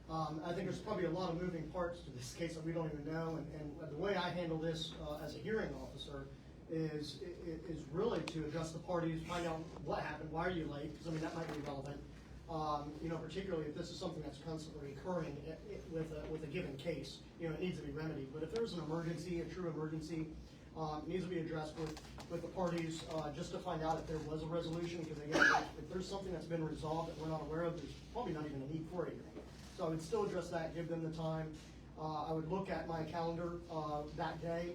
I think there's probably a lot of moving parts to this case that we don't even know. And the way I handle this as a hearing officer is really to address the parties, find out what happened, why are you late? Because that might be relevant. Particularly if this is something that's constantly occurring with a given case, it needs to be remedied. But if there's an emergency, a true emergency, it needs to be addressed with the parties just to find out if there was a resolution. Because again, if there's something that's been resolved that we're not aware of, there's probably not even a need for a hearing. So I would still address that, give them the time. I would look at my calendar that day,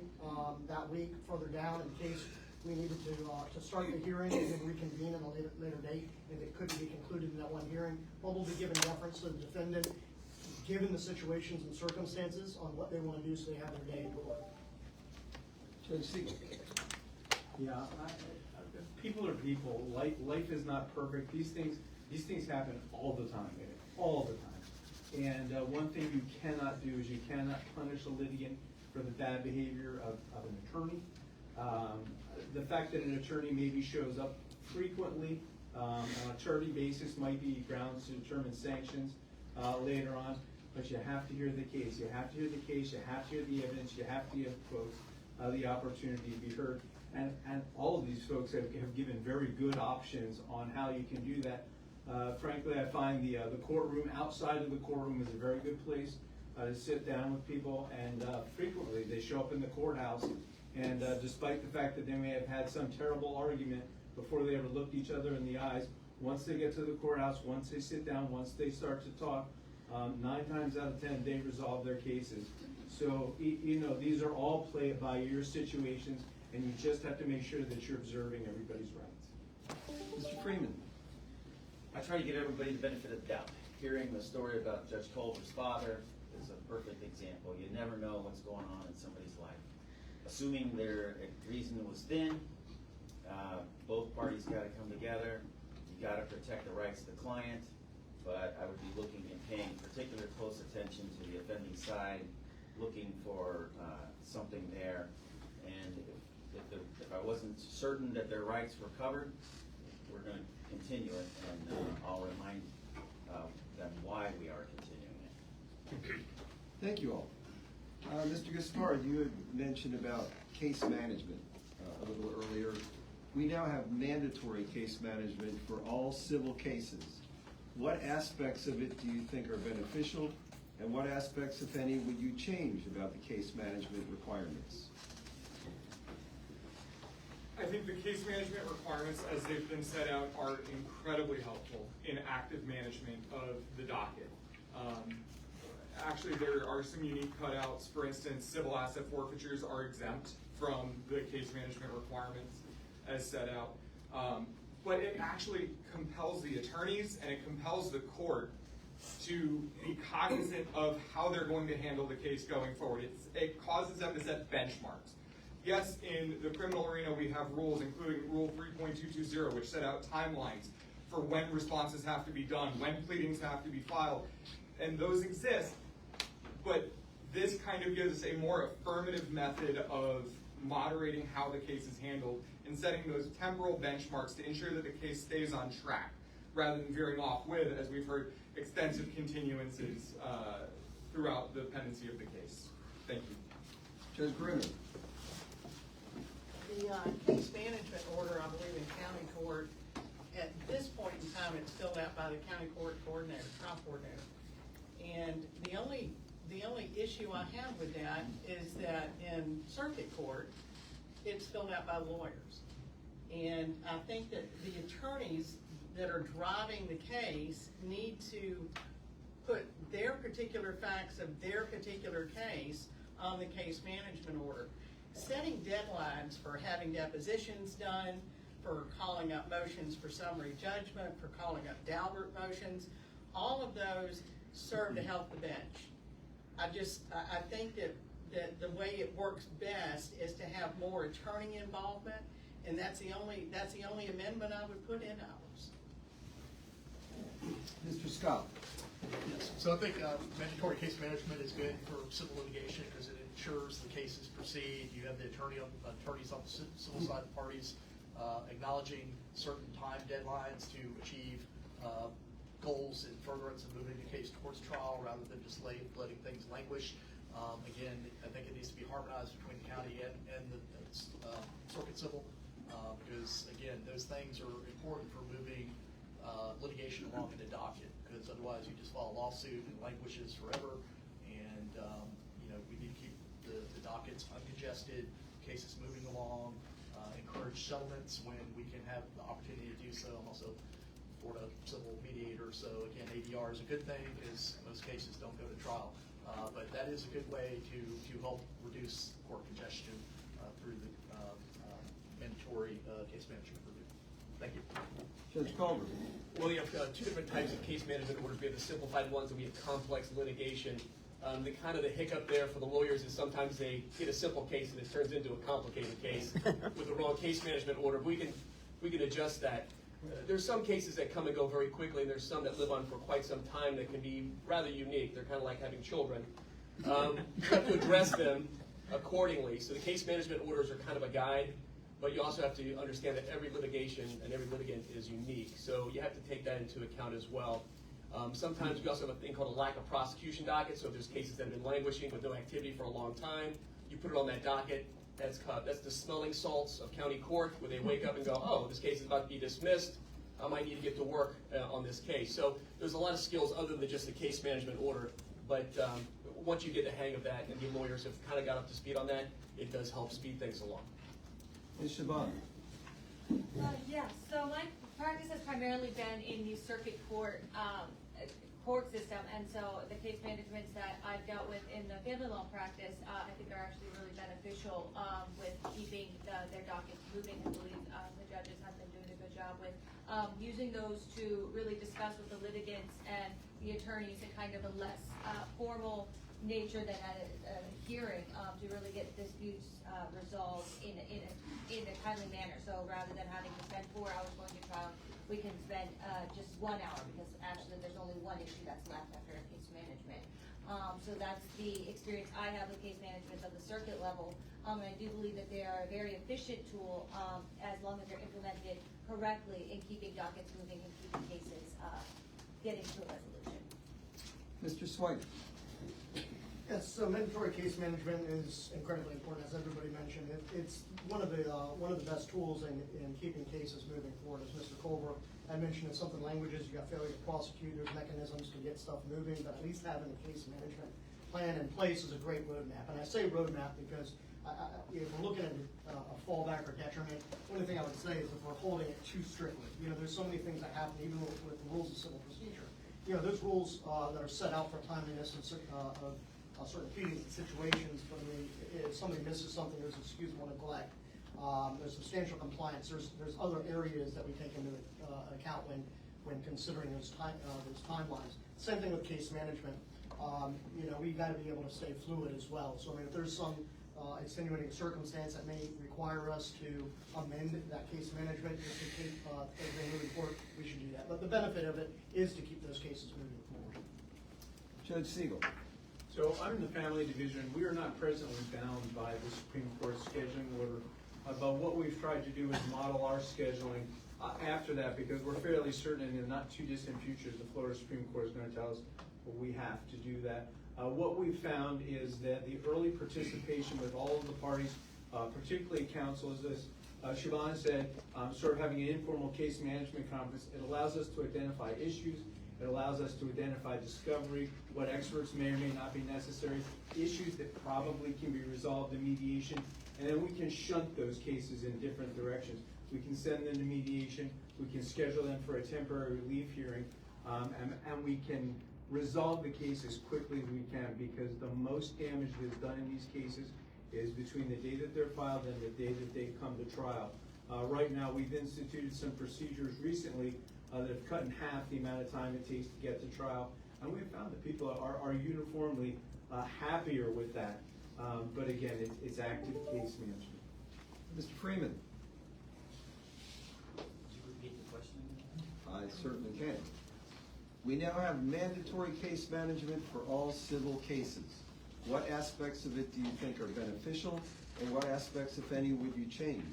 that week, further down in case we needed to start the hearing and then reconvene at a later date if it couldn't be concluded in that one hearing. Probably giving deference to the defendant, given the situations and circumstances on what they want to do so they have their day in court. Judge Siegel. Yeah, people are people. Life is not perfect. These things happen all the time, all the time. And one thing you cannot do is you cannot punish a litigant for the bad behavior of an attorney. The fact that an attorney maybe shows up frequently on a charity basis might be grounds to determine sanctions later on, but you have to hear the case. You have to hear the case. You have to hear the evidence. You have to give folks the opportunity to be heard. And all of these folks have given very good options on how you can do that. Frankly, I find the courtroom outside of the courtroom is a very good place. to sit down with people, and frequently they show up in the courthouse, and despite the fact that they may have had some terrible argument before they ever looked each other in the eyes, once they get to the courthouse, once they sit down, once they start to talk, 9 times out of 10 they resolve their cases. So you know, these are all play it by ear situations, and you just have to make sure that you're observing everybody's rights. Mr. Freeman. I try to give everybody the benefit of the doubt. Hearing the story about Judge Culver's father is a perfect example. You never know what's going on in somebody's life. Assuming their reason was thin, both parties got to come together. You got to protect the rights of the client, but I would be looking and paying particular close attention to the offending side, looking for something there. And if I wasn't certain that their rights were covered, we're going to continue it, and I'll remind them why we are continuing it. Thank you all. Mr. Gaspard, you had mentioned about case management a little earlier. We now have mandatory case management for all civil cases. What aspects of it do you think are beneficial, and what aspects, if any, would you change about the case management requirements? I think the case management requirements, as they've been set out, are incredibly helpful in active management of the docket. Actually, there are some unique cutouts. For instance, civil asset forfeitures are exempt from the case management requirements as set out. But it actually compels the attorneys and it compels the court to be cognizant of how they're going to handle the case going forward. It causes them to set benchmarks. Yes, in the criminal arena, we have rules, including Rule 3.220, which set out timelines for when responses have to be done, when pleadings have to be filed, and those exist. But this kind of gives us a more affirmative method of moderating how the case is handled and setting those temporal benchmarks to ensure that the case stays on track, rather than veering off with, as we've heard, extensive continuances throughout the pendency of the case. Thank you. Judge Brennan. The case management order, I believe in county court, at this point in time, it's filled out by the county court coordinator, trial coordinator. And the only issue I have with that is that in circuit court, it's filled out by lawyers. And I think that the attorneys that are driving the case need to put their particular facts of their particular case on the case management order. Setting deadlines for having depositions done, for calling up motions for summary judgment, for calling up Daubert motions, all of those serve to help the bench. I think that the way it works best is to have more attorney involvement, and that's the only amendment I would put in ours. Mr. Scott. Yes, so I think mandatory case management is good for civil litigation because it ensures the cases proceed. You have the attorneys on the civil side parties acknowledging certain time deadlines to achieve goals in furtherance of moving the case towards trial rather than just letting things languish. Again, I think it needs to be harmonized between the county and the circuit civil because, again, those things are important for moving litigation along in the docket because otherwise you just file a lawsuit and languishes forever. And, we need to keep the dockets uncongested, cases moving along, encourage settlements when we can have the opportunity to do so. I'm also Florida civil mediator, so again, ADR is a good thing because most cases don't go to trial. But that is a good way to help reduce court congestion through the mandatory case management review. Thank you. Judge Culver. Well, you have 2 different types of case management orders. We have the simplified ones and we have complex litigation. The hiccup there for the lawyers is sometimes they get a simple case and it turns into a complicated case with the wrong case management order. We can adjust that. There's some cases that come and go very quickly, and there's some that live on for quite some time that can be rather unique. They're kind of like having children. You have to address them accordingly. So the case management orders are kind of a guide, but you also have to understand that every litigation and every litigant is unique. So you have to take that into account as well. Sometimes we also have a thing called a lack of prosecution docket. So if there's cases that have been languishing with no activity for a long time, you put it on that docket. That's the smelling salts of county court where they wake up and go, oh, this case is about to be dismissed. I might need to get to work on this case. So there's a lot of skills other than just the case management order. But once you get the hang of that and the lawyers have kind of got up to speed on that, it does help speed things along. Ms. Siobhan? Yeah, so my practice has primarily been in the circuit court system, and so the case managements that I've dealt with in the family law practice, I think are actually really beneficial with keeping their dockets moving. I believe the judges have been doing a good job with using those to really discuss with the litigants and the attorneys in kind of a less formal nature than at a hearing to really get disputes resolved in a timely manner. So rather than having to spend 4 hours going to trial, we can spend just 1 hour, because actually there's only one issue that's left after case management. So that's the experience I have with case management of the circuit level. And I do believe that they are a very efficient tool as long as they're implemented correctly in keeping dockets moving and keeping cases getting to a resolution. Mr. Swipe? Yes, so mandatory case management is incredibly important, as everybody mentioned. It's one of the best tools in keeping cases moving forward. As Mr. Culver had mentioned, in some of the languages, you got failure to prosecute, there's mechanisms to get stuff moving, but at least having a case management plan in place is a great roadmap. And I say roadmap because if we're looking at a fallback or detriment, the only thing I would say is if we're holding it too strictly. There's so many things that happen, even with the rules of civil procedure. There's rules that are set out for timeliness and of certain pleadings and situations, but if somebody misses something, there's excusable neglect. There's substantial compliance. There's other areas that we take into account when considering those timelines. Same thing with case management. We've got to be able to stay fluid as well. So if there's some extenuating circumstance that may require us to amend that case management just to keep everything moving forward, we should do that. But the benefit of it is to keep those cases moving forward. Judge Siegel? So I'm in the family division. We are not presently bound by the Supreme Court scheduling order. But what we've tried to do is model our scheduling after that, because we're fairly certain in the not too distant future the Florida Supreme Court is going to tell us we have to do that. What we've found is that the early participation with all of the parties, particularly counsel, as Siobhan said, sort of having an informal case management conference, it allows us to identify issues. It allows us to identify discovery, what experts may or may not be necessary, issues that probably can be resolved in mediation, and then we can shunt those cases in different directions. We can send them to mediation, we can schedule them for a temporary relief hearing, and we can resolve the case as quickly as we can, because the most damage that's done in these cases is between the day that they're filed and the day that they come to trial. Right now, we've instituted some procedures recently that have cut in half the amount of time it takes to get to trial. And we've found that people are uniformly happier with that. But again, it's active case management. Mr. Freeman? Could you repeat the question? I certainly can. We now have mandatory case management for all civil cases. What aspects of it do you think are beneficial, and what aspects, if any, would you change?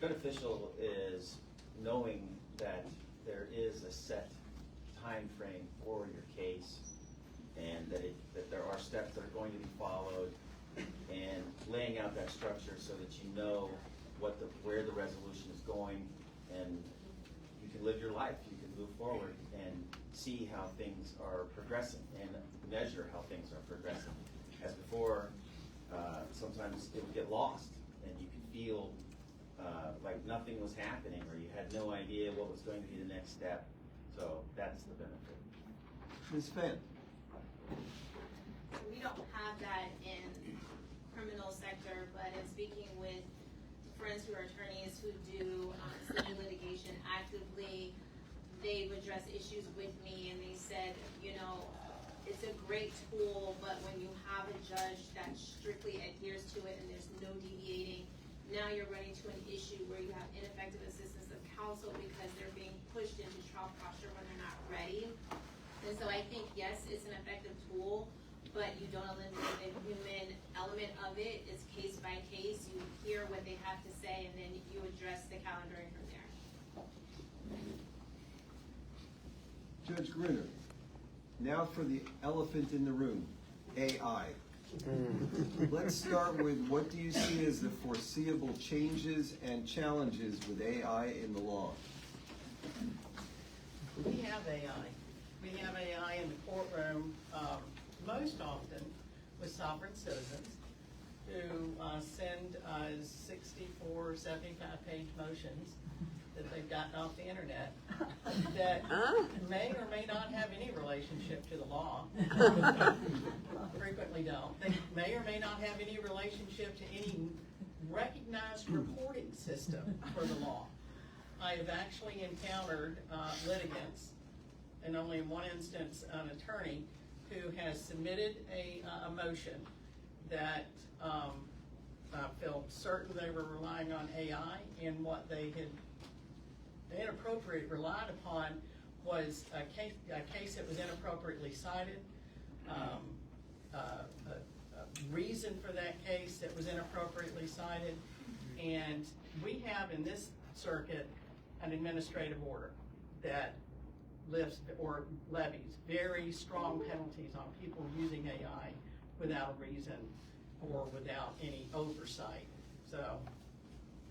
Beneficial is knowing that there is a set time frame for your case, and that there are steps that are going to be followed, and laying out that structure so that you know where the resolution is going, and you can live your life. You can move forward and see how things are progressing and measure how things are progressing. As before, sometimes it would get lost, and you could feel like nothing was happening, or you had no idea what was going to be the next step. So that's the benefit. Ms. Fenn? We don't have that in criminal sector, but in speaking with friends who are attorneys who do civil litigation actively, they've addressed issues with me, and they said, it's a great tool, but when you have a judge that strictly adheres to it and there's no deviating, now you're running to an issue where you have ineffective assistance of counsel because they're being pushed into trial posture when they're not ready. And so I think, yes, it's an effective tool, but you don't eliminate the human element of it. It's case by case. You hear what they have to say, and then you address the calendaring from there. Judge Gruner, now for the elephant in the room, AI. Let's start with, what do you see as the foreseeable changes and challenges with AI in the law? We have AI. we have AI in the courtroom, most often with sovereign citizens who send us 64, 75-page motions that they've gotten off the internet that may or may not have any relationship to the law. Frequently don't. They may or may not have any relationship to any recognized reporting system for the law. I have actually encountered litigants, and only in one instance an attorney, who has submitted a motion that felt certain they were relying on AI, and what they had inappropriate relied upon was a case that was inappropriately cited, a reason for that case that was inappropriately cited, and we have in this circuit an administrative order that levies very strong penalties on people using AI without reason or without any oversight. So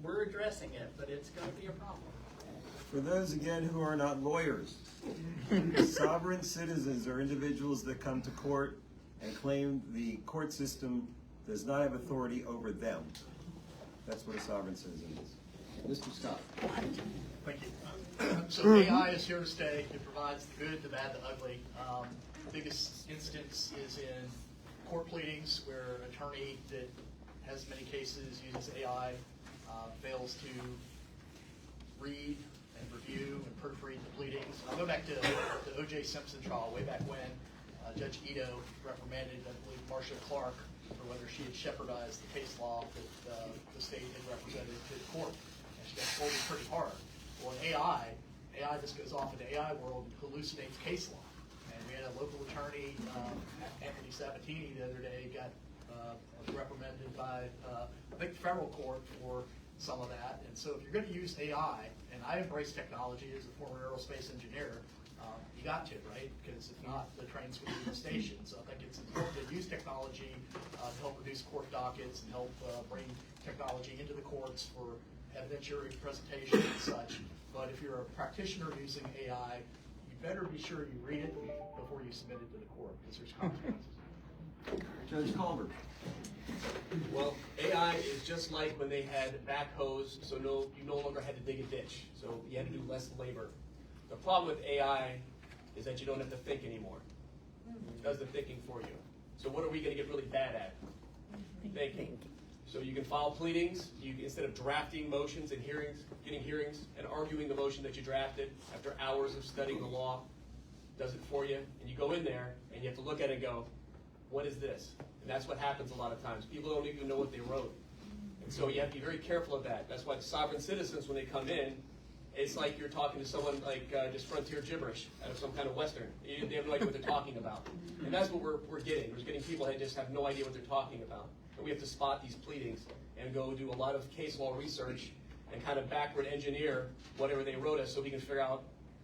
we're addressing it, but it's going to be a problem. For those, again, who are not lawyers, sovereign citizens are individuals that come to court and claim the court system does not have authority over them. That's what a sovereign citizen is. Mr. Scott. Thank you. So AI is here to stay. It provides the good, the bad, the ugly. The biggest instance is in court pleadings where an attorney that has many cases uses AI, fails to read and review and proofread the pleadings. I'll go back to the O.J. Simpson trial way back when Judge Ito reprimanded, I believe, Marcia Clark for whether she had shepherdized the case law that the state had represented to the court. And she got scolded pretty hard. Well, in AI, this goes off in the AI world and hallucinates case law. And we had a local attorney, Anthony Sabatini, the other day got reprimanded by, I think, the federal court for some of that. And so if you're going to use AI, and I embrace technology as a former aerospace engineer, you got to, right? Because if not, the trains would leave the station. So I think it's important to use technology to help reduce court dockets and help bring technology into the courts for evidentiary presentation and such. But if you're a practitioner using AI, you better be sure you read it before you submit it to the court, because there's consequences. Judge Colbert. Well, AI is just like when they had backhoes, so you no longer had to dig a ditch, so you had to do less labor. The problem with AI is that you don't have to think anymore. It does the thinking for you. So what are we going to get really bad at? Thinking. So you can file pleadings, instead of drafting motions and getting hearings and arguing the motion that you drafted after hours of studying the law, does it for you, and you go in there and you have to look at it and go, what is this? And that's what happens a lot of times. People don't even know what they wrote. And so you have to be very careful of that. That's why sovereign citizens, when they come in, it's like you're talking to someone like just frontier gibberish out of some kind of Western. They have no idea what they're talking about. And that's what we're getting. We're getting people that just have no idea what they're talking about. And we have to spot these pleadings and go do a lot of case law research and kind of backward engineer whatever they wrote us so we can figure out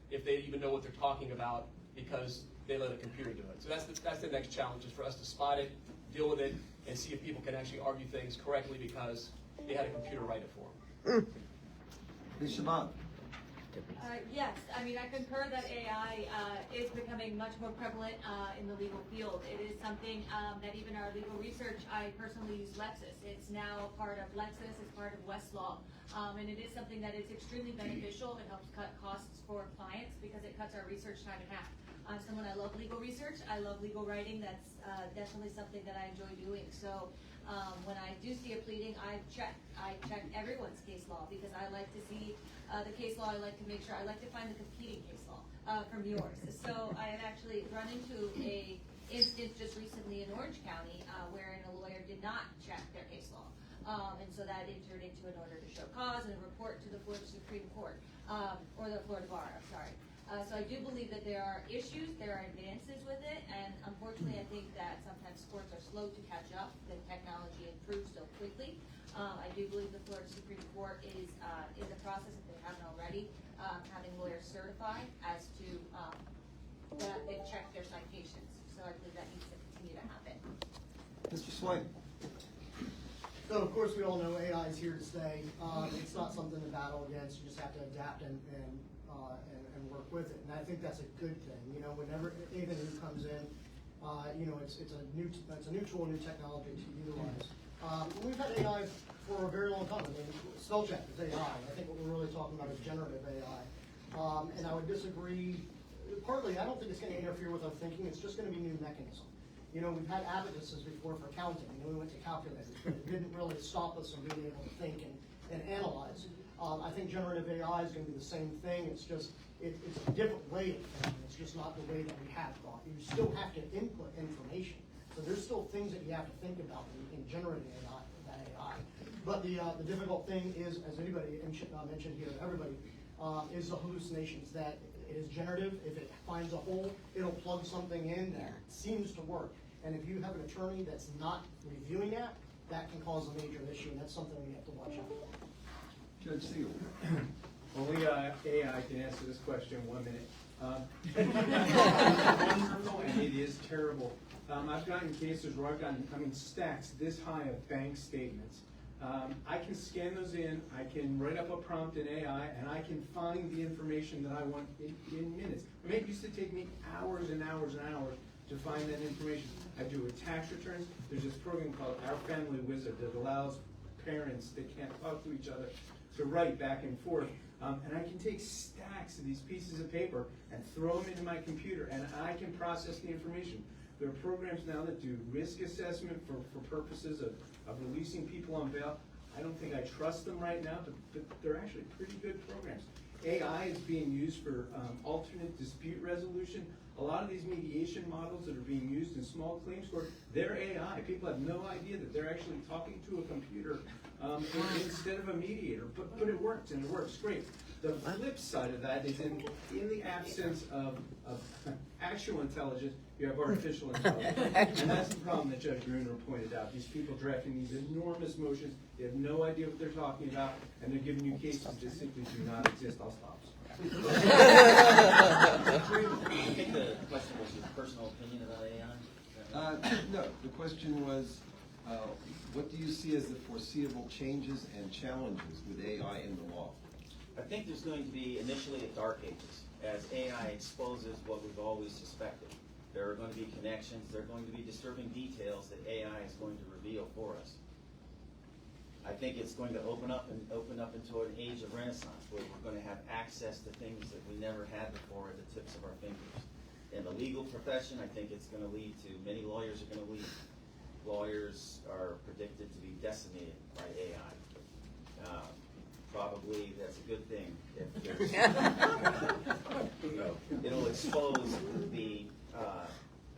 if they even know what they're talking about because they let a computer do it. So that's the next challenge, is for us to spot it, deal with it, and see if people can actually argue things correctly because they had a computer write it for them. Ms. Shaban. Yes, I mean, I concur that AI is becoming much more prevalent in the legal field. It is something that even our legal research, I personally use Lexis. It's now part of Lexis, it's part of Westlaw, and it is something that is extremely beneficial. It helps cut costs for clients because it cuts our research time in half. I'm someone, I love legal research, I love legal writing. That's definitely something that I enjoy doing. So when I do see a pleading, I check everyone's case law because I like to see the case law. I like to make sure, I like to find the competing case law from yours. So I have actually run into a instance just recently in Orange County wherein a lawyer did not check their case law. And so that entered into an order to show cause and a report to the Florida Supreme Court, or the Florida Bar, I'm sorry. So I do believe that there are issues, there are advances with it, and unfortunately I think that sometimes courts are slow to catch up. The technology improves so quickly. I do believe the Florida Supreme Court is in the process, if they haven't already, having lawyers certified as to that they've checked their citations. So I believe that needs to continue to happen. Mr. Swain. So of course, we all know AI is here to stay. It's not something to battle against. You just have to adapt and work with it. And I think that's a good thing. You know, whenever anything new comes in, you know, it's a new tool, new technology to utilize. We've had AI for a very long time. I mean, spell check is AI. I think what we're really talking about is generative AI. And I would disagree. Partly, I don't think it's going to interfere with our thinking. It's just going to be a new mechanism. You know, we've had abacuses before for counting. You know, we went to calculators, but it didn't really stop us from being able to think and analyze. I think generative AI is going to be the same thing. It's just, it's a different way of thinking. It's just not the way that we have thought. You still have to input information. So there's still things that you have to think about in generating AI. But the difficult thing is, as anybody mentioned here, everybody, is the hallucinations that it is generative. If it finds a hole, it'll plug something in that seems to work. And if you have an attorney that's not reviewing that can cause a major issue, and that's something we have to watch out for. Judge Siegel. Only AI can answer this question in 1 minute. Wonderful, and it is terrible. I've gotten cases where I've gotten, stacks this high of bank statements. I can scan those in, I can write up a prompt in AI, and I can find the information that I want in minutes. I mean, it used to take me hours and hours and hours to find that information. I do with tax returns. There's this program called Our Family Wizard that allows parents that can't talk to each other to write back and forth. And I can take stacks of these pieces of paper and throw them into my computer, and I can process the information. There are programs now that do risk assessment for purposes of releasing people on bail. I don't think I trust them right now, but they're actually pretty good programs. AI is being used for alternate dispute resolution. A lot of these mediation models that are being used in small claims court, they're AI. People have no idea that they're actually talking to a computer instead of a mediator, but it works, and it works great. The flip side of that is in the absence of actual intelligence, you have artificial intelligence. And that's the problem that Judge Gruner pointed out. These people drafting these enormous motions, they have no idea what they're talking about, and they're giving you cases that simply do not exist. I'll stop. I think the question was your personal opinion about AI? No, the question was, what do you see as the foreseeable changes and challenges with AI in the law? I think there's going to be initially a dark ages as AI exposes what we've always suspected. There are going to be connections, there are going to be disturbing details that AI is going to reveal for us. I think it's going to open up into an age of renaissance where we're going to have access to things that we never had before at the tips of our fingers. In the legal profession, I think it's going to lead to, many lawyers are going to leave. Lawyers are predicted to be decimated by AI. Probably that's a good thing. If there's, it'll expose the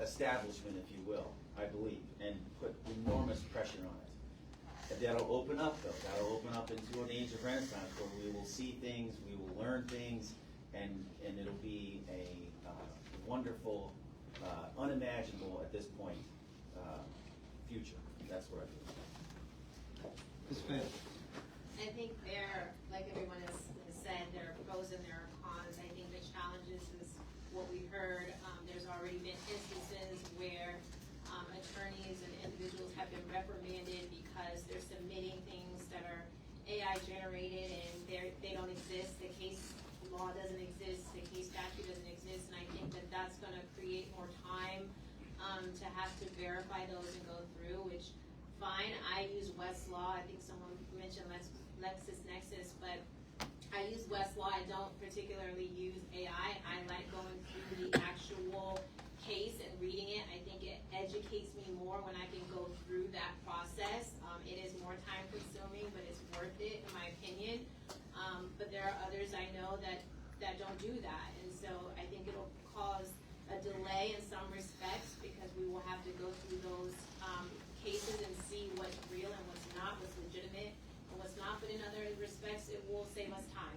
establishment, if you will, I believe, and put enormous pressure on it. And that'll open up, though. That'll open up into an age of renaissance where we will see things, we will learn things, and it'll be a wonderful, unimaginable at this point future. That's what I feel. Ms. Finn. I think like everyone has said, there are pros and there are cons. I think the challenges is what we heard. There's already been instances where attorneys and individuals have been reprimanded because they're submitting things that are AI generated and they don't exist. The case law doesn't exist. The case statute doesn't exist. And I think that that's going to create more time to have to verify those and go through, which fine. I use Westlaw. I think someone mentioned LexisNexis, but I use Westlaw. I don't particularly use AI. I like going through the actual case and reading it. I think it educates me more when I can go through that process. It is more time consuming, but it's worth it in my opinion. But there are others I know that don't do that. And so I think it'll cause a delay in some respects because we will have to go through those cases and see what's real and what's not, what's legitimate and what's not. But in other respects, it will save us time.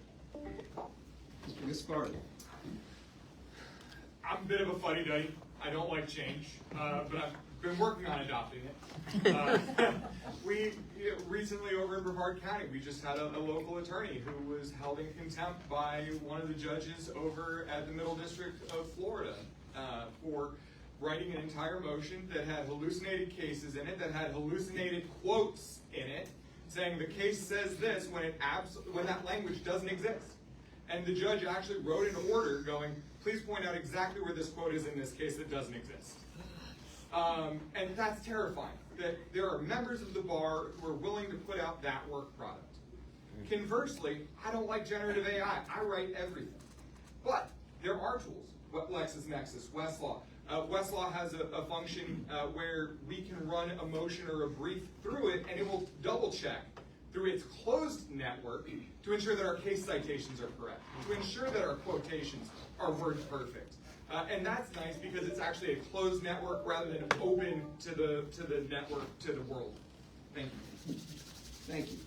Mr. Gaspardi. I'm a bit of a fuddy-duddy. I don't like change, but I've been working on adopting it. We recently over in Brevard County, we just had a local attorney who was held in contempt by one of the judges over at the Middle District of Florida for writing an entire motion that had hallucinated cases in it, that had hallucinated quotes in it, saying the case says this when that language doesn't exist. And the judge actually wrote an order going, please point out exactly where this quote is in this case that doesn't exist. And that's terrifying, that there are members of the bar who are willing to put out that work product. Conversely, I don't like generative AI. I write everything. But there are tools, LexisNexis, Westlaw. Westlaw has a function where we can run a motion or a brief through it, and it will double check through its closed network to ensure that our case citations are correct, to ensure that our quotations are word perfect. And that's nice because it's actually a closed network rather than open to the network, to the world. Thank you. Thank you.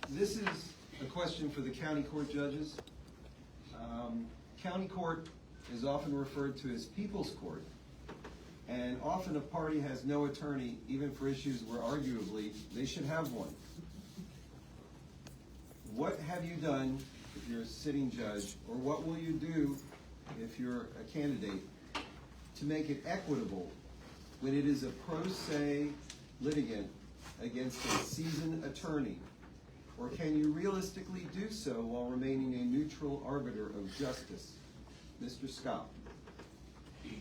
This is a question for the county court judges. County court is often referred to as people's court, and often a party has no attorney, even for issues where arguably they should have one. What have you done if you're a sitting judge, or what will you do if you're a candidate to make it equitable when it is a pro se litigant against a seasoned attorney? Or can you realistically do so while remaining a neutral arbiter of justice? Mr. Scott. Yes.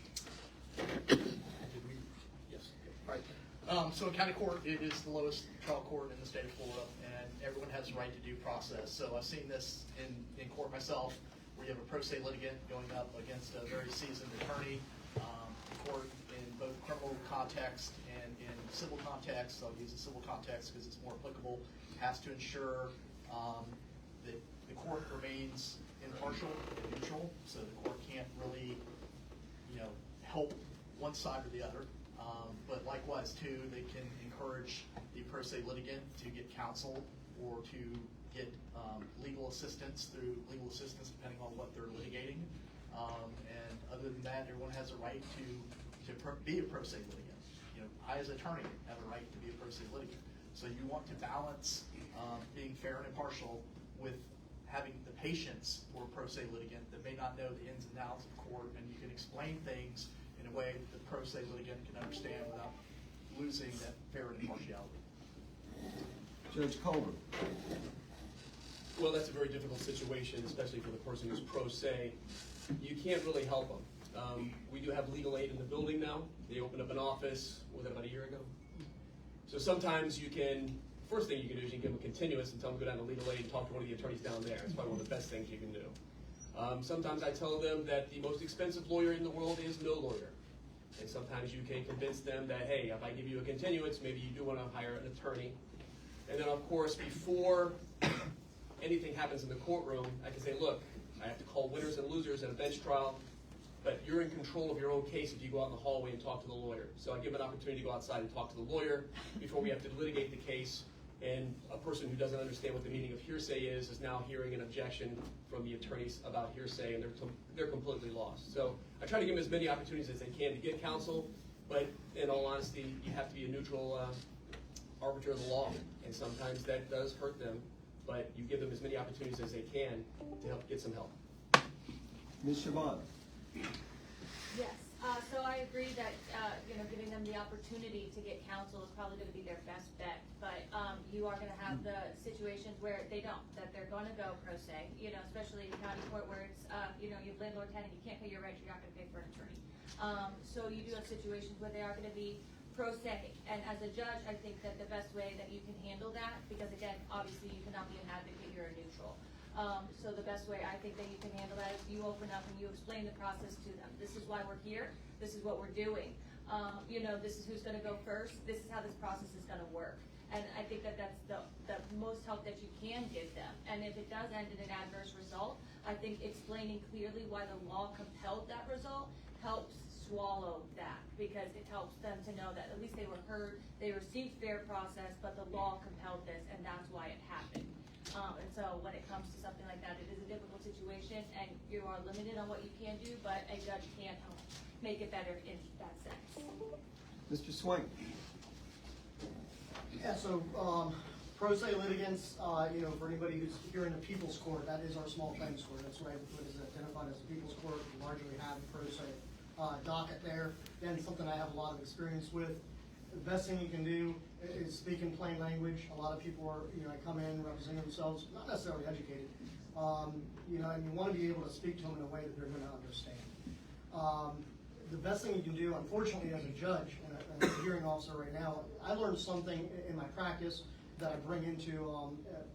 All right. So in county court, it is the lowest trial court in the state of Florida, and everyone has the right to due process. So I've seen this in court myself, where you have a pro se litigant going up against a very seasoned attorney. The court, in both criminal context and in civil context, I'll use the civil context because it's more applicable, has to ensure that the court remains impartial and neutral, so the court can't really, help one side or the other. But likewise, too, they can encourage the pro se litigant to get counsel or to get legal assistance depending on what they're litigating. And other than that, everyone has a right to be a pro se litigant. I, as an attorney, have a right to be a pro se litigant. So you want to balance being fair and impartial with having the patience for a pro se litigant that may not know the ins and outs of court, and you can explain things in a way that the pro se litigant can understand without losing that fair and impartiality. Judge Culver. Well, that's a very difficult situation, especially for the person who's pro se. You can't really help them. We do have legal aid in the building now. They opened up an office, about a year ago? So sometimes first thing you can do is you can give them a continuous and tell them to go down to legal aid and talk to one of the attorneys down there. It's probably one of the best things you can do. Sometimes I tell them that the most expensive lawyer in the world is no lawyer. And sometimes you can convince them that, hey, if I give you a continuance, maybe you do want to hire an attorney. And then, of course, before anything happens in the courtroom, I can say, look, I have to call winners and losers in a bench trial, but you're in control of your own case if you go out in the hallway and talk to the lawyer. So I give an opportunity to go outside and talk to the lawyer before we have to litigate the case. And a person who doesn't understand what the meaning of hearsay is now hearing an objection from the attorneys about hearsay, and they're completely lost. So I try to give them as many opportunities as they can to get counsel, but in all honesty, you have to be a neutral arbiter of the law, and sometimes that does hurt them, but you give them as many opportunities as they can to help get some help. Ms. Siobhan. Yes, so I agree that, giving them the opportunity to get counsel is probably gonna be their best bet, but, you are gonna have the situations where they don't, that they're gonna go pro se, especially in county court where it's, you have landlord tenant, you can't pay your rent, you're not gonna pay for an attorney. So you do have situations where they are gonna be pro se, and as a judge, I think that the best way that you can handle that, because again, obviously you cannot be an advocate, you're a neutral. So the best way I think that you can handle that is you open up and you explain the process to them. This is why we're here. This is what we're doing. This is who's going to go first. This is how this process is going to work. And I think that that's the most help that you can give them. And if it does end in an adverse result, I think explaining clearly why the law compelled that result helps swallow that, because it helps them to know that at least they were heard, they received fair process, but the law compelled this, and that's why it happened. And so when it comes to something like that, it is a difficult situation, and you are limited on what you can do, but a judge can help make it better in that sense. Mr. Swank. Yeah, so, pro se litigants, for anybody who's here in the People's Court, that is our small claims court. That's right, what is identified as the People's Court. We largely have pro se docket there. Again, something I have a lot of experience with. The best thing you can do is speak in plain language. A lot of people are, come in representing themselves, not necessarily educated, and you want to be able to speak to them in a way that they're going to understand. The best thing you can do, unfortunately, as a judge and a hearing officer right now, I learned something in my practice that I bring into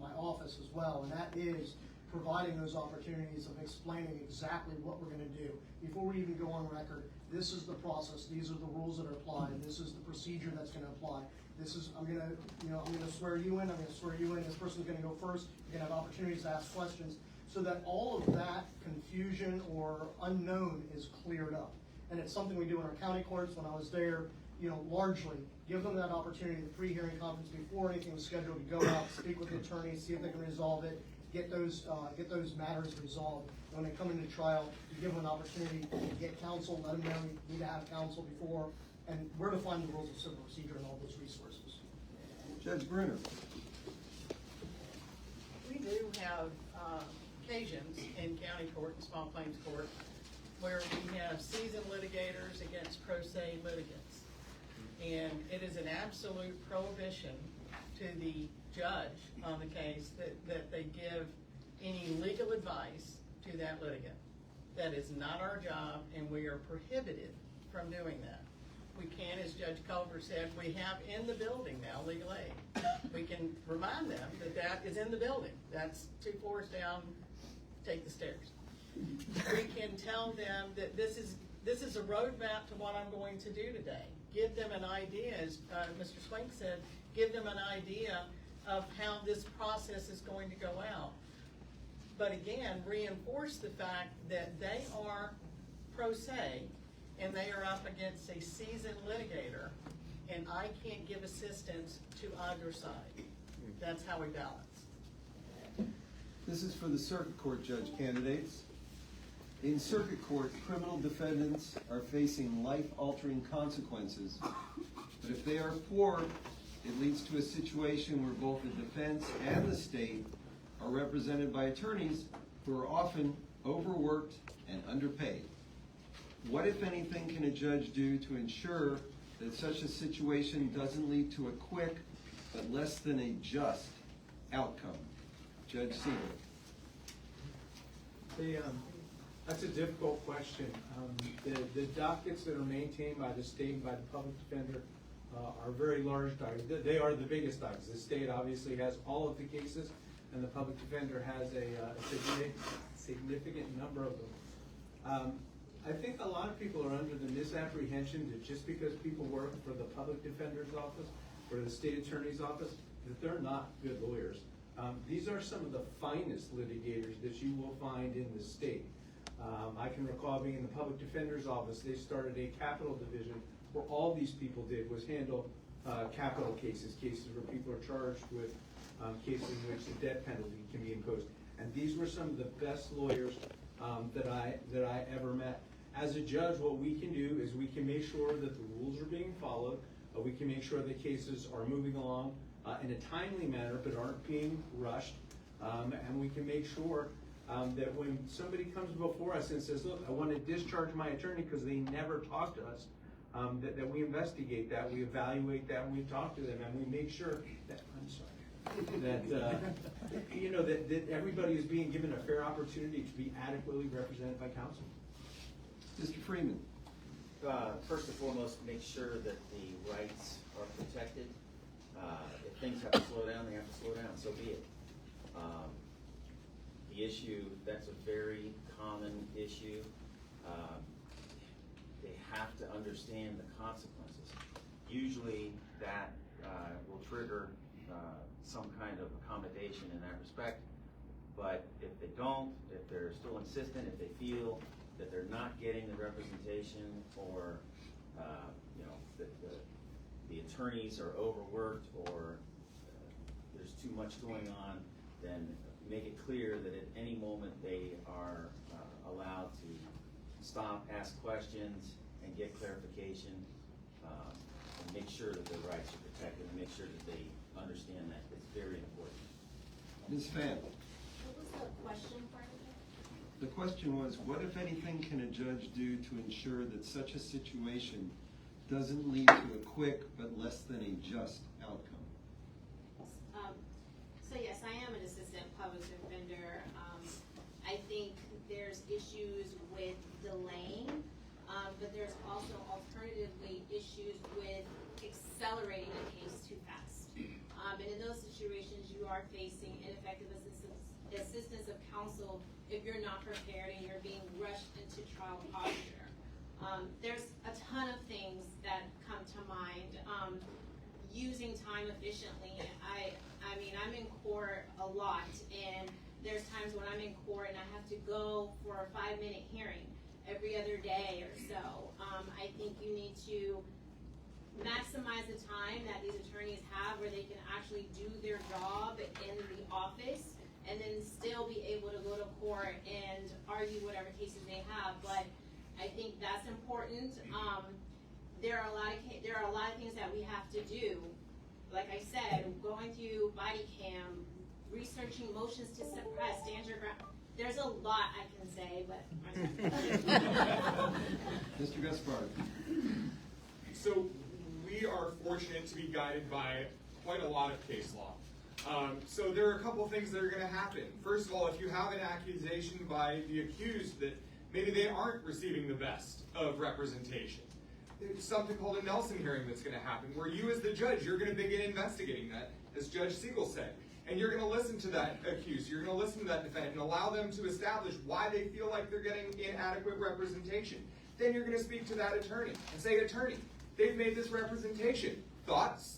my office as well, and that is providing those opportunities of explaining exactly what we're going to do. Before we even go on record, this is the process, these are the rules that are applied, this is the procedure that's going to apply. This is, I'm going to swear you in, this person's going to go first, you're going to have opportunities to ask questions, so that all of that confusion or unknown is cleared up. And it's something we do in our county courts. When I was there, largely give them that opportunity, the pre-hearing conference before anything was scheduled, to go out, speak with the attorneys, see if they can resolve it, get those matters resolved. And when they come into trial, you give them an opportunity to get counsel, let them know you need to have counsel before, and where to find the rules of civil procedure and all those resources. Judge Bruner. We do have occasions in county court and small claims court where we have seasoned litigators against pro se litigants. And it is an absolute prohibition to the judge on the case that they give any legal advice to that litigant. That is not our job, and we are prohibited from doing that. We can, as Judge Culver said, we have in the building now legal aid. We can remind them that that is in the building. That's 2 floors down, take the stairs. We can tell them that this is a roadmap to what I'm going to do today. Give them an idea, as Mr. Swink said, give them an idea of how this process is going to go out. But again, reinforce the fact that they are pro se and they are up against a seasoned litigator, and I can't give assistance to either side. That's how we balance. This is for the circuit court judge candidates. In circuit court, criminal defendants are facing life-altering consequences, but if they are poor, it leads to a situation where both the defense and the state are represented by attorneys who are often overworked and underpaid. What, if anything, can a judge do to ensure that such a situation doesn't lead to a quick but less than a just outcome? Judge Siegel. That's a difficult question. The dockets that are maintained by the state and by the public defender are very large dockets. They are the biggest dockets. The state obviously has all of the cases, and the public defender has a significant number of them. I think a lot of people are under the misapprehension that just because people work for the public defender's office or the state attorney's office, that they're not good lawyers. These are some of the finest litigators that you will find in the state. I can recall being in the public defender's office. They started a capital division where all these people did was handle capital cases where people are charged with cases in which the death penalty can be imposed. And these were some of the best lawyers that I ever met. As a judge, what we can do is we can make sure that the rules are being followed. We can make sure that cases are moving along in a timely manner but aren't being rushed. And we can make sure that when somebody comes before us and says, look, I want to discharge my attorney because they never talked to us, that we investigate that, we evaluate that, and we talk to them, and we make sure that, that everybody is being given a fair opportunity to be adequately represented by counsel. Mr. Freeman. First and foremost, make sure that the rights are protected. If things have to slow down, they have to slow down, so be it. The issue, that's a very common issue. They have to understand the consequences. Usually that will trigger some kind of accommodation in that respect. But if they don't, if they're still insistent, if they feel that they're not getting the representation, or that the attorneys are overworked, or there's too much going on, then make it clear that at any moment they are allowed to stop, ask questions, and get clarification, and make sure that their rights are protected, and make sure that they understand that. It's very important. Ms. Phan. What was the question part of it? The question was, what if anything can a judge do to ensure that such a situation doesn't lead to a quick but less than a just outcome? So yes, I am an assistant public defender. I think there's issues with delaying, but there's also alternatively issues with accelerating a case too fast. And in those situations, you are facing ineffective assistance of counsel if you're not prepared and you're being rushed into trial posture. There's a ton of things that come to mind. Using time efficiently. I mean, I'm in court a lot, and there's times when I'm in court and I have to go for a 5-minute hearing every other day or so. I think you need to maximize the time that these attorneys have where they can actually do their job in the office and then still be able to go to court and argue whatever cases they have. But I think that's important. There are a lot of things that we have to do. Like I said, going through body cam, researching motions to suppress, stand your ground. There's a lot I can say, but Mr. Gaspard. So we are fortunate to be guided by quite a lot of case law. So there are a couple of things that are going to happen. First of all, if you have an accusation by the accused that maybe they aren't receiving the best of representation, there's something called a Nelson hearing that's going to happen, where you as the judge, you're going to begin investigating that, as Judge Siegel said. And you're going to listen to that accused, you're going to listen to that defendant and allow them to establish why they feel like they're getting inadequate representation. Then you're going to speak to that attorney and say, attorney, they've made this representation. Thoughts?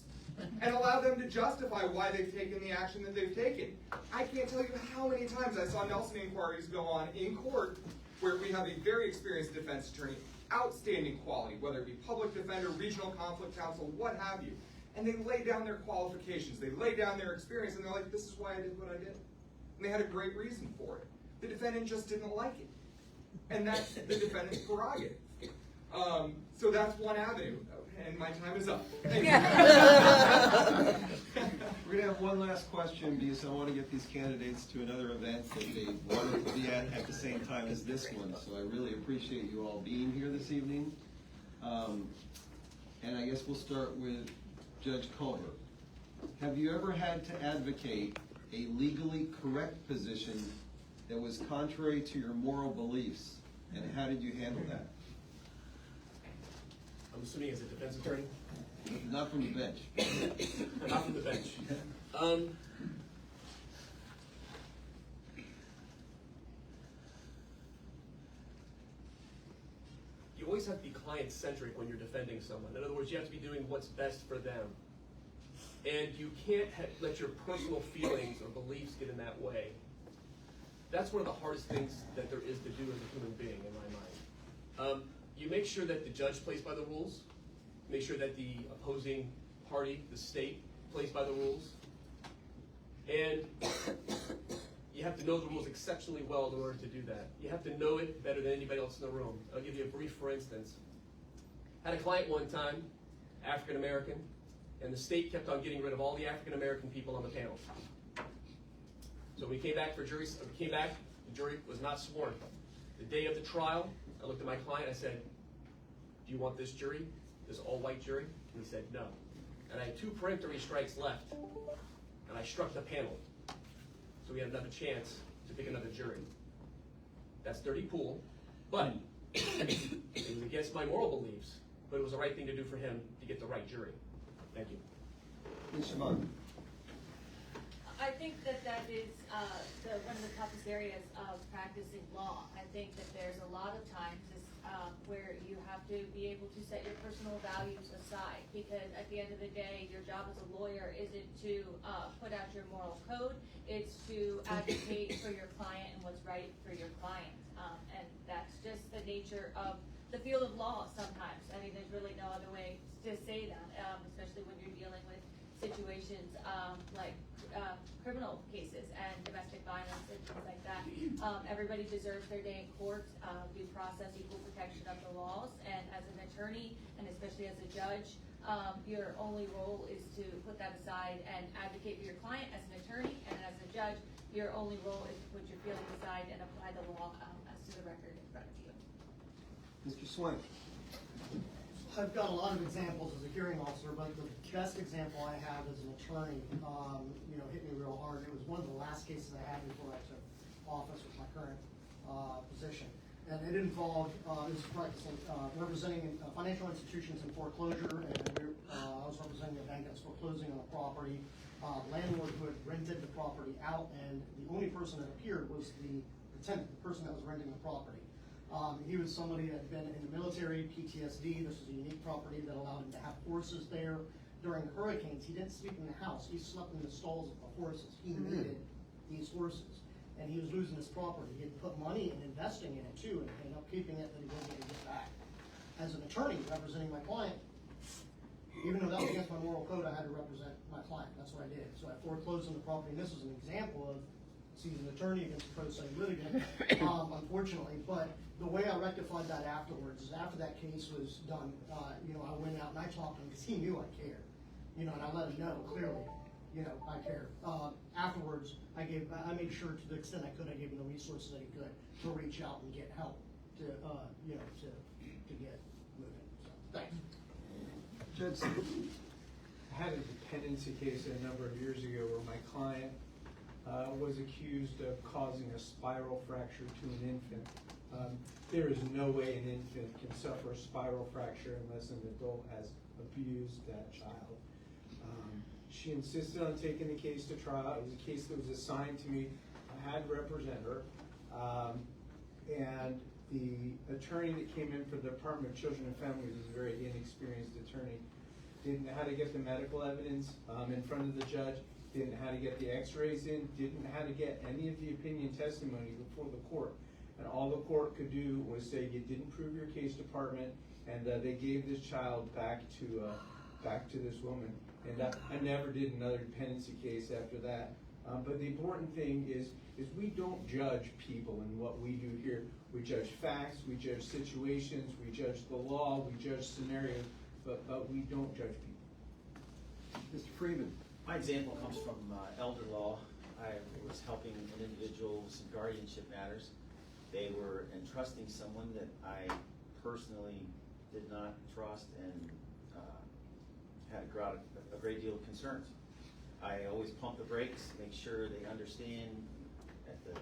And allow them to justify why they've taken the action that they've taken. I can't tell you how many times I saw Nelson inquiries go on in court where we have a very experienced defense attorney, outstanding quality, whether it be public defender, regional conflict counsel, what have you. And they lay down their qualifications, they lay down their experience, and they're like, this is why I did what I did. And they had a great reason for it. The defendant just didn't like it. And that's the defendant's prerogative. So that's one avenue. And my time is up. Thank you. We're going to have one last question because I want to get these candidates to another event that they wanted to be at the same time as this one. So I really appreciate you all being here this evening. And I guess we'll start with Judge Culver. Have you ever had to advocate a legally correct position that was contrary to your moral beliefs? And how did you handle that? I'm assuming as a defense attorney? Not from the bench. Not from the bench. You always have to be client-centric when you're defending someone. In other words, you have to be doing what's best for them. And you can't let your personal feelings or beliefs get in that way. That's one of the hardest things that there is to do as a human being, in my mind. You make sure that the judge plays by the rules. Make sure that the opposing party, the state, plays by the rules. And you have to know the rules exceptionally well in order to do that. You have to know it better than anybody else in the room. I'll give you a brief for instance. I had a client one time, African American, and the state kept on getting rid of all the African American people on the panel. So we came back for jury, the jury was not sworn. The day of the trial, I looked at my client, I said, do you want this jury, this all-white jury? And he said, no. And I had 2 peremptory strikes left, and I struck the panel. So we had another chance to pick another jury. That's dirty pool, but it was against my moral beliefs, but it was the right thing to do for him to get the right jury. Thank you. Ms. Siobhan. I think that is one of the toughest areas of practicing law. I think that there's a lot of times where you have to be able to set your personal values aside, because at the end of the day, your job as a lawyer isn't to put out your moral code, it's to advocate for your client and what's right for your client. And that's just the nature of the field of law sometimes. I mean, there's really no other way to say that, especially when you're dealing with situations like criminal cases and domestic violence and things like that. Everybody deserves their day in court, due process, equal protection of the laws, and as an attorney, and especially as a judge, your only role is to put that aside and advocate for your client as an attorney, and as a judge, Your only role is to put your feelings aside and apply the law as to the record in front of you. Mr. Swank. I've got a lot of examples as a hearing officer, but the best example I have as an attorney, hit me real hard. It was one of the last cases I had before I took office with my current position. And it involved, it was practicing, representing financial institutions in foreclosure, and I was representing a bank that's foreclosing on a property. Landlord who had rented the property out, and the only person that appeared was the tenant, the person that was renting the property. He was somebody that had been in the military, PTSD. This was a unique property that allowed him to have horses there. During the hurricanes, he didn't sleep in the house. He slept in the stalls of the horses. He needed these horses, and he was losing his property. He had put money in investing in it too, and ended up keeping it that he wasn't going to get back. As an attorney representing my client, even though that was against my moral code, I had to represent my client. That's what I did. So I foreclosed on the property, and this is an example of seasoned attorney against a pro se litigant, unfortunately. But the way I rectified that afterwards is after that case was done, I went out and I talked to him because he knew I cared, and I let him know clearly, I care. Afterwards, I made sure to the extent I could, I gave him the resources that he could to reach out and get help to get moving. So, thanks. Judge, I had a dependency case a number of years ago where my client was accused of causing a spiral fracture to an infant. There is no way an infant can suffer a spiral fracture unless an adult has abused that child. She insisted on taking the case to trial. It was a case that was assigned to me. I had to represent her. And the attorney that came in for the Department of Children and Families was a very inexperienced attorney. Didn't know how to get the medical evidence in front of the judge, didn't know how to get the x-rays in, didn't know how to get any of the opinion testimony before the court. And all the court could do was say, you didn't prove your case, department, and they gave this child back to this woman. And I never did another dependency case after that. But the important thing is we don't judge people in what we do here. We judge facts, we judge situations, we judge the law, we judge scenarios, but we don't judge people. Mr. Freeman. My example comes from elder law. I was helping an individual with some guardianship matters. They were entrusting someone that I personally did not trust and had a great deal of concerns. I always pump the brakes, make sure they understand at the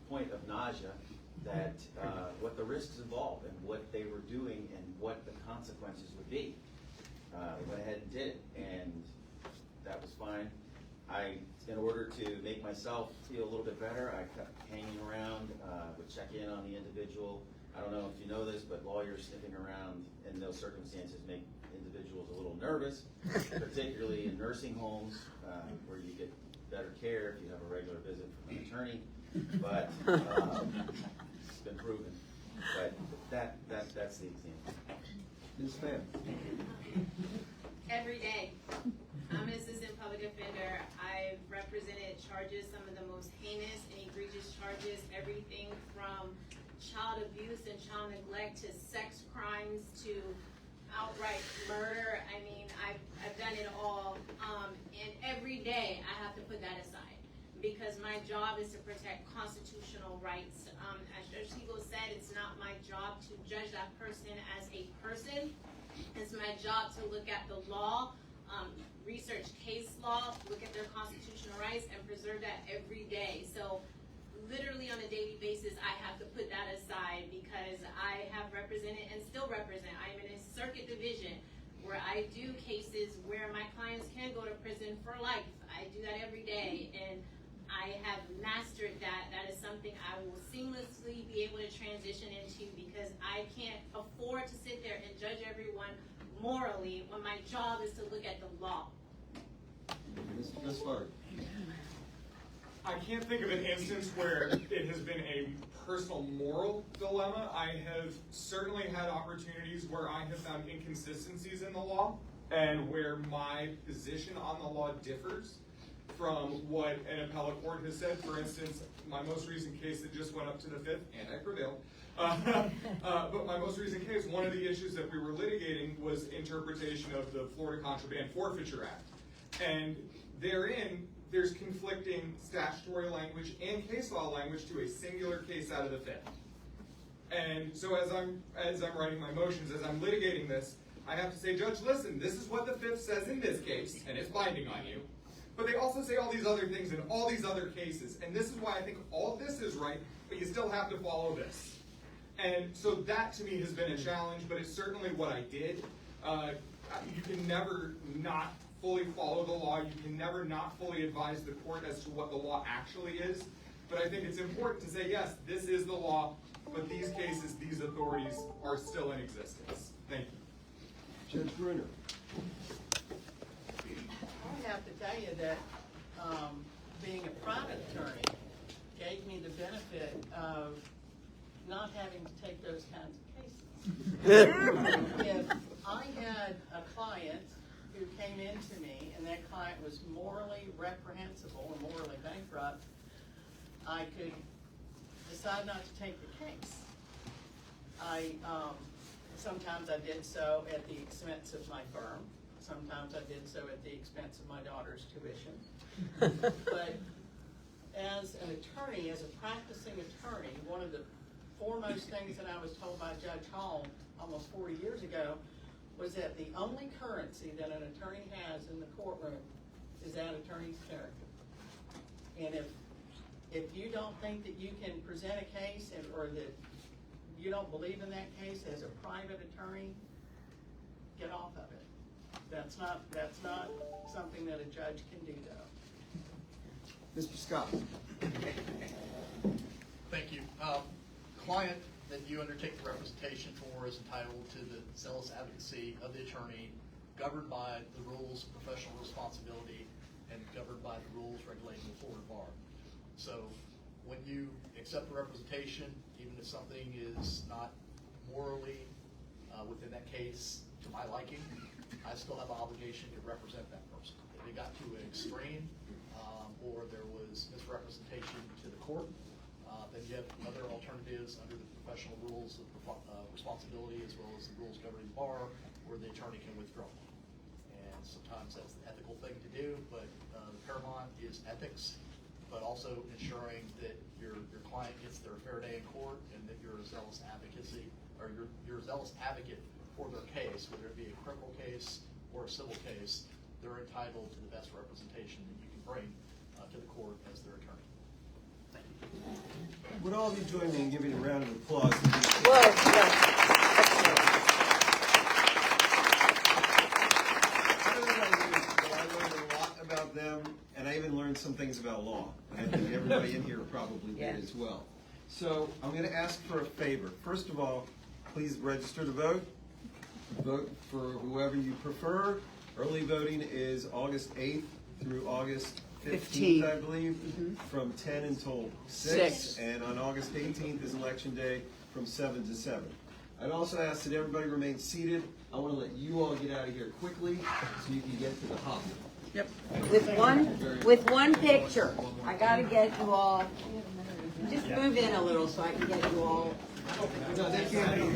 point of nausea that what the risks involved and what they were doing and what the consequences would be. We went ahead and did it, and that was fine. In order to make myself feel a little bit better, I kept hanging around, would check in on the individual. I don't know if you know this, but lawyers sniffing around in those circumstances make individuals a little nervous, particularly in nursing homes where you get better care if you have a regular visit from an attorney. But it's been proven. But that's the example. Ms. Pham. Every day. I'm an assistant public defender. I've represented charges, some of the most heinous and egregious charges, everything from child abuse and child neglect to sex crimes to outright murder. I mean, I've done it all. And every day I have to put that aside because my job is to protect constitutional rights. As Judge Siegel said, it's not my job to judge that person as a person. It's my job to look at the law, research case law, look at their constitutional rights, and preserve that every day. So literally on a daily basis, I have to put that aside because I have represented and still represent. I'm in a circuit division where I do cases where my clients can go to prison for life. I do that every day, and I have mastered that. That is something I will seamlessly be able to transition into because I can't afford to sit there and judge everyone morally when my job is to look at the law. Ms. Clark. I can't think of an instance where it has been a personal moral dilemma. I have certainly had opportunities where I have found inconsistencies in the law and where my position on the law differs from what an appellate court has said. For instance, my most recent case that just went up to the 5th, and I prevailed. But my most recent case, one of the issues that we were litigating was interpretation of the Florida Contraband Forfeiture Act. And therein, there's conflicting statutory language and case law language to a singular case out of the Fifth. And so as I'm writing my motions, as I'm litigating this, I have to say, Judge, listen, this is what the Fifth says in this case, and it's binding on you. But they also say all these other things in all these other cases, and this is why I think all this is right, but you still have to follow this. And so that to me has been a challenge, but it's certainly what I did. You can never not fully follow the law. You can never not fully advise the court as to what the law actually is. But I think it's important to say, yes, this is the law, but these cases, these authorities are still in existence. Thank you. Judge Bruner. I have to tell you that being a private attorney gave me the benefit of not having to take those kinds of cases. If I had a client who came into me and that client was morally reprehensible or morally bankrupt, I could decide not to take the case. Sometimes I did so at the expense of my firm. Sometimes I did so at the expense of my daughter's tuition. But as an attorney, as a practicing attorney, one of the foremost things that I was told by Judge Hall almost 40 years ago was that the only currency that an attorney has in the courtroom is that attorney's character. And if you don't think that you can present a case or that you don't believe in that case as a private attorney, get off of it. That's not something that a judge can do, though. Mr. Scott. Thank you. Client that you undertake the representation for is entitled to the zealous advocacy of the attorney, governed by the rules of professional responsibility and governed by the rules regulating the Florida bar. So when you accept the representation, even if something is not morally within that case to my liking, I still have an obligation to represent that person. If it got to an extreme or there was misrepresentation to the court, then you have other alternatives under the professional rules of responsibility as well as the rules governing the bar where the attorney can withdraw. And sometimes that's the ethical thing to do, but paramount is ethics, but also ensuring that your client gets their fair day in court and that you're a zealous advocacy or you're a zealous advocate for their case, whether it be a criminal case or a civil case. They're entitled to the best representation that you can bring to the court as their attorney. Thank you. Would all of you join me in giving a round of applause? Whoa, I learned a lot about them, and I even learned some things about law. And I think everybody in here probably did as well. So I'm going to ask for a favor. First of all, please register to vote. Vote for whoever you prefer. Early voting is August 8th through August 15th, I believe, from 10 until 6. And on August 18th is Election Day from 7 to 7. I'd also ask that everybody remain seated. I want to let you all get out of here quickly so you can get to the hop. Yep. With one picture. I got to get you all. Just move in a little so I can get you all. No, they can't.